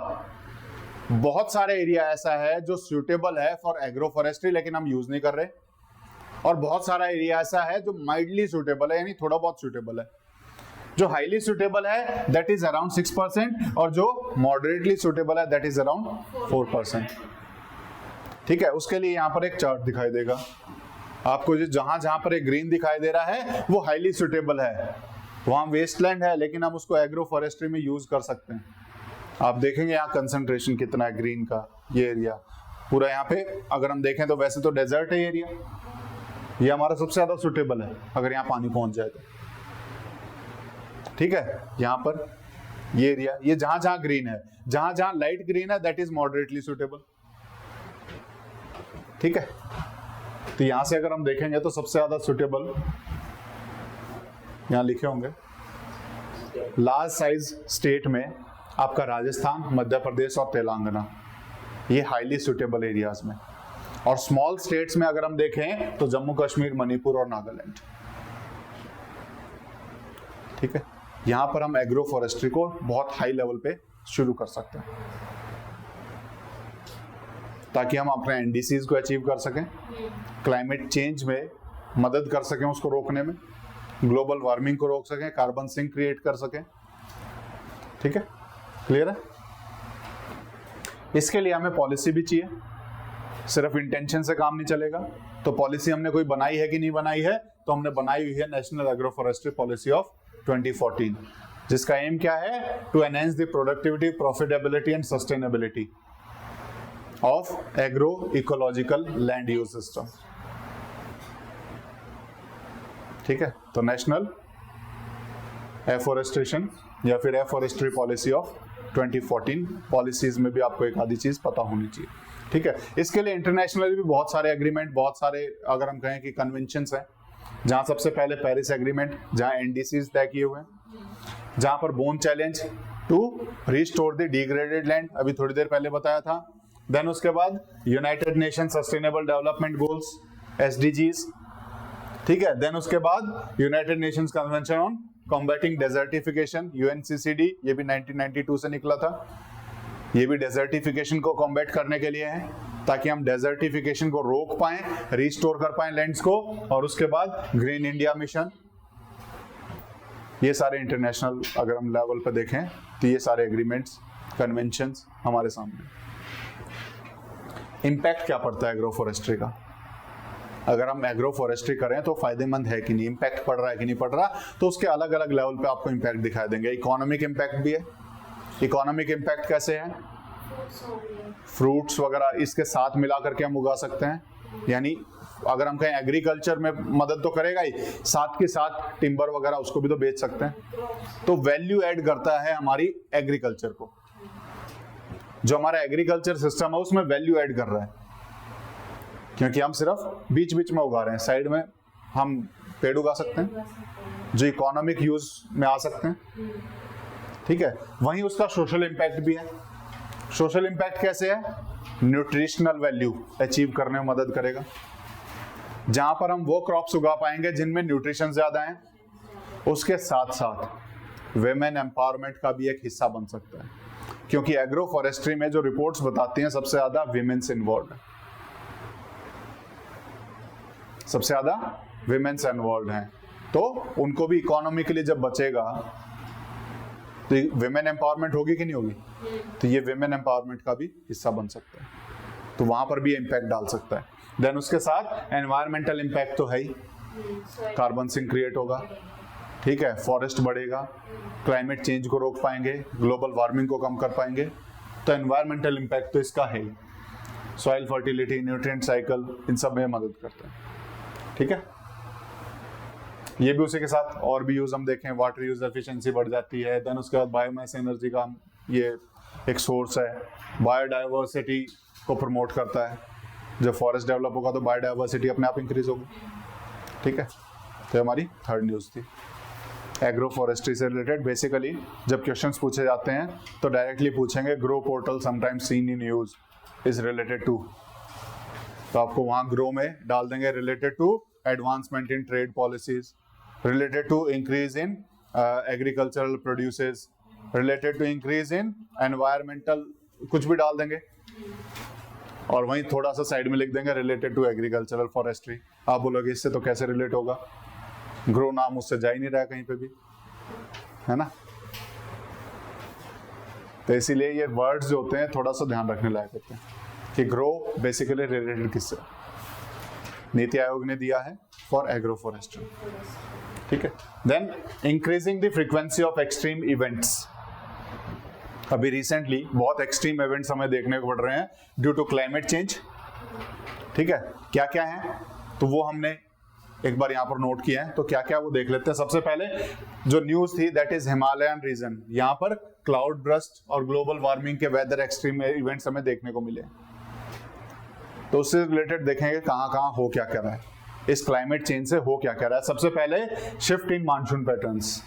बहुत सारे एरिया ऐसा है जो सूटेबल है फॉर एग्रो फॉरेस्ट्री लेकिन हम यूज नहीं कर रहे, और बहुत सारा एरिया ऐसा है जो माइल्डली सूटेबल है, यानी थोड़ा बहुत सूटेबल है। जो हाईली सूटेबल है दैट इज अराउंड 6% और जो मॉडरेटली सूटेबल है दैट इज अराउंड 4%। ठीक है, उसके लिए यहाँ पर एक चार्ट दिखाई देगा आपको, जो जहां पर एक ग्रीन दिखाई दे रहा है वो हाईली सूटेबल है, वहां वेस्टलैंड है लेकिन हम उसको एग्रो फॉरेस्ट्री में यूज कर सकते हैं। आप देखेंगे यहाँ कंसंट्रेशन कितना है ग्रीन का, ये एरिया पूरा यहाँ पे अगर हम देखें तो वैसे तो डेजर्ट है एरिया, ये हमारा सबसे ज्यादा सूटेबल है अगर यहाँ पानी पहुंच जाए तो। ठीक है, यहाँ पर ये एरिया, ये जहां जहां ग्रीन है, जहां जहां लाइट ग्रीन है दैट इज मॉडरेटली सूटेबल। ठीक है, तो यहां से अगर हम देखेंगे तो सबसे ज्यादा सूटेबल यहां लिखे होंगे लार्ज साइज स्टेट में आपका राजस्थान, मध्य प्रदेश और तेलंगाना, ये हाईली सूटेबल एरियाज में। और स्मॉल स्टेट्स में अगर हम देखें तो जम्मू कश्मीर, मणिपुर और नागालैंड। ठीक है, यहां पर हम एग्रो फॉरेस्ट्री को बहुत हाई लेवल पे शुरू कर सकते हैं ताकि हम अपने एनडीसीज को अचीव कर सकें, क्लाइमेट चेंज में मदद कर सकें उसको रोकने में, ग्लोबल वार्मिंग को रोक सकें, कार्बन सिंक क्रिएट कर सकें। ठीक है, क्लियर है? इसके लिए हमें पॉलिसी भी चाहिए, सिर्फ इंटेंशन से काम नहीं चलेगा। तो पॉलिसी हमने कोई बनाई है कि नहीं बनाई है? तो हमने बनाई हुई है national agro forestry policy of 2014, जिसका एम क्या है? To enhance the productivity, profitability and sustainability of agro ecological land use system. ठीक है, तो नेशनल एफॉरेस्टेशन या फिर एफॉरेस्ट्री पॉलिसी ऑफ 2014 पॉलिसीज में भी आपको एक आधी चीज पता होनी चाहिए। ठीक है, इसके लिए इंटरनेशनली भी बहुत सारे एग्रीमेंट, बहुत सारे अगर हम कहें कि कन्वेंशंस हैं, जहां सबसे पहले पेरिस एग्रीमेंट, जहां एनडीसीज तय किए हुए हैं, जहां पर Bonn challenge to restore the degraded land अभी थोड़ी देर पहले बताया था। देन उसके बाद United Nation sustainable development goals SDGs. ठीक है, देन उसके बाद United Nations convention on combating desertification, UNCCD, ये भी 1992 से निकला था। ये भी डेजर्टिफिकेशन को कॉम्बैट करने के लिए है ताकि हम डेजर्टिफिकेशन को रोक पाएं, रिस्टोर कर पाएं लैंड्स को। और उसके बाद ग्रीन इंडिया मिशन, ये सारे इंटरनेशनल अगर हम लेवल पर देखें तो ये सारे एग्रीमेंट्स, कन्वेंशंस हमारे सामने। इम्पैक्ट क्या पड़ता है एग्रो फॉरेस्ट्री का? अगर हम एग्रो फॉरेस्ट्री करें तो फायदेमंद है कि नहीं, इम्पैक्ट पड़ रहा है कि नहीं पड़ रहा, तो उसके अलग अलग लेवल पे आपको इम्पैक्ट दिखाई देंगे। इकोनॉमिक इम्पैक्ट भी है। इकोनॉमिक इम्पैक्ट कैसे है? फ्रूट्स वगैरह इसके साथ मिला करके हम उगा सकते हैं, यानी अगर हम कहें एग्रीकल्चर में मदद तो करेगा ही, साथ के साथ टिम्बर वगैरह उसको भी तो बेच सकते हैं। तो वैल्यू ऐड करता है हमारी एग्रीकल्चर को। जो हमारा एग्रीकल्चर सिस्टम है उसमें वैल्यू ऐड कर रहा है, क्योंकि हम सिर्फ बीच बीच में उगा रहे हैं, साइड में हम पेड़ उगा सकते हैं जो इकोनॉमिक यूज में आ सकते हैं। ठीक है, वहीं उसका सोशल इम्पैक्ट भी है। सोशल इम्पैक्ट कैसे है? न्यूट्रिशनल वैल्यू अचीव करने में मदद करेगा। जहां पर हम वो क्रॉप्स उगा पाएंगे जिनमें न्यूट्रिशन ज्यादा है, उसके साथ साथ विमेन एम्पावरमेंट का भी एक हिस्सा बन सकता है, क्योंकि एग्रो फॉरेस्ट्री में जो रिपोर्ट्स बताती हैं सबसे ज्यादा विमेन्स इन्वॉल्व है, सबसे ज्यादा विमेन्स इन्वॉल्व हैं। तो उनको भी इकोनॉमिकली जब बचेगा तो विमेन एम्पावरमेंट होगी कि नहीं होगी, तो ये विमेन एम्पावरमेंट का भी हिस्सा बन सकता है, तो वहां पर भी इम्पैक्ट डाल सकता है। देन उसके साथ एनवायरमेंटल इम्पैक्ट तो है ही, कार्बन सिंक क्रिएट होगा, ठीक है, फॉरेस्ट बढ़ेगा, क्लाइमेट चेंज को रोक पाएंगे, ग्लोबल वार्मिंग को कम कर पाएंगे, तो एनवायरमेंटल इम्पैक्ट तो इसका है ही। सॉइल फर्टिलिटी, न्यूट्रिएंट साइकिल, इन सब में मदद करता है। ठीक है, ये भी उसी के साथ और भी यूज हम देखें, वाटर यूज एफिशिएंसी बढ़ जाती है। देन उसके बाद बायोमास एनर्जी का ये एक सोर्स है, बायोडाइवर्सिटी को प्रमोट करता है। जब फॉरेस्ट डेवलप होगा तो बायोडाइवर्सिटी अपने आप इंक्रीज होगी। ठीक है, तो हमारी थर्ड न्यूज थी एग्रो फॉरेस्ट्री से रिलेटेड। बेसिकली जब क्वेश्चंस पूछे जाते हैं तो डायरेक्टली पूछेंगे grow portal sometimes seen in use is related to, तो आपको वहां ग्रो में डाल देंगे related to advancement in trade policies, related to increase in agricultural produces, related to increase in environmental, कुछ भी डाल देंगे और वहीं थोड़ा सा साइड में लिख देंगे related to agricultural forestry। आप बोलोगे इससे तो कैसे रिलेट होगा, ग्रो नाम उससे जा ही नहीं रहा है कहीं पे भी, है ना। तो इसीलिए ये वर्ड्स जो होते हैं थोड़ा सा ध्यान रखने लायक होते हैं कि ग्रो बेसिकली रिलेटेड किससे, नीति आयोग ने दिया है फॉर एग्रो फॉरेस्ट्री। ठीक है, then increasing the frequency of extreme events. अभी रिसेंटली बहुत एक्सट्रीम इवेंट्स हमें देखने को पड़ रहे हैं ड्यू टू क्लाइमेट चेंज। ठीक है, क्या क्या है तो वो हमने एक बार यहाँ पर नोट किया है, तो क्या क्या वो देख लेते हैं। सबसे पहले जो न्यूज थी दैट इज हिमालयन रीजन, यहाँ पर क्लाउड बर्स्ट और ग्लोबल वार्मिंग के वेदर एक्सट्रीम इवेंट्स हमें देखने को मिले, तो उससे रिलेटेड देखेंगे कहाँ कहाँ हो क्या क्या रहा है, इस क्लाइमेट चेंज से हो क्या क्या रहा है। सबसे पहले शिफ्ट इन मानसून पैटर्न्स,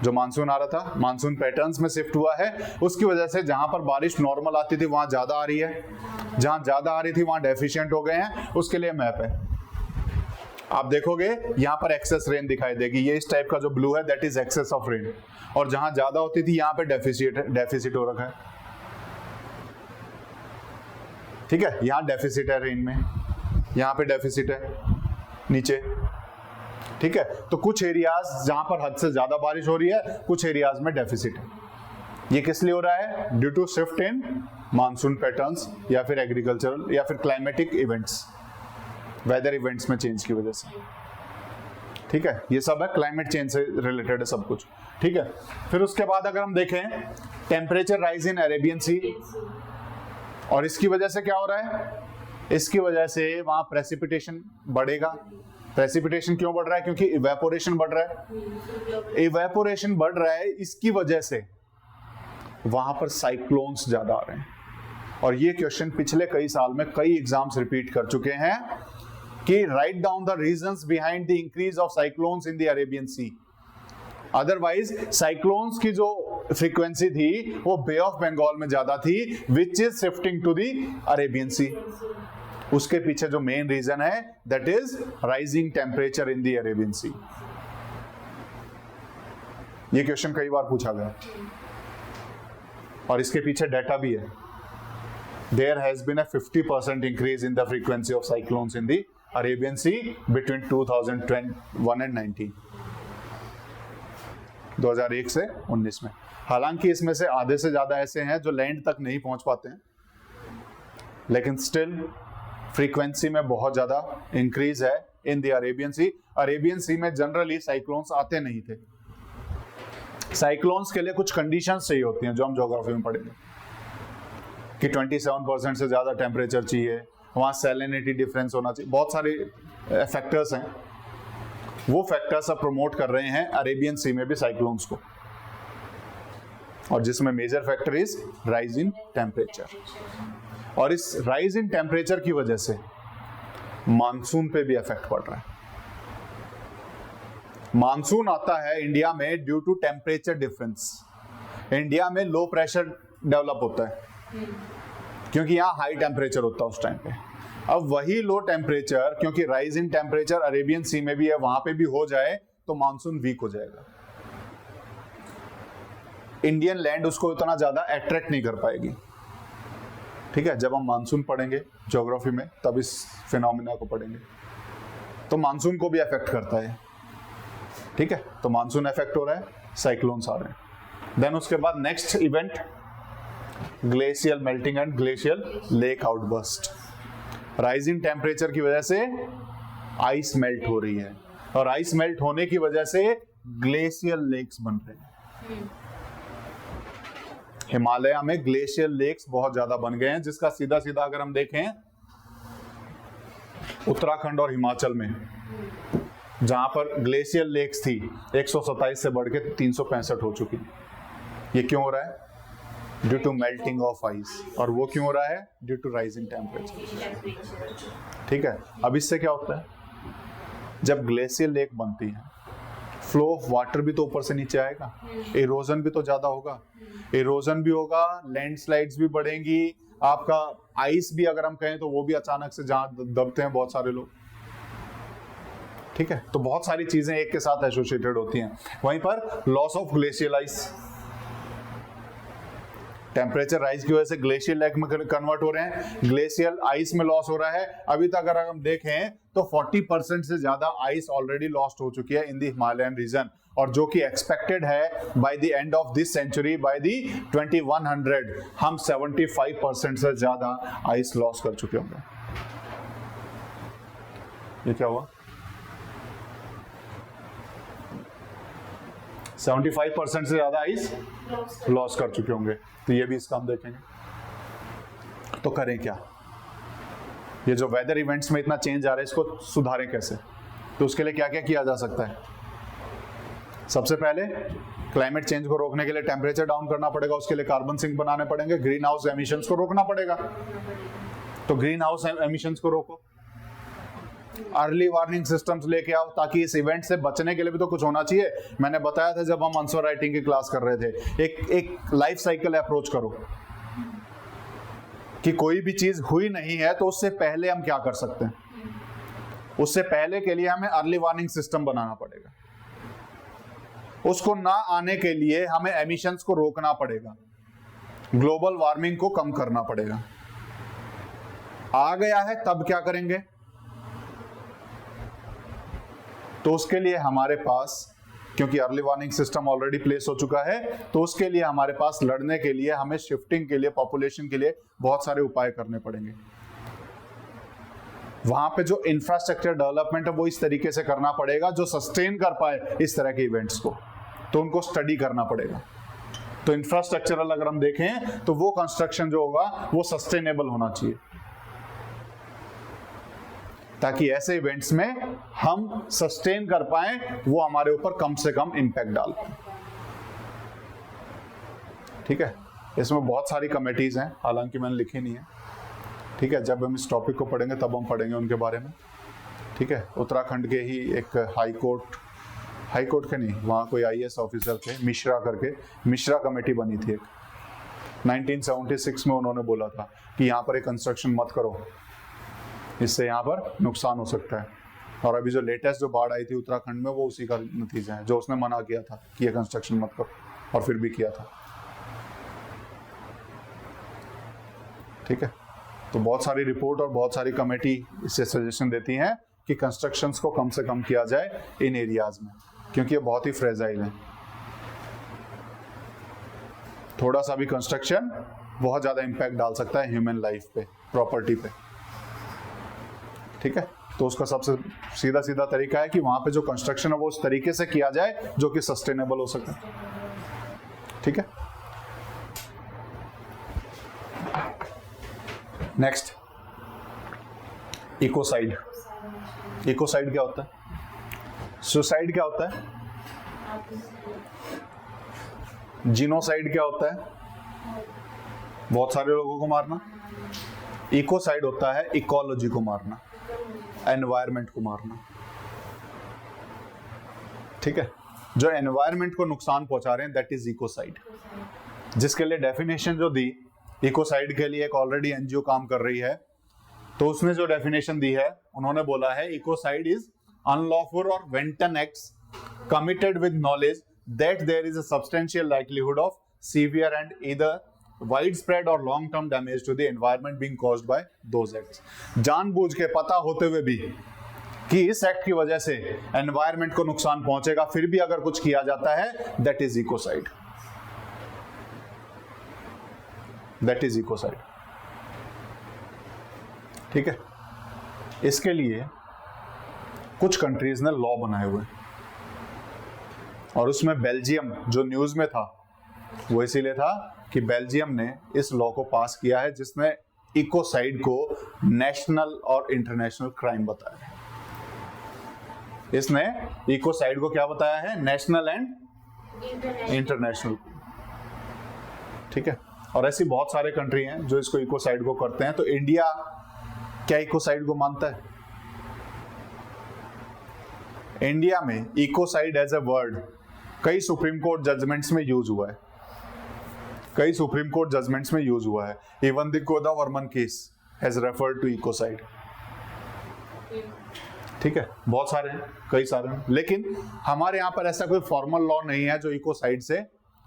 जो मानसून आ रहा था मानसून पैटर्न्स में शिफ्ट हुआ है, उसकी वजह से जहां पर बारिश नॉर्मल आती थी वहां ज्यादा आ रही है, जहां ज्यादा आ रही थी वहां डेफिशिएंट हो गए हैं। उसके लिए मैप है, आप देखोगे यहाँ पर एक्सेस रेन दिखाई देगी, ये इस टाइप का जो ब्लू है that is excess of rain, और जहां ज्यादा होती थी यहाँ पे डेफिसिट हो रखा है। ठीक है, यहाँ डेफिसिट है रेन में, यहाँ पे डेफिसिट है नीचे। ठीक है, तो कुछ एरियाज जहां पर हद से ज्यादा बारिश हो रही है, कुछ एरियाज में डेफिसिट है। ये किस लिए हो रहा है? Due to shift in monsoon patterns या फिर एग्रीकल्चरल या फिर क्लाइमेटिक इवेंट्स, वेदर इवेंट्स में चेंज की वजह से। ठीक है, ये सब है क्लाइमेट चेंज से रिलेटेड है सब कुछ। ठीक है, फिर उसके बाद अगर हम देखें टेम्परेचर राइज इन अरेबियन सी, और इसकी वजह से क्या हो रहा है? इसकी वजह से वहां प्रेसिपिटेशन बढ़ेगा। प्रेसिपिटेशन क्यों बढ़ रहा है? क्योंकि इवेपोरेशन बढ़ रहा है। इवेपोरेशन बढ़ रहा है, इसकी वजह से वहां पर साइक्लोन्स ज्यादा आ रहे हैं। और ये क्वेश्चन पिछले कई साल में कई एग्जाम्स रिपीट कर चुके हैं कि write down the reasons behind the increase of cyclones in the Arabian Sea. Otherwise cyclones की जो फ्रीक्वेंसी थी वो बे ऑफ बंगाल में ज्यादा थी, which is shifting to the Arabian sea. उसके पीछे जो मेन रीजन है that is rising temperature in the Arabian sea. ये क्वेश्चन कई बार पूछा गया और इसके पीछे डाटा भी है। There has been a 50% increase in the frequency of cyclones in the Arabian Sea between 2001 and 19. 2001 से 19 में। हालांकि इसमें से आधे से ज्यादा ऐसे हैं जो लैंड तक नहीं पहुंच पाते हैं, लेकिन स्टिल फ्रीक्वेंसी में बहुत ज्यादा इंक्रीज है in the Arabian sea. Arabian sea में जनरली साइक्लोन्स आते नहीं थे। साइक्लोन्स के लिए कुछ कंडीशंस चाहिए होती हैं जो हम ज्योग्राफी में पढ़ेंगे कि 27% से ज्यादा टेम्परेचर चाहिए, वहाँ सैलिनिटी डिफरेंस होना चाहिए, बहुत सारे फैक्टर्स हैं। वो फैक्टर्स अब प्रमोट कर रहे हैं अरेबियन सी में भी साइक्लोन्स को, और जिसमें major factor is rise in temperature. और इस राइज इन टेम्परेचर की वजह से मानसून पे भी इफेक्ट पड़ रहा है। मानसून आता है इंडिया में due to temperature difference. India में लो प्रेशर डेवलप होता है क्योंकि यहाँ हाई टेम्परेचर होता है उस टाइम पे। अब वही लो टेम्परेचर, क्योंकि rise in temperature Arabian sea में भी है, वहां पे भी हो जाए तो मानसून वीक हो जाएगा। इंडियन लैंड उसको इतना ज्यादा अट्रैक्ट नहीं कर पाएगी। ठीक है, जब हम मानसून पढ़ेंगे ज्योग्राफी में तब इस फिनोमिना को पढ़ेंगे। तो मानसून को भी अफेक्ट करता है। ठीक है, तो मानसून अफेक्ट हो रहा है, साइक्लोन्स आ रहे हैं। देन उसके बाद next event glacial melting and glacial lake outburst. Rising temperature की वजह से आइस मेल्ट हो रही है, और आइस मेल्ट होने की वजह से ग्लेशियल लेक्स बन रहे हैं। हिमालय में ग्लेशियल लेक्स बहुत ज्यादा बन गए हैं, जिसका सीधा सीधा अगर हम देखें उत्तराखंड और हिमाचल में, जहां पर ग्लेशियल लेक्स थी 127 से बढ़ के 365 हो चुकी। ये क्यों हो रहा है? Due to melting of ice. और वो क्यों हो रहा है? Due to rising temperature. ठीक है, अब इससे क्या होता है, जब ग्लेशियल लेक बनती है फ्लो ऑफ वाटर भी तो ऊपर से नीचे आएगा, इरोजन भी तो ज्यादा होगा, इरोजन भी होगा, लैंडस्लाइड्स भी बढ़ेंगी, आपका आइस भी अगर हम कहें तो वो भी अचानक से जहां दबते हैं बहुत सारे लोग। ठीक है, तो बहुत सारी चीजें एक के साथ एसोसिएटेड होती हैं। वहीं पर loss of glacial ice, temperature rise की वजह से ग्लेशियल लेक में कन्वर्ट हो रहे हैं, ग्लेशियल आइस में लॉस हो रहा है। अभी तक अगर हम देखें तो 40% से ज्यादा आइस ऑलरेडी लॉस्ट हो चुकी है इन द हिमालयन रीजन, और जो कि एक्सपेक्टेड है by the end of this century, by the 2100 हम 75% से ज्यादा आइस लॉस कर चुके होंगे। ये क्या हुआ? 75% से ज्यादा आइस लॉस कर चुके होंगे। तो ये भी इसका हम देखेंगे। तो करें क्या? ये जो वेदर इवेंट्स में इतना चेंज आ रहा है, इसको सुधारें कैसे? तो उसके लिए क्या क्या किया जा सकता है? सबसे पहले क्लाइमेट चेंज को रोकने के लिए टेम्परेचर डाउन करना पड़ेगा, उसके लिए कार्बन सिंक बनाने पड़ेंगे, ग्रीन हाउस एमिशंस को रोकना पड़ेगा। तो ग्रीन हाउस एमिशंस को रोको, अर्ली वार्निंग सिस्टम्स लेके आओ, ताकि इस इवेंट से बचने के लिए भी तो कुछ होना चाहिए। मैंने बताया था जब हम आंसर राइटिंग की क्लास कर रहे थे, एक लाइफ साइकिल अप्रोच करो कि कोई भी चीज हुई नहीं है तो उससे पहले हम क्या कर सकते हैं। उससे पहले के लिए हमें अर्ली वार्निंग सिस्टम बनाना पड़ेगा, उसको ना आने के लिए हमें एमिशंस को रोकना पड़ेगा, ग्लोबल वार्मिंग को कम करना पड़ेगा। आ गया है तब क्या करेंगे? तो उसके लिए हमारे पास, क्योंकि early warning system already place हो चुका है, तो उसके लिए हमारे पास लड़ने के लिए हमें शिफ्टिंग के लिए, पॉपुलेशन के लिए बहुत सारे उपाय करने पड़ेंगे। वहां पे जो इंफ्रास्ट्रक्चर डेवलपमेंट है वो इस तरीके से करना पड़ेगा जो सस्टेन कर पाए इस तरह के इवेंट्स को, तो उनको स्टडी करना पड़ेगा। तो इंफ्रास्ट्रक्चरल अगर हम देखें तो वो कंस्ट्रक्शन जो होगा वो सस्टेनेबल होना चाहिए, ताकि ऐसे इवेंट्स में हम सस्टेन कर पाए, वो हमारे ऊपर कम से कम इंपैक्ट डाल पाए। ठीक है, इसमें बहुत सारी कमेटीज हैं, हालांकि मैंने लिखी नहीं है। ठीक है, जब हम इस टॉपिक को पढ़ेंगे तब हम पढ़ेंगे उनके बारे में। ठीक है, उत्तराखंड के ही एक हाई कोर्ट के नहीं, वहाँ कोई IAS ऑफिसर थे, मिश्रा करके, मिश्रा कमेटी बनी थी एक, 1976 में उन्होंने बोला था कि यहाँ पर एक कंस्ट्रक्शन मत करो, इससे यहाँ पर नुकसान हो सकता है। और अभी जो लेटेस्ट जो बाढ़ आई थी उत्तराखंड में, वो उसी का नतीजा है, जो उसने मना किया था कि ये कंस्ट्रक्शन मत करो, और फिर भी किया था। ठीक है, तो बहुत सारी रिपोर्ट और बहुत सारी कमेटी इससे सजेशन देती हैं कि कंस्ट्रक्शंस को कम से कम किया जाए इन एरियाज में, क्योंकि ये बहुत ही फ्रेजाइल है। थोड़ा सा भी कंस्ट्रक्शन बहुत ज्यादा इंपैक्ट डाल सकता है ह्यूमन लाइफ पे, प्रॉपर्टी पे। ठीक है, तो उसका सबसे सीधा सीधा तरीका है कि वहां पे जो कंस्ट्रक्शन है वो उस तरीके से किया जाए जो कि सस्टेनेबल हो सके। ठीक है, नेक्स्ट इकोसाइड। इकोसाइड क्या होता है? सुसाइड क्या होता है? जीनोसाइड क्या होता है? बहुत सारे लोगों को मारना। इकोसाइड होता है इकोलॉजी को मारना, एनवायरनमेंट को मारना। ठीक है, जो एनवायरनमेंट को नुकसान पहुंचा रहे हैं दैट इज इकोसाइड। जिसके लिए डेफिनेशन जो दी इकोसाइड के लिए, एक ऑलरेडी एनजीओ काम कर रही है, तो उसने जो डेफिनेशन दी है उन्होंने बोला है ecocide is unlawful or wanton acts committed with knowledge that there is a substantial likelihood of severe and either widespread or long term damage to the environment being caused by those acts। जानबूझ के, पता होते हुए भी कि इस act की वजह से एनवायरनमेंट को नुकसान पहुंचेगा, फिर भी अगर कुछ किया जाता है that is ecocide. That is ecocide. ठीक है, इसके लिए कुछ कंट्रीज ने लॉ बनाए हुए, और उसमें बेल्जियम जो न्यूज में था वो इसीलिए था कि बेल्जियम ने इस लॉ को पास किया है जिसने इकोसाइड को नेशनल और इंटरनेशनल क्राइम बताया है। इसने इकोसाइड को क्या बताया है? National and international. ठीक है, और ऐसी बहुत सारे कंट्री हैं जो इसको इकोसाइड को करते हैं। तो इंडिया क्या इकोसाइड को मानता है? इंडिया में इकोसाइड एज ए वर्ड कई सुप्रीम कोर्ट जजमेंट्स में यूज हुआ है। कई सुप्रीम कोर्ट जजमेंट्स में यूज हुआ है। Even the Godavarman case has referred to ecocide. ठीक है, बहुत सारे हैं, कई सारे हैं, लेकिन हमारे यहाँ पर ऐसा कोई फॉर्मल लॉ नहीं है जो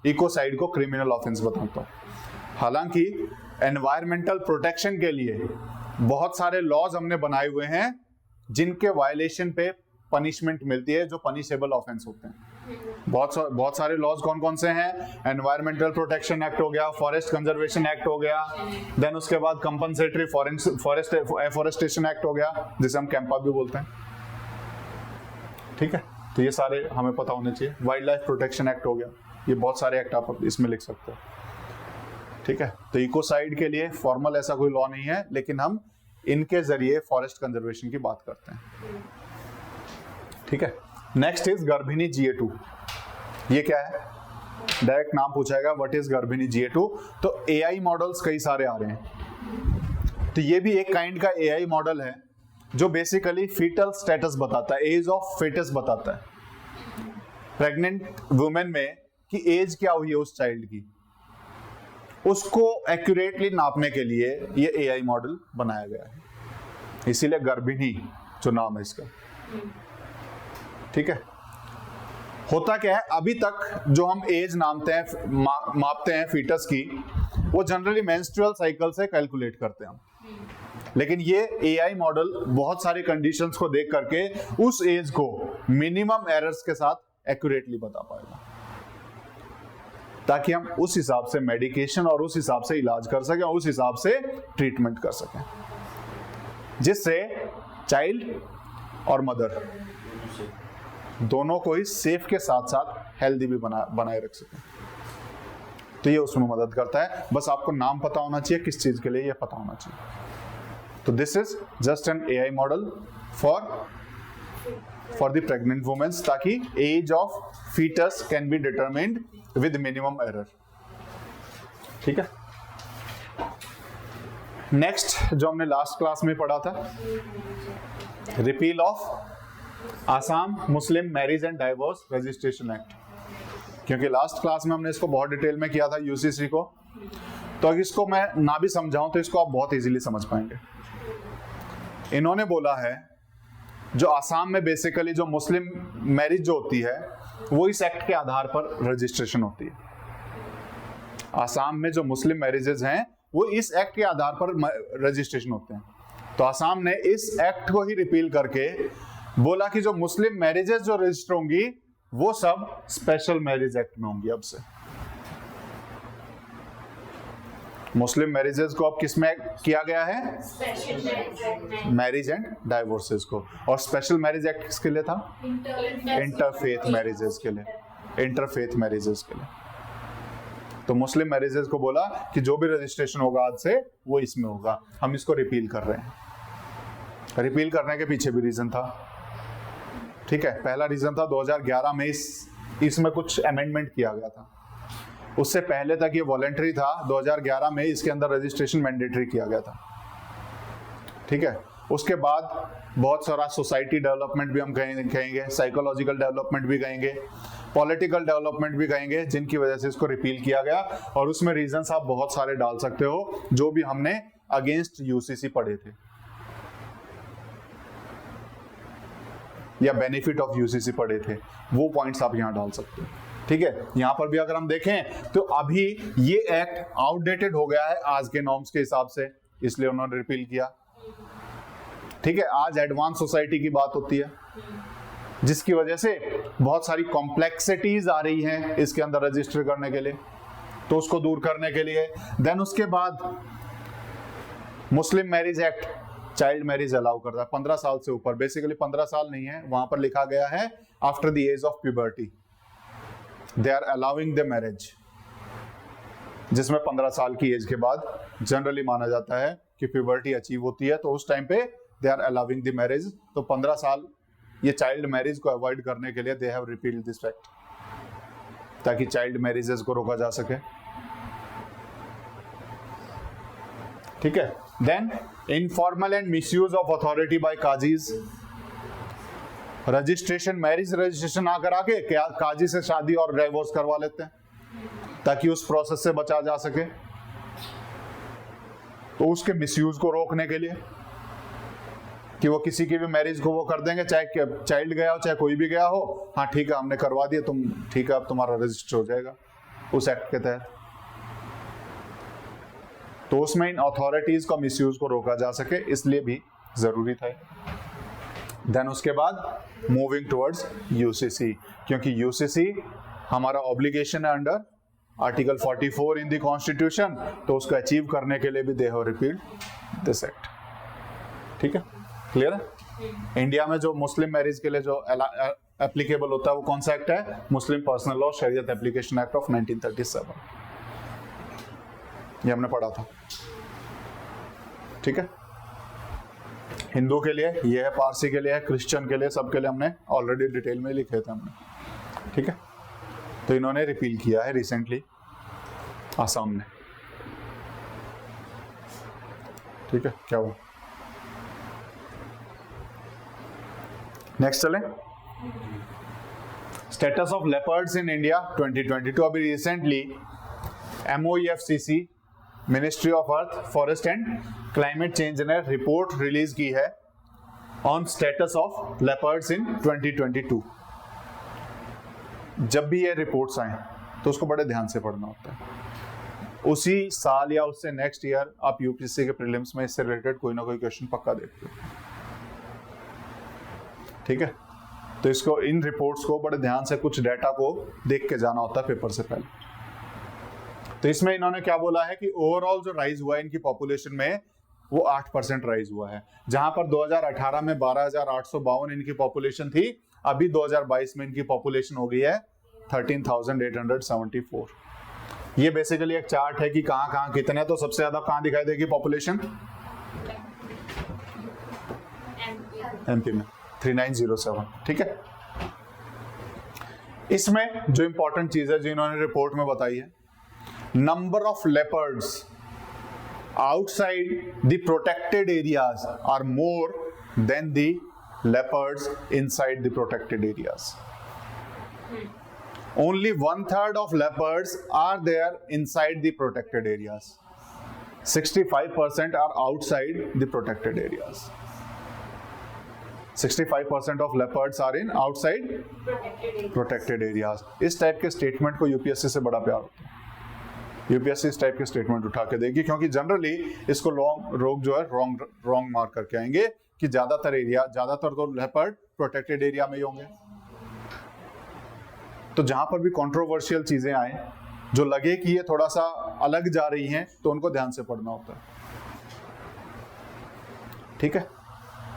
इकोसाइड को क्रिमिनल ऑफेंस बताता हो। हालांकि एनवायरमेंटल प्रोटेक्शन के लिए बहुत सारे लॉज हमने बनाए हुए हैं जिनके वायलेशन पे पनिशमेंट मिलती है, जो पनिशेबल ऑफेंस होते हैं। बहुत सारे लॉज कौन कौन से हैं? एनवायरमेंटल प्रोटेक्शन एक्ट हो गया, फॉरेस्ट कंजर्वेशन एक्ट हो गया, देन उसके बाद कंपनसेटरी फॉरेस्ट एफॉरेस्टेशन एक्ट हो गया, जिसे हम कैंपा भी बोलते हैं। ठीक है, तो ये सारे हमें पता होने चाहिए। वाइल्ड लाइफ प्रोटेक्शन एक्ट हो गया, ये बहुत सारे एक्ट आप इसमें लिख सकते हो। ठीक है, तो इकोसाइड के लिए फॉर्मल ऐसा कोई लॉ नहीं है, लेकिन हम इनके जरिए फॉरेस्ट कंजर्वेशन की बात करते हैं। ठीक है, नेक्स्ट इज गर्भिणी GA2। ये क्या है? डायरेक्ट नाम पूछाएगा व्हाट इज गर्भिणी GA2। तो AI मॉडल्स कई सारे आ रहे हैं, तो ये भी एक काइंड का AI मॉडल है जो बेसिकली फीटल स्टेटस बताता है, एज ऑफ फेटस बताता है, प्रेग्नेंट वुमेन में कि एज क्या हुई है उस चाइल्ड की, उसको एक्यूरेटली नापने के लिए ये AI मॉडल बनाया गया है। इसीलिए गर्भिणी जो नाम है इसका। ठीक है, होता क्या है, अभी तक जो हम एज मापते हैं फीटस की, वो जनरली मेंस्ट्रुअल साइकिल से कैलकुलेट करते हैं हम। लेकिन ये AI मॉडल बहुत सारी कंडीशंस को देख करके उस एज को मिनिमम एरर्स के साथ एक्यूरेटली बता पाएगा, ताकि हम उस हिसाब से मेडिकेशन और उस हिसाब से इलाज कर सकें, उस हिसाब से ट्रीटमेंट कर सकें, जिससे चाइल्ड और मदर दोनों को ही सेफ के साथ साथ हेल्दी भी बनाए रख सकें। तो ये उसमें मदद करता है। बस आपको नाम पता होना चाहिए, किस चीज के लिए ये पता होना चाहिए। तो this is just an AI model for the pregnant womens, ताकि age of fetus can be determined with minimum error. ठीक है, नेक्स्ट जो हमने लास्ट क्लास में पढ़ा था, repeal of Assam Muslim marriage and divorce registration act. क्योंकि लास्ट क्लास में हमने इसको बहुत डिटेल में किया था UCC को, तो अगर इसको मैं ना भी समझाऊं तो इसको आप बहुत इजीली समझ पाएंगे। इन्होंने बोला है जो आसाम में बेसिकली जो मुस्लिम मैरिज जो होती है वो इस एक्ट के आधार पर रजिस्ट्रेशन होती है। आसाम में जो मुस्लिम मैरिजेज हैं वो इस एक्ट के आधार पर रजिस्ट्रेशन होते हैं। तो आसाम ने इस एक्ट को ही रिपील करके बोला कि जो मुस्लिम मैरिजेस जो रजिस्टर होंगी वो सब स्पेशल मैरिज एक्ट में होंगी। अब से मुस्लिम मैरिजेस को अब किस में किया गया है? मैरिज एंड डाइवोर्सेस को। और स्पेशल मैरिज एक्ट किसके लिए था? इंटरफेथ मैरिजेस के लिए। इंटरफेथ मैरिजेस के लिए। तो मुस्लिम मैरिजेस को बोला कि जो भी रजिस्ट्रेशन होगा आज से वो इसमें होगा। हम इसको रिपील कर रहे हैं। रिपील करने के पीछे भी रीजन था, ठीक है। पहला रीजन था 2011 में इसमें कुछ अमेंडमेंट किया गया था। उससे पहले तक ये वॉलेंटरी था, 2011 में इसके अंदर रजिस्ट्रेशन मैंडेटरी किया गया था, ठीक है। उसके बाद बहुत सारा सोसाइटी डेवलपमेंट भी हम कहेंगे, साइकोलॉजिकल डेवलपमेंट भी कहेंगे, पॉलिटिकल डेवलपमेंट भी कहेंगे, जिनकी वजह से इसको रिपील किया गया। और उसमें रीजंस आप बहुत सारे डाल सकते हो, जो भी हमने अगेंस्ट यूसीसी पढ़े थे या बेनिफिट ऑफ यूसीसी पढ़े थे, वो पॉइंट्स आप यहां डाल सकते हो, ठीक है। यहां पर भी अगर हम देखें तो अभी ये एक्ट आउटडेटेड हो गया है आज के नॉर्म्स के हिसाब से, इसलिए उन्होंने रिपील किया, ठीक है। आज एडवांस सोसाइटी की बात होती है, जिसकी वजह से बहुत सारी कॉम्प्लेक्सिटीज आ रही हैं इसके अंदर रजिस्टर करने के लिए, तो उसको दूर करने के लिए। देन उसके बाद मुस्लिम marriage act child marriage allow करता है 15 साल से ऊपर, बेसिकली 15 साल नहीं है, वहां पर लिखा गया है after the age of puberty they are allowing the marriage, जिसमें 15 साल की एज के बाद जनरली माना जाता है कि प्यूबर्टी अचीव होती है, तो उस टाइम पे they are allowing the marriage. तो 15 साल ये चाइल्ड मैरिज को अवॉइड करने के लिए they have repealed this fact, ताकि चाइल्ड मैरिजेस को रोका जा सके, ठीक है। Then informal and misuse of authority by काजीज, रजिस्ट्रेशन मैरिज रजिस्ट्रेशन ना करा के काजी से शादी और डाइवोर्स करवा लेते हैं, ताकि उस प्रोसेस से बचा जा सके, तो उसके मिसयूज को रोकने के लिए कि वो किसी की भी मैरिज को वो कर देंगे, चाहे चाइल्ड गया हो चाहे कोई भी गया हो, हाँ ठीक है हमने करवा दिया, तुम ठीक है अब तुम्हारा रजिस्टर हो जाएगा उस एक्ट के तहत। तो उसमें इन अथॉरिटीज का मिसयूज को रोका जा सके, इसलिए भी जरूरी था। देन उसके बाद मूविंग टुवर्ड्स यूसीसी, क्योंकि यूसीसी हमारा ऑब्लिगेशन है under article 44 in the constitution, तो उसको अचीव करने के लिए भी दे हैव रिपील्ड दिस एक्ट, ठीक है। क्लियर है। इंडिया में जो मुस्लिम मैरिज के लिए जो एप्लीकेबल होता है वो कौन सा एक्ट है? मुस्लिम पर्सनल लॉ शरीयत एप्लीकेशन एक्ट ऑफ 1937, ये हमने पढ़ा था, ठीक है। हिंदू के लिए ये है, पारसी के लिए है, क्रिश्चियन के लिए, सबके लिए हमने ऑलरेडी डिटेल में लिखे थे हमने, ठीक है। तो इन्होंने रिपील किया है रिसेंटली आसाम में, ठीक है। क्या हुआ नेक्स्ट चलें, status of leopards in India 2022। अभी recently MOEFCC ministry of earth forest and climate change ने रिपोर्ट रिलीज की है ऑन स्टेटस ऑफ लेपर्ड्स इन 2022। जब भी ये रिपोर्ट्स आए तो उसको बड़े ध्यान से पढ़ना होता है। उसी साल या उससे नेक्स्ट ईयर आप यूपीएससी के प्रीलिम्स में इससे रिलेटेड कोई ना कोई क्वेश्चन पक्का देखते हो, ठीक है। तो इसको इन रिपोर्ट्स को बड़े ध्यान से कुछ डाटा को देख के जाना होता है पेपर से पहले। तो इसमें इन्होंने क्या बोला है कि ओवरऑल जो राइज हुआ है इनकी पॉपुलेशन में वो 8% राइज हुआ है। जहां पर 2018 में 12,852 इनकी पॉपुलेशन थी, अभी 2022 में इनकी पॉपुलेशन हो गई है 13,874। ये बेसिकली एक चार्ट है कि कहां कहां कितने, तो सबसे ज्यादा कहां दिखाई देगी पॉपुलेशन? एमपी में 3907, ठीक है। इसमें जो इंपॉर्टेंट चीज है जो इन्होंने रिपोर्ट में बताई है, number of leopards outside the protected areas are more than the leopards inside the protected areas. Only 1/3 of leopards are there inside the protected areas. 65% are outside the protected areas. 65% of leopards are in outside protected areas. इस type के statement को UPSC से बड़ा प्यार होता है। UPSC इस type के स्टेटमेंट उठा के देगी, क्योंकि जनरली इसको लोग जो है रॉन्ग मार्क करके आएंगे कि ज्यादातर तो लेपर्ड प्रोटेक्टेड एरिया में ही होंगे। तो जहां पर भी कंट्रोवर्शियल चीजें आए जो लगे कि ये थोड़ा सा अलग जा रही हैं, तो उनको ध्यान से पढ़ना होता है, ठीक है।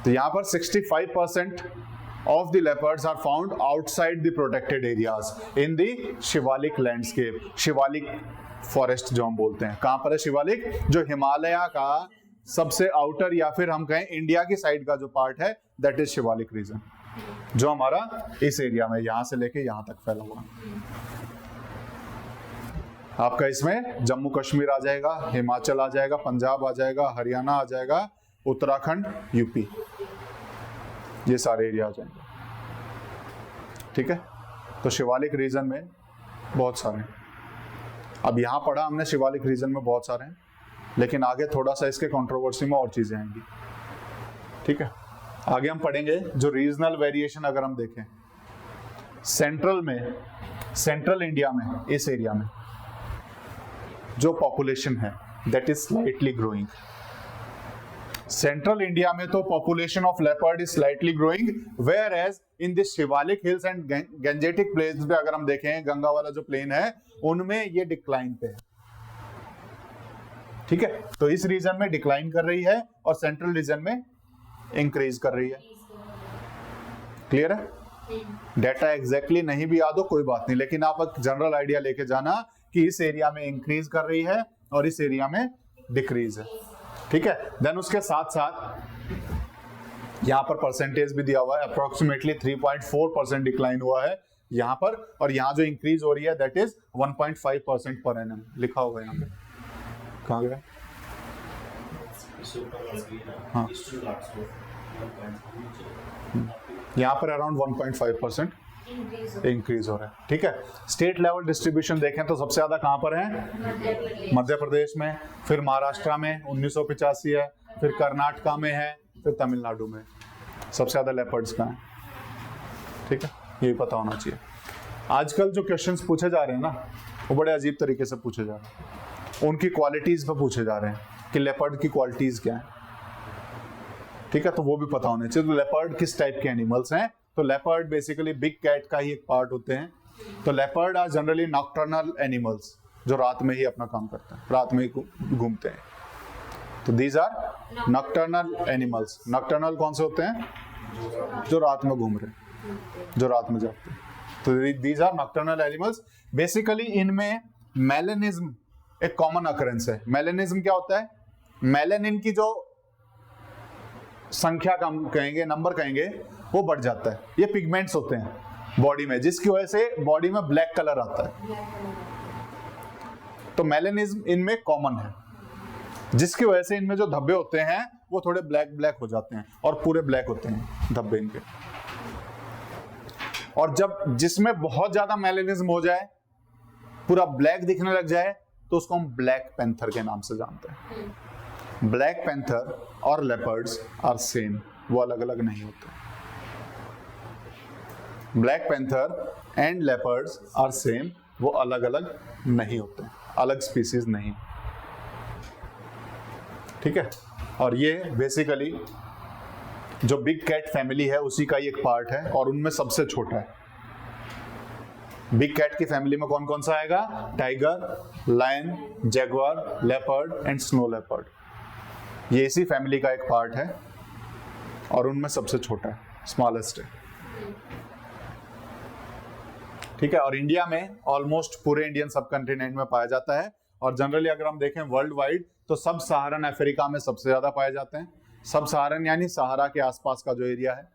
तो यहां पर 65% of the leopards are found outside the protected areas in the Shivalik landscape. Shivalik forest जो हम बोलते हैं, कहां पर है शिवालिक? जो हिमालय का सबसे आउटर या फिर हम कहें इंडिया की साइड का जो पार्ट है दैट इज शिवालिक रीजन, जो हमारा इस एरिया में यहां से लेके यहां तक फैला हुआ। आपका इसमें जम्मू कश्मीर आ जाएगा, हिमाचल आ जाएगा, पंजाब आ जाएगा, हरियाणा आ जाएगा, उत्तराखंड, यूपी, ये सारे एरिया आ जाएंगे। ठीक है, तो शिवालिक रीजन में बहुत सारे हैं। अब यहां पढ़ा हमने शिवालिक रीजन में बहुत सारे हैं, लेकिन आगे थोड़ा सा इसके कंट्रोवर्सी में और चीजें आएंगी। ठीक है, आगे हम पढ़ेंगे जो रीजनल वेरिएशन अगर हम देखें सेंट्रल में, सेंट्रल इंडिया में, इस एरिया में जो पॉपुलेशन है that is slightly growing. Central India में तो population of leopard is slightly growing, whereas in this Shivalik hills and Gangetic plains पे अगर हम देखें, गंगा वाला जो प्लेन है उनमें ये डिक्लाइन पे है। ठीक है, तो इस रीजन में डिक्लाइन कर रही है और सेंट्रल रीजन में इंक्रीज कर रही है। क्लियर है? डेटा एग्जैक्टली नहीं भी याद हो कोई बात नहीं, लेकिन आप एक जनरल आइडिया लेके जाना कि इस एरिया में इंक्रीज कर रही है और इस एरिया में डिक्रीज है। ठीक है, देन उसके साथ साथ यहां पर परसेंटेज भी दिया हुआ है, अप्रोक्सीमेटली 3.4% डिक्लाइन हुआ है यहां पर, और यहां जो इंक्रीज हो रही है दैट इज 1.5% पर एनम लिखा होगा यहां पे। कहां गया? हाँ, यहाँ पर अराउंड 1.5% इंक्रीज हो रहा है। ठीक है, स्टेट लेवल डिस्ट्रीब्यूशन देखें तो सबसे ज्यादा कहां पर है? मध्य प्रदेश में, फिर महाराष्ट्र में 1985 है, फिर कर्नाटका में है, फिर तमिलनाडु में। सबसे ज्यादा लेपर्ड्स का है। ठीक है, ये पता होना चाहिए। आजकल जो क्वेश्चंस पूछे जा रहे हैं ना, वो बड़े अजीब तरीके से पूछे जा रहे हैं, उनकी क्वालिटीज पे पूछे जा रहे हैं कि लेपर्ड की क्वालिटीज क्या है। ठीक है, तो वो भी पता होने चाहिए। तो लेपर्ड किस टाइप के एनिमल्स हैं? तो लेपर्ड बेसिकली बिग कैट का ही एक पार्ट होते हैं। तो leopard are generally nocturnal animals, जो रात में ही अपना काम करते हैं, रात में ही घूमते हैं। तो these are nocturnal animals. Nocturnal कौन से होते हैं? जो रात में घूम रहे हैं, जो रात में जाते हैं। तो these are nocturnal animals. Basically इनमें मेलेनिज्म एक कॉमन अकरेंस है। मेलेनिज्म क्या होता है? मेलेनिन की जो संख्या कम कहेंगे, नंबर कहेंगे, वो बढ़ जाता है। ये पिगमेंट्स होते हैं बॉडी में, जिसकी वजह से बॉडी में ब्लैक कलर आता है। तो मेलेनिज्म इनमें कॉमन है, जिसकी वजह से इनमें जो धब्बे होते हैं वो थोड़े ब्लैक ब्लैक हो जाते हैं और पूरे ब्लैक होते हैं धब्बे इनके। और जब जिसमें बहुत ज्यादा मेलेनिज्म हो जाए, पूरा ब्लैक दिखने लग जाए, तो उसको हम ब्लैक पैंथर के नाम से जानते हैं। ब्लैक पैंथर और लेपर्ड्स आर सेम, वो अलग अलग नहीं होते। Black panther and leopards are same, वो अलग अलग नहीं होते, अलग स्पीसीज नहीं। ठीक है, और ये बेसिकली जो बिग कैट फैमिली है उसी का ही एक पार्ट है, और उनमें सबसे छोटा है। बिग कैट की फैमिली में कौन कौन सा आएगा? Tiger, lion, jaguar, leopard and snow leopard. ये इसी फैमिली का एक पार्ट है और उनमें सबसे छोटा है, स्मॉलेस्ट है। ठीक है, और इंडिया में ऑलमोस्ट पूरे इंडियन सब कॉन्टिनेंट में पाया जाता है। और जनरली अगर हम देखें वर्ल्ड वाइड तो सब सहारन अफ्रीका में सबसे ज्यादा पाए जाते हैं। सब सहारन यानी सहारा के आसपास का जो एरिया है,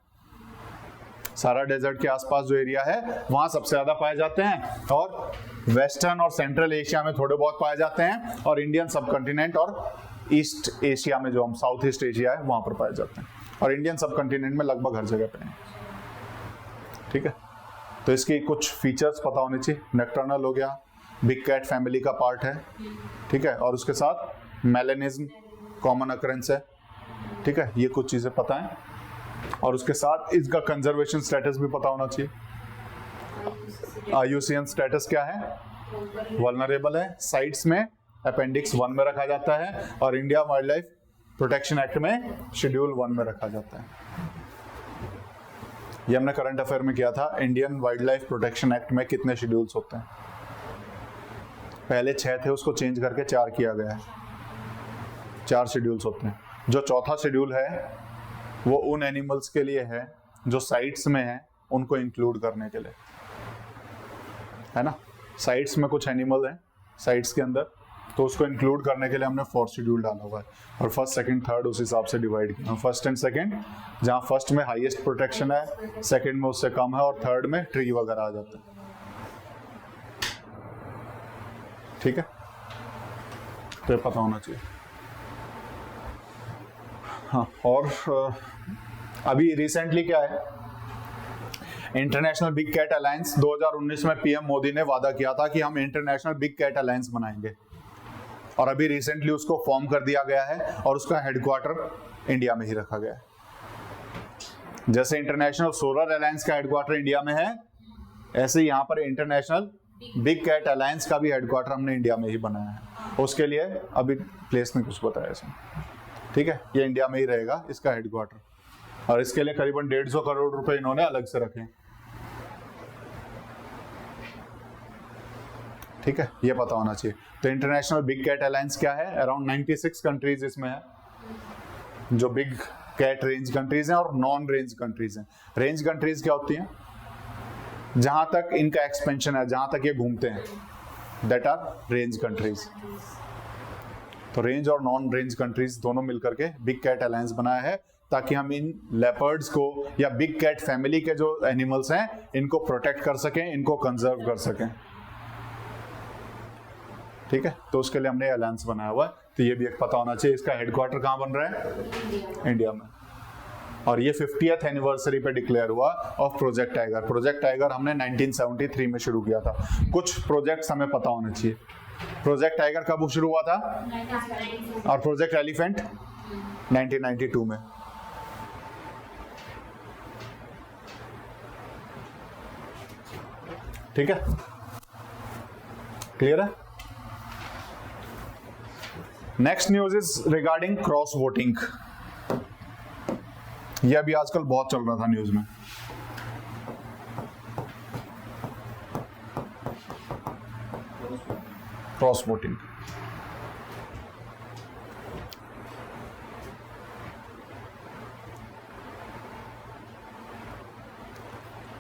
सहारा डेजर्ट के आसपास जो एरिया है वहां सबसे ज्यादा पाए जाते हैं। और वेस्टर्न और सेंट्रल एशिया में थोड़े बहुत पाए जाते हैं, और इंडियन सब कॉन्टिनेंट और ईस्ट एशिया में, जो हम साउथ ईस्ट एशिया है, वहां पर पाए जाते हैं। और इंडियन सब कॉन्टिनेंट में लगभग हर जगह पे हैं। ठीक है, तो इसकी कुछ फीचर्स पता होने चाहिए। नॉक्टर्नल हो गया, बिग कैट फैमिली का पार्ट है। ठीक है, और उसके साथ मेलेनिज्म कॉमन अकरेंस है। ठीक है, ये कुछ चीजें पता है, और उसके साथ इसका कंजर्वेशन स्टेटस भी पता होना चाहिए। IUCN स्टेटस क्या है? वल्नरेबल है। साइट्स में अपेंडिक्स 1 में रखा जाता है, और India wild life protection act में शेड्यूल 1 में रखा जाता है। ये हमने करंट अफेयर में किया था। Indian wild life protection act में कितने शेड्यूल्स होते हैं? पहले 6 थे, उसको चेंज करके 4 किया गया है। 4 शेड्यूल्स होते हैं। जो चौथा शेड्यूल है वो उन एनिमल्स के लिए है जो साइट्स में है, उनको इंक्लूड करने के लिए, है ना। साइट्स में कुछ एनिमल हैं, साइट्स के अंदर तो उसको इंक्लूड करने के लिए हमने 4 शेड्यूल डाला हुआ है और फर्स्ट सेकंड थर्ड उस हिसाब से डिवाइड किया। फर्स्ट एंड सेकंड, जहाँ फर्स्ट में हाईएस्ट प्रोटेक्शन है, सेकंड में उससे कम है और थर्ड में ट्री वगैरह आ जाता है। ठीक है, तो ये पता होना चाहिए। हाँ, और अभी रिसेंटली क्या है, इंटरनेशनल बिग कैट अलायंस 2019 में पीएम मोदी ने वादा किया था कि हम इंटरनेशनल बिग कैट अलायंस बनाएंगे, और अभी रिसेंटली उसको फॉर्म कर दिया गया है और उसका हेडक्वार्टर इंडिया में ही रखा गया है। जैसे इंटरनेशनल सोलर अलायंस का हेडक्वार्टर इंडिया में है, ऐसे यहाँ पर इंटरनेशनल बिग कैट अलायंस का भी हेडक्वार्टर हमने इंडिया में ही बनाया है। उसके लिए अभी प्लेस ने कुछ बताया इसमें, ठीक है, ये इंडिया में ही रहेगा इसका हेडक्वार्टर, और इसके लिए करीबन 150 करोड़ रुपए इन्होंने अलग से रखे। ठीक है, ये पता होना चाहिए। तो इंटरनेशनल बिग कैट अलायंस क्या है, अराउंड 96 कंट्रीज इसमें है, जो बिग कैट रेंज कंट्रीज हैं और नॉन रेंज कंट्रीज हैं। रेंज कंट्रीज क्या होती हैं, जहां तक इनका एक्सपेंशन है, जहां तक ये घूमते हैं, दैट आर रेंज कंट्रीज। तो रेंज और नॉन रेंज कंट्रीज दोनों मिलकर के बिग कैट अलायंस बनाया है, ताकि हम इन लेपर्ड्स को या बिग कैट फैमिली के जो एनिमल्स हैं इनको प्रोटेक्ट कर सकें, इनको कंजर्व कर सकें। ठीक है, तो उसके लिए हमने अलायंस बनाया हुआ है। तो ये भी एक पता होना चाहिए। इसका हेडक्वार्टर कहाँ बन रहा है, इंडिया में, और ये 50th एनिवर्सरी पे डिक्लेयर हुआ of project tiger. Project tiger हमने 1973 में शुरू किया था। कुछ प्रोजेक्ट्स हमें पता होने चाहिए। प्रोजेक्ट टाइगर कब शुरू हुआ था, और प्रोजेक्ट एलिफेंट 1992 में। ठीक है, क्लियर है। Next news is regarding cross voting. यह भी आजकल बहुत चल रहा था न्यूज में। क्रॉस वोटिंग,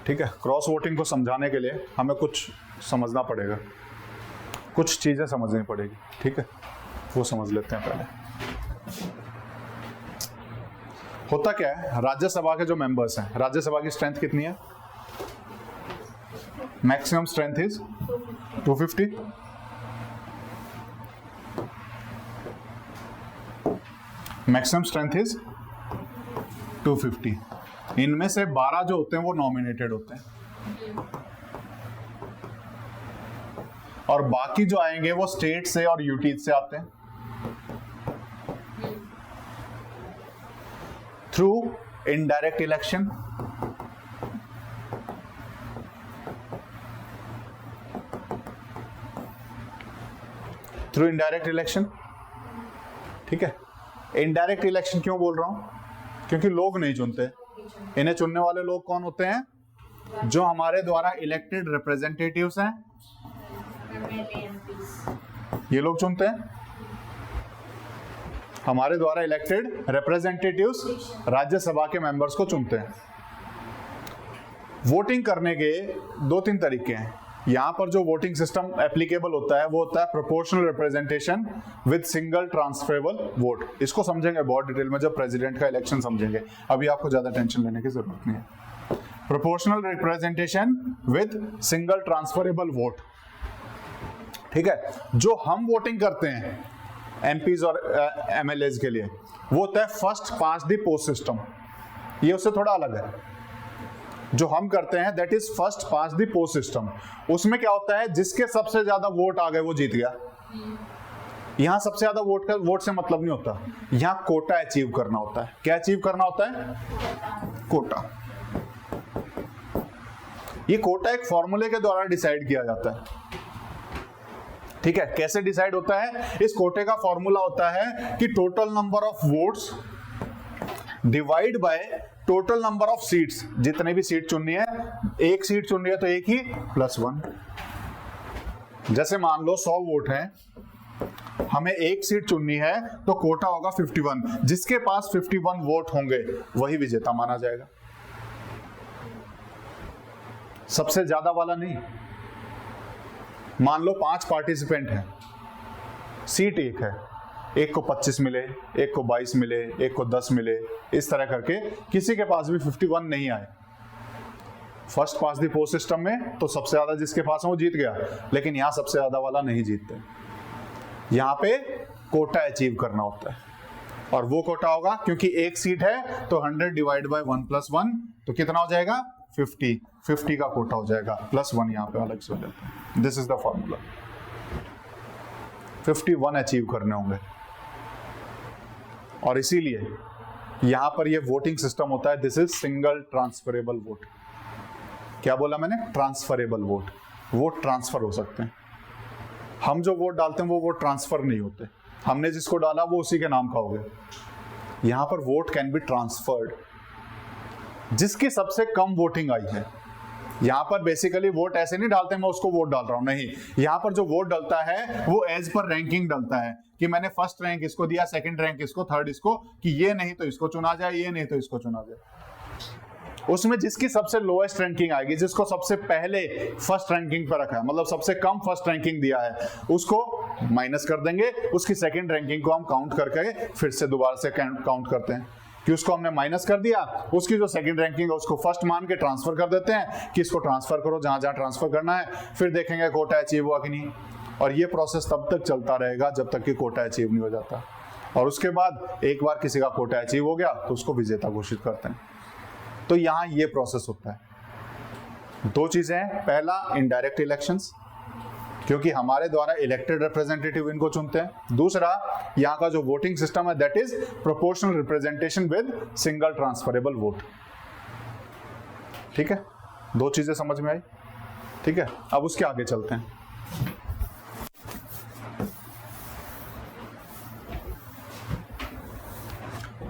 ठीक है। क्रॉस वोटिंग को समझाने के लिए हमें कुछ समझना पड़ेगा, कुछ चीजें समझनी पड़ेगी। ठीक है, वो समझ लेते हैं पहले। होता क्या है, राज्यसभा के जो मेंबर्स हैं, राज्यसभा की स्ट्रेंथ कितनी है, maximum strength is 250। Maximum strength is 250। इनमें से 12 जो होते हैं वो नॉमिनेटेड होते हैं, और बाकी जो आएंगे वो स्टेट से और यूटी से आते हैं through indirect election, through indirect election. ठीक है, इनडायरेक्ट इलेक्शन क्यों बोल रहा हूं, क्योंकि लोग नहीं चुनते। इन्हें चुनने वाले लोग कौन होते हैं, जो हमारे द्वारा इलेक्टेड रिप्रेजेंटेटिव्स हैं, ये लोग चुनते हैं। हमारे द्वारा इलेक्टेड रिप्रेजेंटेटिव्स राज्यसभा के मेंबर्स को चुनते हैं। वोटिंग करने के 2-3 तरीके हैं। यहां पर जो वोटिंग सिस्टम एप्लीकेबल होता है वो होता है proportional representation with single transferable vote. इसको समझेंगे बहुत डिटेल में जब प्रेसिडेंट का इलेक्शन समझेंगे, अभी आपको ज्यादा टेंशन लेने की जरूरत नहीं है। Proportional representation with single transferable vote, ठीक है। जो हम वोटिंग करते हैं एमपीज और एमएलएज के लिए, वो होता है first past the post system. ये उससे थोड़ा अलग है। जो हम करते हैं that is first past the post system. उसमें क्या होता है, जिसके सबसे ज्यादा वोट आ गए वो जीत गया। यहां सबसे ज्यादा वोट से मतलब नहीं होता, यहां कोटा अचीव करना होता है। क्या अचीव करना होता है, कोटा। ये कोटा एक फॉर्मूले के द्वारा डिसाइड किया जाता है। ठीक है, कैसे डिसाइड होता है, इस कोटे का फॉर्मूला होता है कि total number of votes divide by total number of seats. जितने भी सीट चुननी है, एक सीट चुन रही है तो एक ही प्लस 1। जैसे मान लो 100 वोट हैं, हमें एक सीट चुननी है तो कोटा होगा 51। जिसके पास 51 वोट होंगे वही विजेता माना जाएगा, सबसे ज्यादा वाला नहीं। मान लो 5 पार्टिसिपेंट हैं, सीट एक है, एक को 25 मिले, एक को 22 मिले, एक को 10 मिले, इस तरह करके किसी के पास भी 51 नहीं आए। First pass the post system में तो सबसे ज्यादा जिसके पास है वो जीत गया, लेकिन यहां सबसे ज्यादा वाला नहीं जीतते। यहां पे कोटा अचीव करना होता है, और वो कोटा होगा क्योंकि एक सीट है तो 100 डिवाइड बाय 1 + 1 तो कितना हो जाएगा 50 का कोटा हो जाएगा, +1 यहां पे अलग से हो जाता है। This is the formula. 51 achieve करने होंगे, और इसीलिए यहां पर ये वोटिंग सिस्टम होता है। This is single transferable vote. क्या बोला मैंने? Transferable vote. वोट ट्रांसफर हो सकते हैं। हम जो वोट डालते हैं वो वोट ट्रांसफर नहीं होते। हमने जिसको डाला वो उसी के नाम का हो गया। यहां पर वोट कैन बी ट्रांसफर्ड। जिसकी सबसे कम वोटिंग आई है, यहां पर बेसिकली वोट ऐसे नहीं डालते मैं उसको वोट डाल रहा हूं, नहीं। यहां पर जो वोट डलता है वो एज पर रैंकिंग डलता है कि मैंने फर्स्ट रैंक इसको दिया, सेकंड रैंक इसको, थर्ड इसको, कि ये नहीं तो इसको चुना जाए, ये नहीं तो इसको चुना जाए। उसमें जिसकी सबसे लोएस्ट रैंकिंग आएगी, जिसको सबसे पहले फर्स्ट रैंकिंग पर रखा है, मतलब सबसे कम फर्स्ट रैंकिंग दिया है, उसको माइनस कर देंगे। उसकी सेकंड रैंकिंग को हम काउंट करके फिर से दोबारा से काउंट करते हैं कि उसको हमने माइनस कर दिया, उसकी जो सेकंड रैंकिंग है उसको फर्स्ट मान के ट्रांसफर कर देते हैं कि इसको ट्रांसफर करो जहां जहां ट्रांसफर करना है, फिर देखेंगे कोटा अचीव हुआ कि नहीं। और ये प्रोसेस तब तक चलता रहेगा जब तक कि कोटा अचीव नहीं हो जाता, और उसके बाद एक बार किसी का कोटा अचीव हो गया तो उसको विजेता घोषित करते हैं। तो यहां ये प्रोसेस होता है। दो चीजें हैं, पहला इनडायरेक्ट इलेक्शंस, क्योंकि हमारे द्वारा इलेक्टेड रिप्रेजेंटेटिव इनको चुनते हैं। दूसरा यहां का जो वोटिंग सिस्टम है that is proportional representation with single transferable vote. ठीक है, दो चीजें समझ में आई। ठीक है, अब उसके आगे चलते हैं।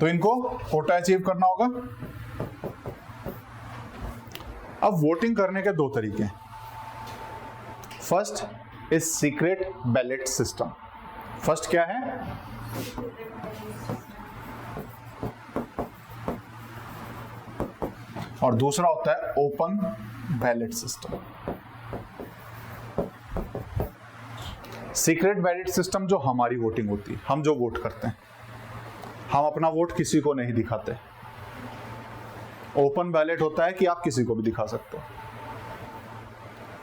तो इनको कोटा अचीव करना होगा। अब वोटिंग करने के दो तरीके हैं। First is secret ballot system. First क्या है? और दूसरा होता है open ballot system. Secret ballot system जो हमारी वोटिंग होती है, हम जो वोट करते हैं, हम अपना वोट किसी को नहीं दिखाते। ओपन बैलेट होता है कि आप किसी को भी दिखा सकते हो।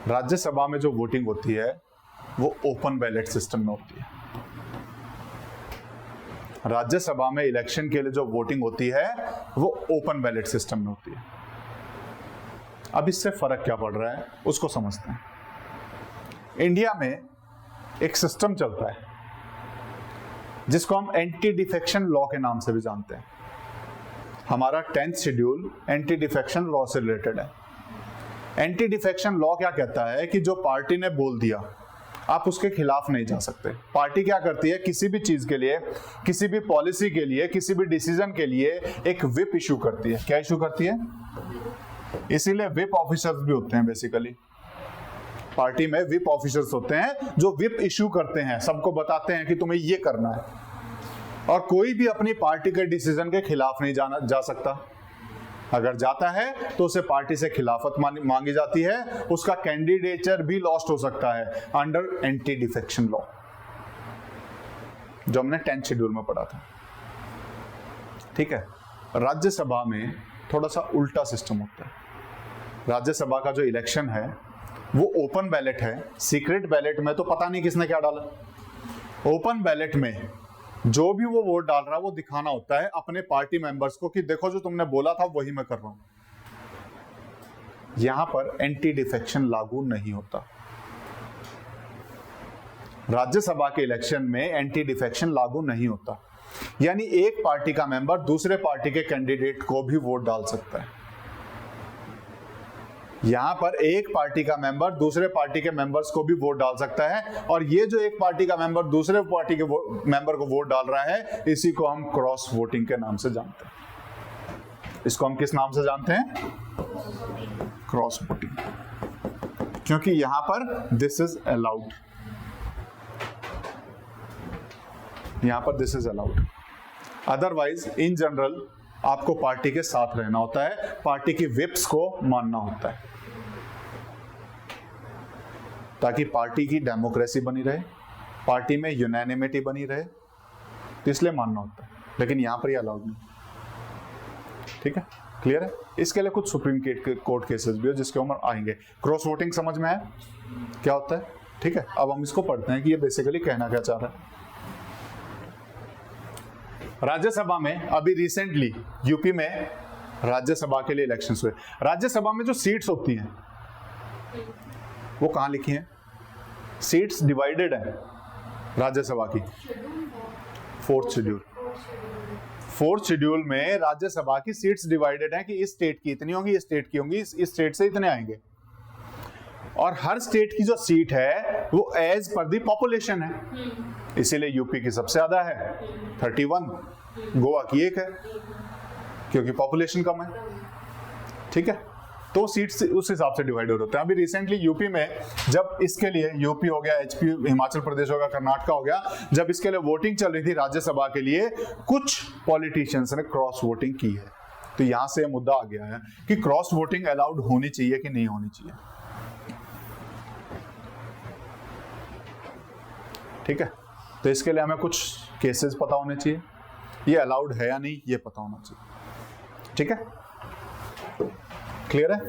राज्यसभा में जो वोटिंग होती है वो ओपन बैलेट सिस्टम में होती है। राज्यसभा में इलेक्शन के लिए जो वोटिंग होती है वो ओपन बैलेट सिस्टम में होती है। अब इससे फर्क क्या पड़ रहा है उसको समझते हैं। इंडिया में एक सिस्टम चलता है जिसको हम एंटी डिफेक्शन लॉ के नाम से भी जानते हैं। हमारा 10th schedule anti defection law से रिलेटेड है। एंटी डिफेक्शन लॉ क्या कहता है कि जो पार्टी ने बोल दिया आप उसके खिलाफ नहीं जा सकते। पार्टी क्या करती है, किसी भी चीज के लिए, किसी भी पॉलिसी के लिए, किसी भी डिसीजन के लिए एक विप इशू करती है। क्या इशू करती है? इसीलिए विप ऑफिसर्स भी होते हैं। बेसिकली पार्टी में विप ऑफिसर्स होते हैं जो विप इशू करते हैं, सबको बताते हैं कि तुम्हें ये करना है, और कोई भी अपनी पार्टी के डिसीजन के खिलाफ नहीं जा सकता। अगर जाता है तो उसे पार्टी से खिलाफत मांगी जाती है, उसका कैंडिडेचर भी लॉस्ट हो सकता है अंडर एंटी डिफेक्शन लॉ, जो हमने 10th शेड्यूल में पढ़ा था। ठीक है, राज्यसभा में थोड़ा सा उल्टा सिस्टम होता है। राज्यसभा का जो इलेक्शन है वो ओपन बैलेट है। सीक्रेट बैलेट में तो पता नहीं किसने क्या डाला। ओपन बैलेट में जो भी वो वोट डाल रहा है वो दिखाना होता है अपने पार्टी मेंबर्स को कि देखो जो तुमने बोला था वही मैं कर रहा हूं। यहां पर एंटी डिफेक्शन लागू नहीं होता। राज्यसभा के इलेक्शन में एंटी डिफेक्शन लागू नहीं होता, यानी एक पार्टी का मेंबर दूसरे पार्टी के कैंडिडेट को भी वोट डाल सकता है। यहां पर एक पार्टी का मेंबर दूसरे पार्टी के मेंबर्स को भी वोट डाल सकता है, और ये जो एक पार्टी का मेंबर दूसरे पार्टी के मेंबर को वोट डाल रहा है इसी को हम क्रॉस वोटिंग के नाम से जानते हैं। इसको हम किस नाम से जानते हैं? क्रॉस वोटिंग, क्योंकि यहां पर दिस इज अलाउड। यहां पर this is allowed. Otherwise in general आपको पार्टी के साथ रहना होता है, पार्टी की विप्स को मानना होता है, ताकि पार्टी की डेमोक्रेसी बनी रहे, पार्टी में यूनैनिमिटी बनी रहे, तो इसलिए मानना होता है, लेकिन यहाँ पर ये अलाउड नहीं। ठीक है, क्लियर है? इसके लिए कुछ सुप्रीम कोर्ट केसेस भी हो जिसके ऊपर आएंगे। क्रॉस वोटिंग समझ में आया क्या होता है? ठीक है, अब हम इसको पढ़ते हैं कि ये बेसिकली कहना क्या चाह रहा है। राज्यसभा में अभी रिसेंटली यूपी में राज्यसभा के लिए इलेक्शंस हुए। राज्यसभा में जो सीट्स होती हैं वो कहाँ लिखी हैं? सीट्स डिवाइडेड है राज्यसभा की। फोर्थ शेड्यूल में राज्यसभा की सीट्स डिवाइडेड है कि इस स्टेट की इतनी होंगी, इस स्टेट की होंगी, इस स्टेट से इतने आएंगे। और हर स्टेट की जो सीट है वो एज पर दी पॉपुलेशन है, इसीलिए यूपी की सबसे ज्यादा है 31, गोवा की 1 है क्योंकि पॉपुलेशन कम है। ठीक है, तो सीट्स उस हिसाब से डिवाइड होते हैं। अभी रिसेंटली यूपी में जब इसके लिए, यूपी हो गया, एचपी, हिमाचल प्रदेश हो गया, कर्नाटका हो गया, जब इसके लिए वोटिंग चल रही थी राज्यसभा के लिए, कुछ पॉलिटिशियंस ने क्रॉस वोटिंग की है। तो यहां से मुद्दा आ गया है कि क्रॉस वोटिंग अलाउड होनी चाहिए कि नहीं होनी चाहिए। ठीक है, तो इसके लिए हमें कुछ केसेस पता होने चाहिए, ये अलाउड है या नहीं ये पता होना चाहिए। ठीक है, क्लियर है?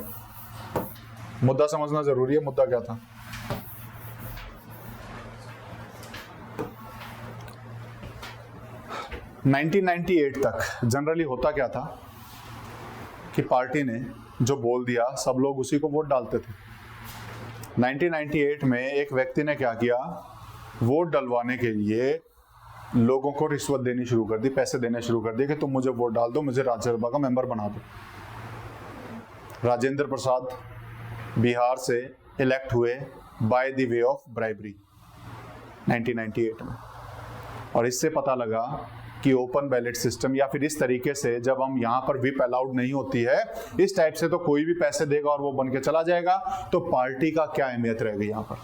मुद्दा समझना जरूरी है। मुद्दा क्या था? (1998) तक जनरली होता क्या था कि पार्टी ने जो बोल दिया सब लोग उसी को वोट डालते थे। 1998 में एक व्यक्ति ने क्या किया, वोट डलवाने के लिए लोगों को रिश्वत देनी शुरू कर दी, पैसे देने शुरू कर दिए कि तुम मुझे वोट डाल दो, मुझे राज्यसभा का मेंबर बना दो। राजेंद्र प्रसाद बिहार से इलेक्ट हुए by the way of bribery 1998 में। और इससे पता लगा कि ओपन बैलेट सिस्टम या फिर इस तरीके से जब हम यहाँ पर व्हिप अलाउड नहीं होती है, इस टाइप से तो कोई भी पैसे देगा और वो बन के चला जाएगा, तो पार्टी का क्या अहमियत रहेगी यहाँ पर।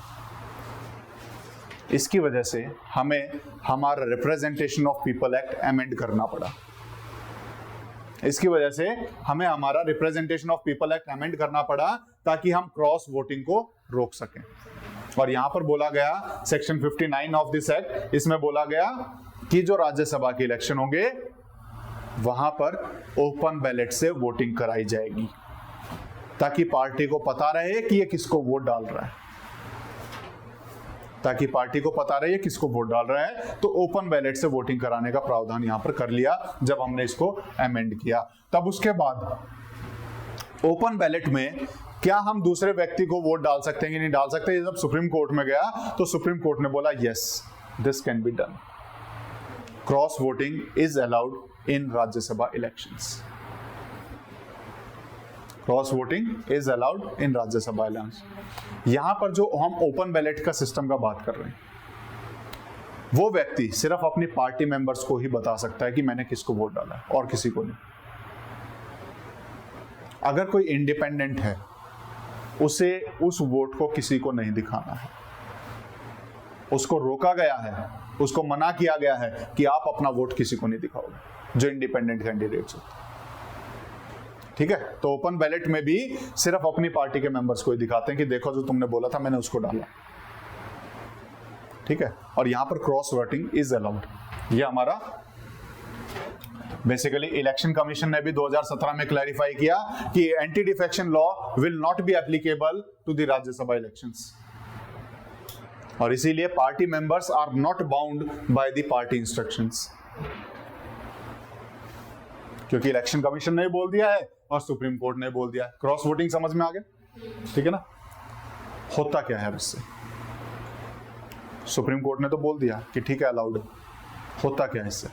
इसकी वजह से हमें हमारा representation of people act amend करना पड़ा। इसकी वजह से हमें हमारा representation of people act amend करना पड़ा ताकि हम क्रॉस वोटिंग को रोक सकें। और यहां पर बोला गया सेक्शन 59 ऑफ दिस एक्ट, इसमें बोला गया कि जो राज्यसभा के इलेक्शन होंगे वहां पर ओपन बैलेट से वोटिंग कराई जाएगी ताकि पार्टी को पता रहे कि ये किसको वोट डाल रहा है, ताकि पार्टी को पता रहे किसको वोट डाल रहा है। तो ओपन बैलेट से वोटिंग कराने का प्रावधान यहां पर कर लिया जब हमने इसको अमेंड किया। तब उसके बाद ओपन बैलेट में क्या हम दूसरे व्यक्ति को वोट डाल सकते हैं कि नहीं डाल सकते, जब सुप्रीम कोर्ट में गया तो सुप्रीम कोर्ट ने बोला yes this can be done, cross voting is allowed in Rajya Sabha elections. Cross voting is allowed in Rajya Sabha elections. यहां पर जो हम ओपन बैलेट का सिस्टम का बात कर रहे हैं, वो व्यक्ति सिर्फ अपनी पार्टी मेंबर्स को ही बता सकता है कि मैंने किसको वोट डाला है और किसी को नहीं। अगर कोई इंडिपेंडेंट है उसे उस वोट को किसी को नहीं दिखाना है, उसको रोका गया है, उसको मना किया गया है कि आप अपना वोट किसी को नहीं दिखाओगे, जो इंडिपेंडेंट कैंडिडेट्स होते हैं। ठीक है, तो ओपन बैलेट में भी सिर्फ अपनी पार्टी के मेंबर्स को ही दिखाते हैं कि देखो जो तुमने बोला था मैंने उसको डाला। ठीक है, और यहां पर क्रॉस वोटिंग इज अलाउड। ये हमारा बेसिकली इलेक्शन कमीशन ने भी 2017 में क्लैरिफाई किया कि anti defection law will not be applicable to the Rajya Sabha elections, और इसीलिए party members are not bound by the party instructions, क्योंकि इलेक्शन कमीशन ने बोल दिया है और सुप्रीम कोर्ट ने बोल दिया है। क्रॉस वोटिंग समझ में आ गया? ठीक है ना। होता क्या है इससे, सुप्रीम कोर्ट ने तो बोल दिया कि ठीक है अलाउड है, होता क्या है इससे?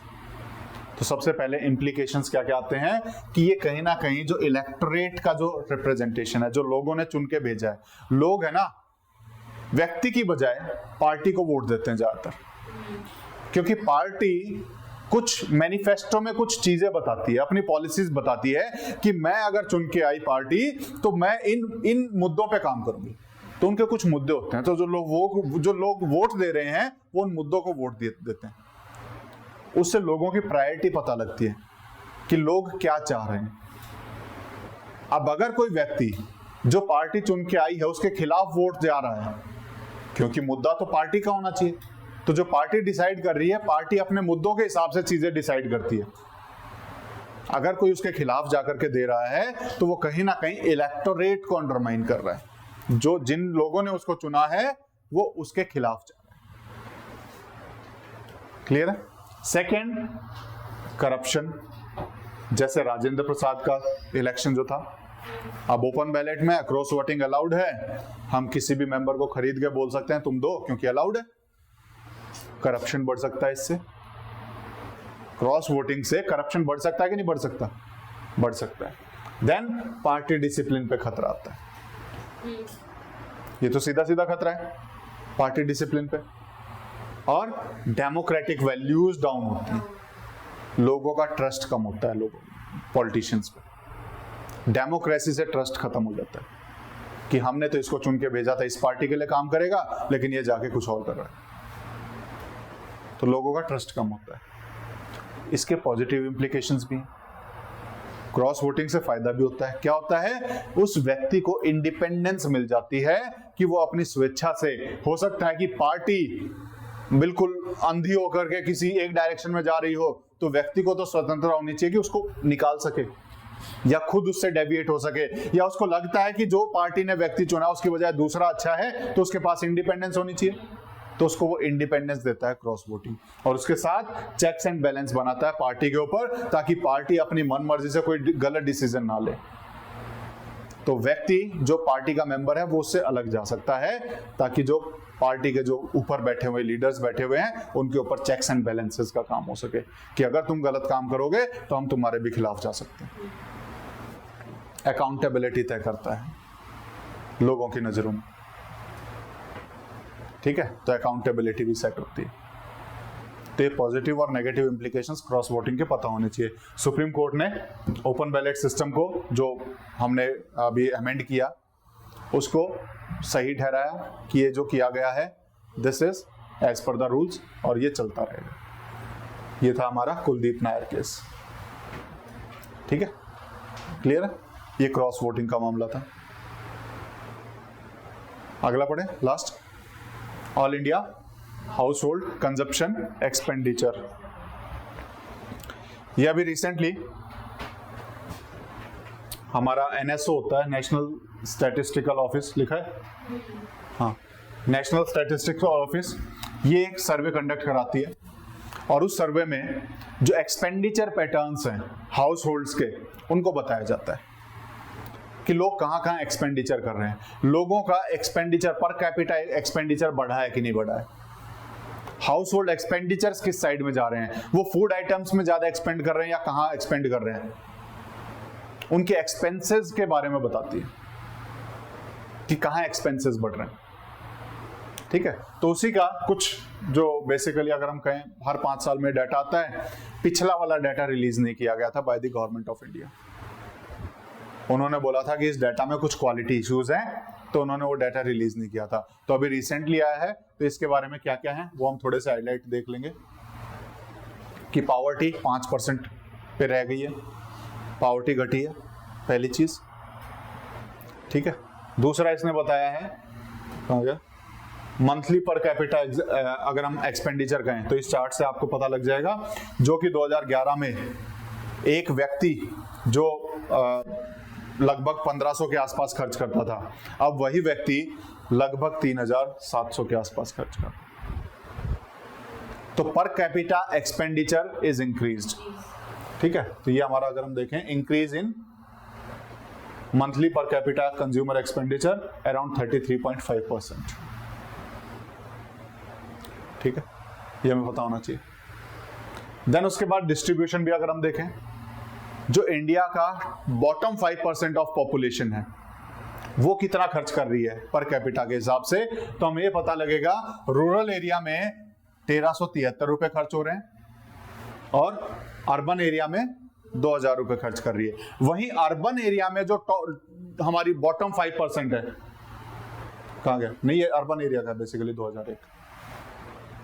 तो सबसे पहले इंप्लीकेशंस क्या क्या आते हैं कि ये कहीं ना कहीं जो इलेक्टोरेट का जो रिप्रेजेंटेशन है, जो लोगों ने चुन के भेजा है, लोग है ना व्यक्ति की बजाय पार्टी को वोट देते हैं ज्यादातर, क्योंकि पार्टी कुछ मैनिफेस्टो में कुछ चीजें बताती है, अपनी पॉलिसीज बताती है कि मैं अगर चुन के आई पार्टी तो मैं इन मुद्दों पे काम करूंगी। तो उनके कुछ मुद्दे होते हैं, तो जो लोग वोट दे रहे हैं वो उन मुद्दों को वोट देते हैं। उससे लोगों की प्रायोरिटी पता लगती है कि लोग क्या चाह रहे हैं। अब अगर कोई व्यक्ति जो पार्टी चुन के आई है उसके खिलाफ वोट जा रहा है, क्योंकि मुद्दा तो पार्टी का होना चाहिए, तो जो पार्टी डिसाइड कर रही है, पार्टी अपने मुद्दों के हिसाब से चीजें डिसाइड करती है। अगर कोई उसके खिलाफ जाकर के दे रहा है तो वो कहीं ना कहीं इलेक्टोरेट को अंडरमाइन कर रहा है। जो जिन लोगों ने उसको चुना है वो उसके खिलाफ जा रहा है। क्लियर है? Second, corruption. जैसे राजेंद्र प्रसाद का इलेक्शन जो था, अब ओपन बैलेट में क्रॉस वोटिंग अलाउड है, हम किसी भी मेंबर को खरीद के बोल सकते हैं तुम दो, क्योंकि अलाउड है। करप्शन बढ़ सकता है इससे। क्रॉस वोटिंग से करप्शन बढ़ सकता है कि नहीं बढ़ सकता? बढ़ सकता है। देन पार्टी डिसिप्लिन पे खतरा आता है। ये तो सीधा सीधा खतरा है पार्टी डिसिप्लिन पे। और डेमोक्रेटिक वैल्यूज डाउन होती हैं, लोगों का ट्रस्ट कम होता है लोगों पॉलिटिशियंस पे। डेमोक्रेसी से ट्रस्ट खत्म हो जाता है कि हमने तो इसको चुन के भेजा था, इस पार्टी के लिए काम करेगा, लेकिन ये जाके कुछ और कर रहा है, तो लोगों का ट्रस्ट कम होता है। इसके पॉजिटिव इंप्लीकेशंस भी हैं। क्रॉस वोटिंग से फायदा भी होता है। क्या होता है? उस व्यक्ति को इंडिपेंडेंस मिल जाती है कि वो अपनी स्वेच्छा से, हो सकता है कि पार्टी बिल्कुल अंधी होकर के किसी एक डायरेक्शन में जा रही हो, तो व्यक्ति को तो स्वतंत्रता होनी चाहिए कि उसको निकाल सके या खुद उससे डेविएट हो सके, या उसको लगता है कि जो पार्टी ने व्यक्ति चुना उसकी बजाय दूसरा अच्छा है, तो उसके पास इंडिपेंडेंस होनी चाहिए, तो उसको वो इंडिपेंडेंस देता है क्रॉस वोटिंग। और उसके साथ चेक्स एंड बैलेंस बनाता है पार्टी के ऊपर, ताकि पार्टी अपनी मन मर्जी से कोई गलत डिसीजन ना ले। तो व्यक्ति जो पार्टी का मेंबर है वो उससे अलग जा सकता है, ताकि जो पार्टी के जो ऊपर बैठे हुए लीडर्स बैठे हुए हैं उनके ऊपर चेक्स एंड बैलेंसेस का काम हो सके, कि अगर तुम गलत काम करोगे तो हम तुम्हारे भी खिलाफ जा सकते हैं। अकाउंटेबिलिटी तय करता है लोगों की नजरों में। ठीक है, तो अकाउंटेबिलिटी भी सेट होती है। तो ये पॉजिटिव और नेगेटिव इंप्लीकेशंस क्रॉस वोटिंग के पता होने चाहिए। सुप्रीम कोर्ट ने ओपन बैलेट सिस्टम को, जो हमने अभी अमेंड किया, उसको सही ठहराया कि ये जो किया गया है this is as per the rules, और ये चलता रहेगा। ये था हमारा कुलदीप नायर केस। ठीक है, क्लियर है? ये क्रॉस वोटिंग का मामला था। अगला पढ़े, last, all India house hold consumption expenditure. ये अभी रिसेंटली हमारा NSO होता है, नेशनल स्टैटिस्टिकल ऑफिस, लिखा है, हाँ, नेशनल स्टैटिस्टिकल ऑफिस, ये एक सर्वे कंडक्ट कराती है, और उस सर्वे में जो एक्सपेंडिचर पैटर्न्स हैं हाउस होल्ड्स के, उनको बताया जाता है कि लोग कहाँ कहाँ एक्सपेंडिचर कर रहे हैं, लोगों का एक्सपेंडिचर, पर कैपिटा एक्सपेंडिचर बढ़ा है कि नहीं बढ़ा है, हाउस होल्ड एक्सपेंडिचर्स किस साइड में जा रहे हैं, वो फूड आइटम्स में ज्यादा एक्सपेंड कर रहे हैं या कहाँ एक्सपेंड कर रहे हैं, उनके एक्सपेंसेस के बारे में बताती है कि कहाँ एक्सपेंसेस बढ़ रहे हैं। ठीक है, तो उसी का कुछ, जो बेसिकली अगर हम कहें हर 5 साल में डाटा आता है, पिछला वाला डाटा रिलीज नहीं किया गया था by the government of India. उन्होंने बोला था कि इस डाटा में कुछ क्वालिटी इश्यूज हैं, तो उन्होंने वो डाटा रिलीज नहीं किया था। तो अभी रिसेंटली आया है, तो इसके बारे में क्या क्या है वो हम थोड़े से हाईलाइट देख लेंगे। कि पावर्टी 5% पे रह गई है, पावर्टी घटी है, पहली चीज। ठीक है, दूसरा इसने बताया है, कहाँ गया, मंथली पर कैपिटा, अगर हम एक्सपेंडिचर कहें तो इस चार्ट से आपको पता लग जाएगा, जो कि 2011 में एक व्यक्ति जो लगभग 1500 के आसपास खर्च करता था, अब वही व्यक्ति लगभग 3700 के आसपास खर्च करता। तो per capita expenditure is increased. ठीक है, तो ये हमारा, अगर हम देखें, increase in monthly per capita consumer expenditure around 33.5%। ठीक है, ये हमें पता होना चाहिए। देन उसके बाद डिस्ट्रीब्यूशन भी अगर हम देखें, जो इंडिया का बॉटम 5% ऑफ पॉपुलेशन है वो कितना खर्च कर रही है पर कैपिटा के हिसाब से, तो हमें ये पता लगेगा रूरल एरिया में 1373 रुपए खर्च हो रहे हैं, और अर्बन एरिया में 2000 रुपए खर्च कर रही है। वहीं अर्बन एरिया में जो हमारी बॉटम 5% है, कहां गया, नहीं, ये अर्बन एरिया का बेसिकली 2001,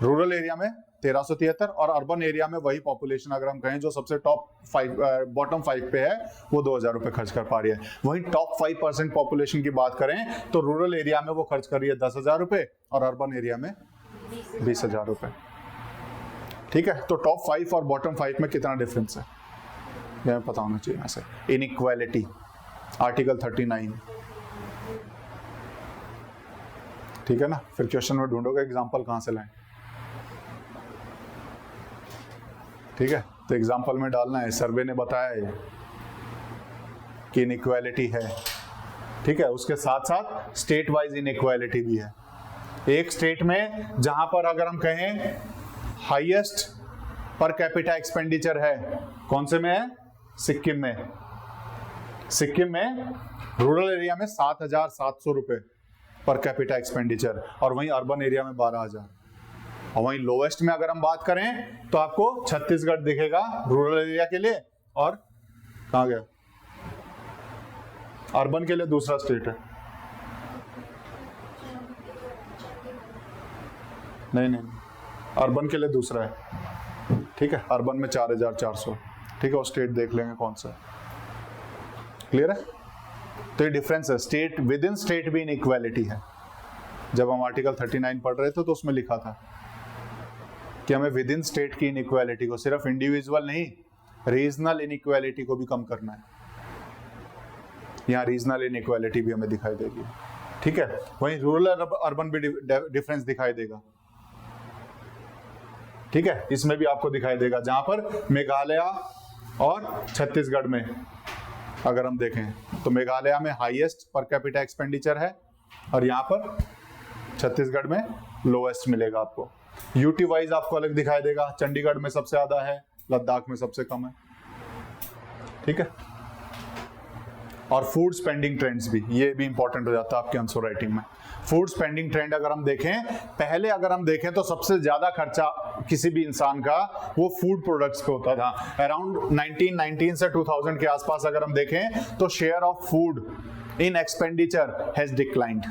रूरल एरिया में 1373, और अर्बन एरिया में वही पॉपुलेशन अगर हम कहें जो सबसे टॉप 5, बॉटम 5 पे है, वो 2000 रुपए खर्च कर पा रही है। वहीं टॉप 5% पॉपुलेशन की बात करें तो रूरल एरिया में वो खर्च कर रही है 10,000 रुपए, और अर्बन एरिया में 20,000 रुपए। ठीक है, तो टॉप 5 और बॉटम 5 में कितना डिफरेंस है ये हमें पता होना चाहिए। ऐसे इनइक्वालिटी आर्टिकल 39, ठीक है ना। फिर क्वेश्चन में ढूंढोगे एग्जाम्पल कहाँ से लाएं, ठीक है। तो एग्जाम्पल में डालना है, सर्वे ने बताया है कि इनइक्वालिटी है, ठीक है। उसके साथ साथ स्टेट वाइज इनइक्वालिटी भी है। एक स्टेट में जहां पर अगर हम कहें हाईएस्ट पर कैपिटा एक्सपेंडिचर है, कौन से में है, सिक्किम में। सिक्किम में रूरल एरिया में 7,700 रुपए पर कैपिटा एक्सपेंडिचर, और वहीं अर्बन एरिया में 12,000। और वहीं लोवेस्ट में अगर हम बात करें तो आपको छत्तीसगढ़ दिखेगा रूरल एरिया के लिए, और कहां गया, अर्बन के लिए दूसरा स्टेट है। नहीं, अर्बन के लिए दूसरा है, ठीक है। अर्बन में 4,400, ठीक है। वो स्टेट देख लेंगे कौन सा, क्लियर है। तो ये डिफरेंस है, स्टेट विद इन स्टेट भी इनइक्वालिटी है। जब हम आर्टिकल 39 पढ़ रहे थे तो उसमें लिखा था कि हमें विद इन स्टेट की इनइक्वालिटी को, सिर्फ इंडिविजुअल नहीं, रीजनल इनइक्वालिटी को भी कम करना है। यहाँ रीजनल इनइक्वालिटी भी हमें दिखाई देगी, ठीक है। वहीं रूरल अर्बन भी डिफरेंस दिखाई देगा, ठीक है। इसमें भी आपको दिखाई देगा, जहां पर मेघालय और छत्तीसगढ़ में अगर हम देखें तो मेघालय में हाईएस्ट पर कैपिटा एक्सपेंडिचर है, और यहाँ पर छत्तीसगढ़ में लोएस्ट मिलेगा आपको। यूटी वाइज आपको अलग दिखाई देगा, चंडीगढ़ में सबसे ज्यादा है, लद्दाख में सबसे कम है, ठीक है। और फूड स्पेंडिंग ट्रेंड्स भी, ये भी इंपॉर्टेंट हो जाता है आपके आंसर राइटिंग में। फूड स्पेंडिंग ट्रेंड अगर हम देखें, पहले अगर हम देखें तो सबसे ज्यादा खर्चा किसी भी इंसान का वो फूड प्रोडक्ट्स पे होता था। अराउंड 1919 से 2000 के आसपास अगर हम देखें तो share of food in expenditure has declined.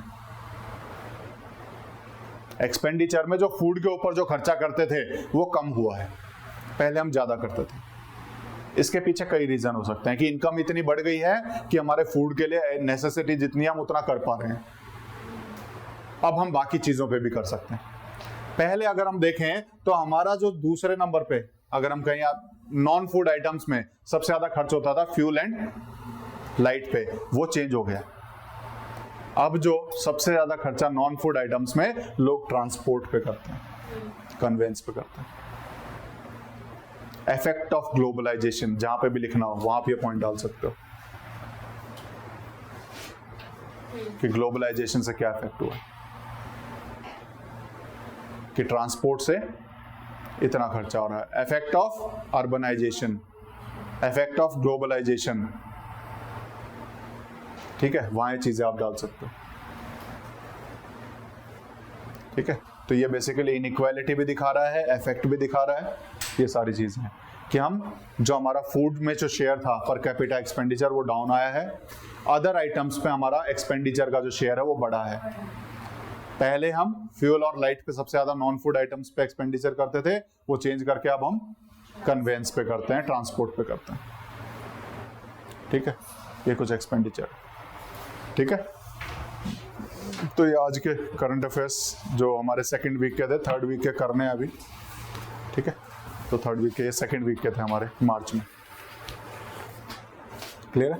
Expenditure में जो फूड के ऊपर जो खर्चा करते थे वो कम हुआ है, पहले हम ज्यादा करते थे। इसके पीछे कई रीजन हो सकते हैं कि इनकम इतनी बढ़ गई है कि हमारे फूड के लिए नेसेसिटी जितनी हम उतना कर पा रहे हैं, अब हम बाकी चीजों पे भी कर सकते हैं। पहले अगर हम देखें तो हमारा जो दूसरे नंबर पे अगर हम कहें नॉन फूड आइटम्स में सबसे ज्यादा खर्च होता था फ्यूल एंड लाइट पे, वो चेंज हो गया। अब जो सबसे ज्यादा खर्चा नॉन फूड आइटम्स में लोग ट्रांसपोर्ट पे करते हैं, कन्वेंस पे करते हैं। इफेक्ट ऑफ ग्लोबलाइजेशन, जहां पे भी लिखना हो वहां पे पॉइंट डाल सकते हो कि ग्लोबलाइजेशन से क्या इफेक्ट हुआ, कि ट्रांसपोर्ट से इतना खर्चा हो रहा है। Effect of urbanisation, effect of globalisation, ठीक है, वहां ये चीजें आप डाल सकते हो, ठीक है। तो ये बेसिकली इनइक्वालिटी भी दिखा रहा है, इफेक्ट भी दिखा रहा है, ये सारी चीजें हैं कि हम जो हमारा फूड में जो शेयर था पर कैपिटा एक्सपेंडिचर वो डाउन आया है, अदर आइटम्स पे हमारा एक्सपेंडिचर का जो शेयर है वो बढ़ा है। पहले हम फ्यूल और लाइट पे सबसे ज्यादा नॉन फूड आइटम्स पे एक्सपेंडिचर करते थे, वो चेंज करके अब हम कन्वेंस पे करते हैं, ट्रांसपोर्ट पे करते हैं, ठीक है। ये कुछ एक्सपेंडिचर, ठीक है। तो ये आज के करंट अफेयर्स जो हमारे सेकंड वीक के थे, थर्ड वीक के करने हैं अभी, ठीक है। तो थर्ड वीक के, ये सेकंड वीक के थे हमारे मार्च में, क्लियर है।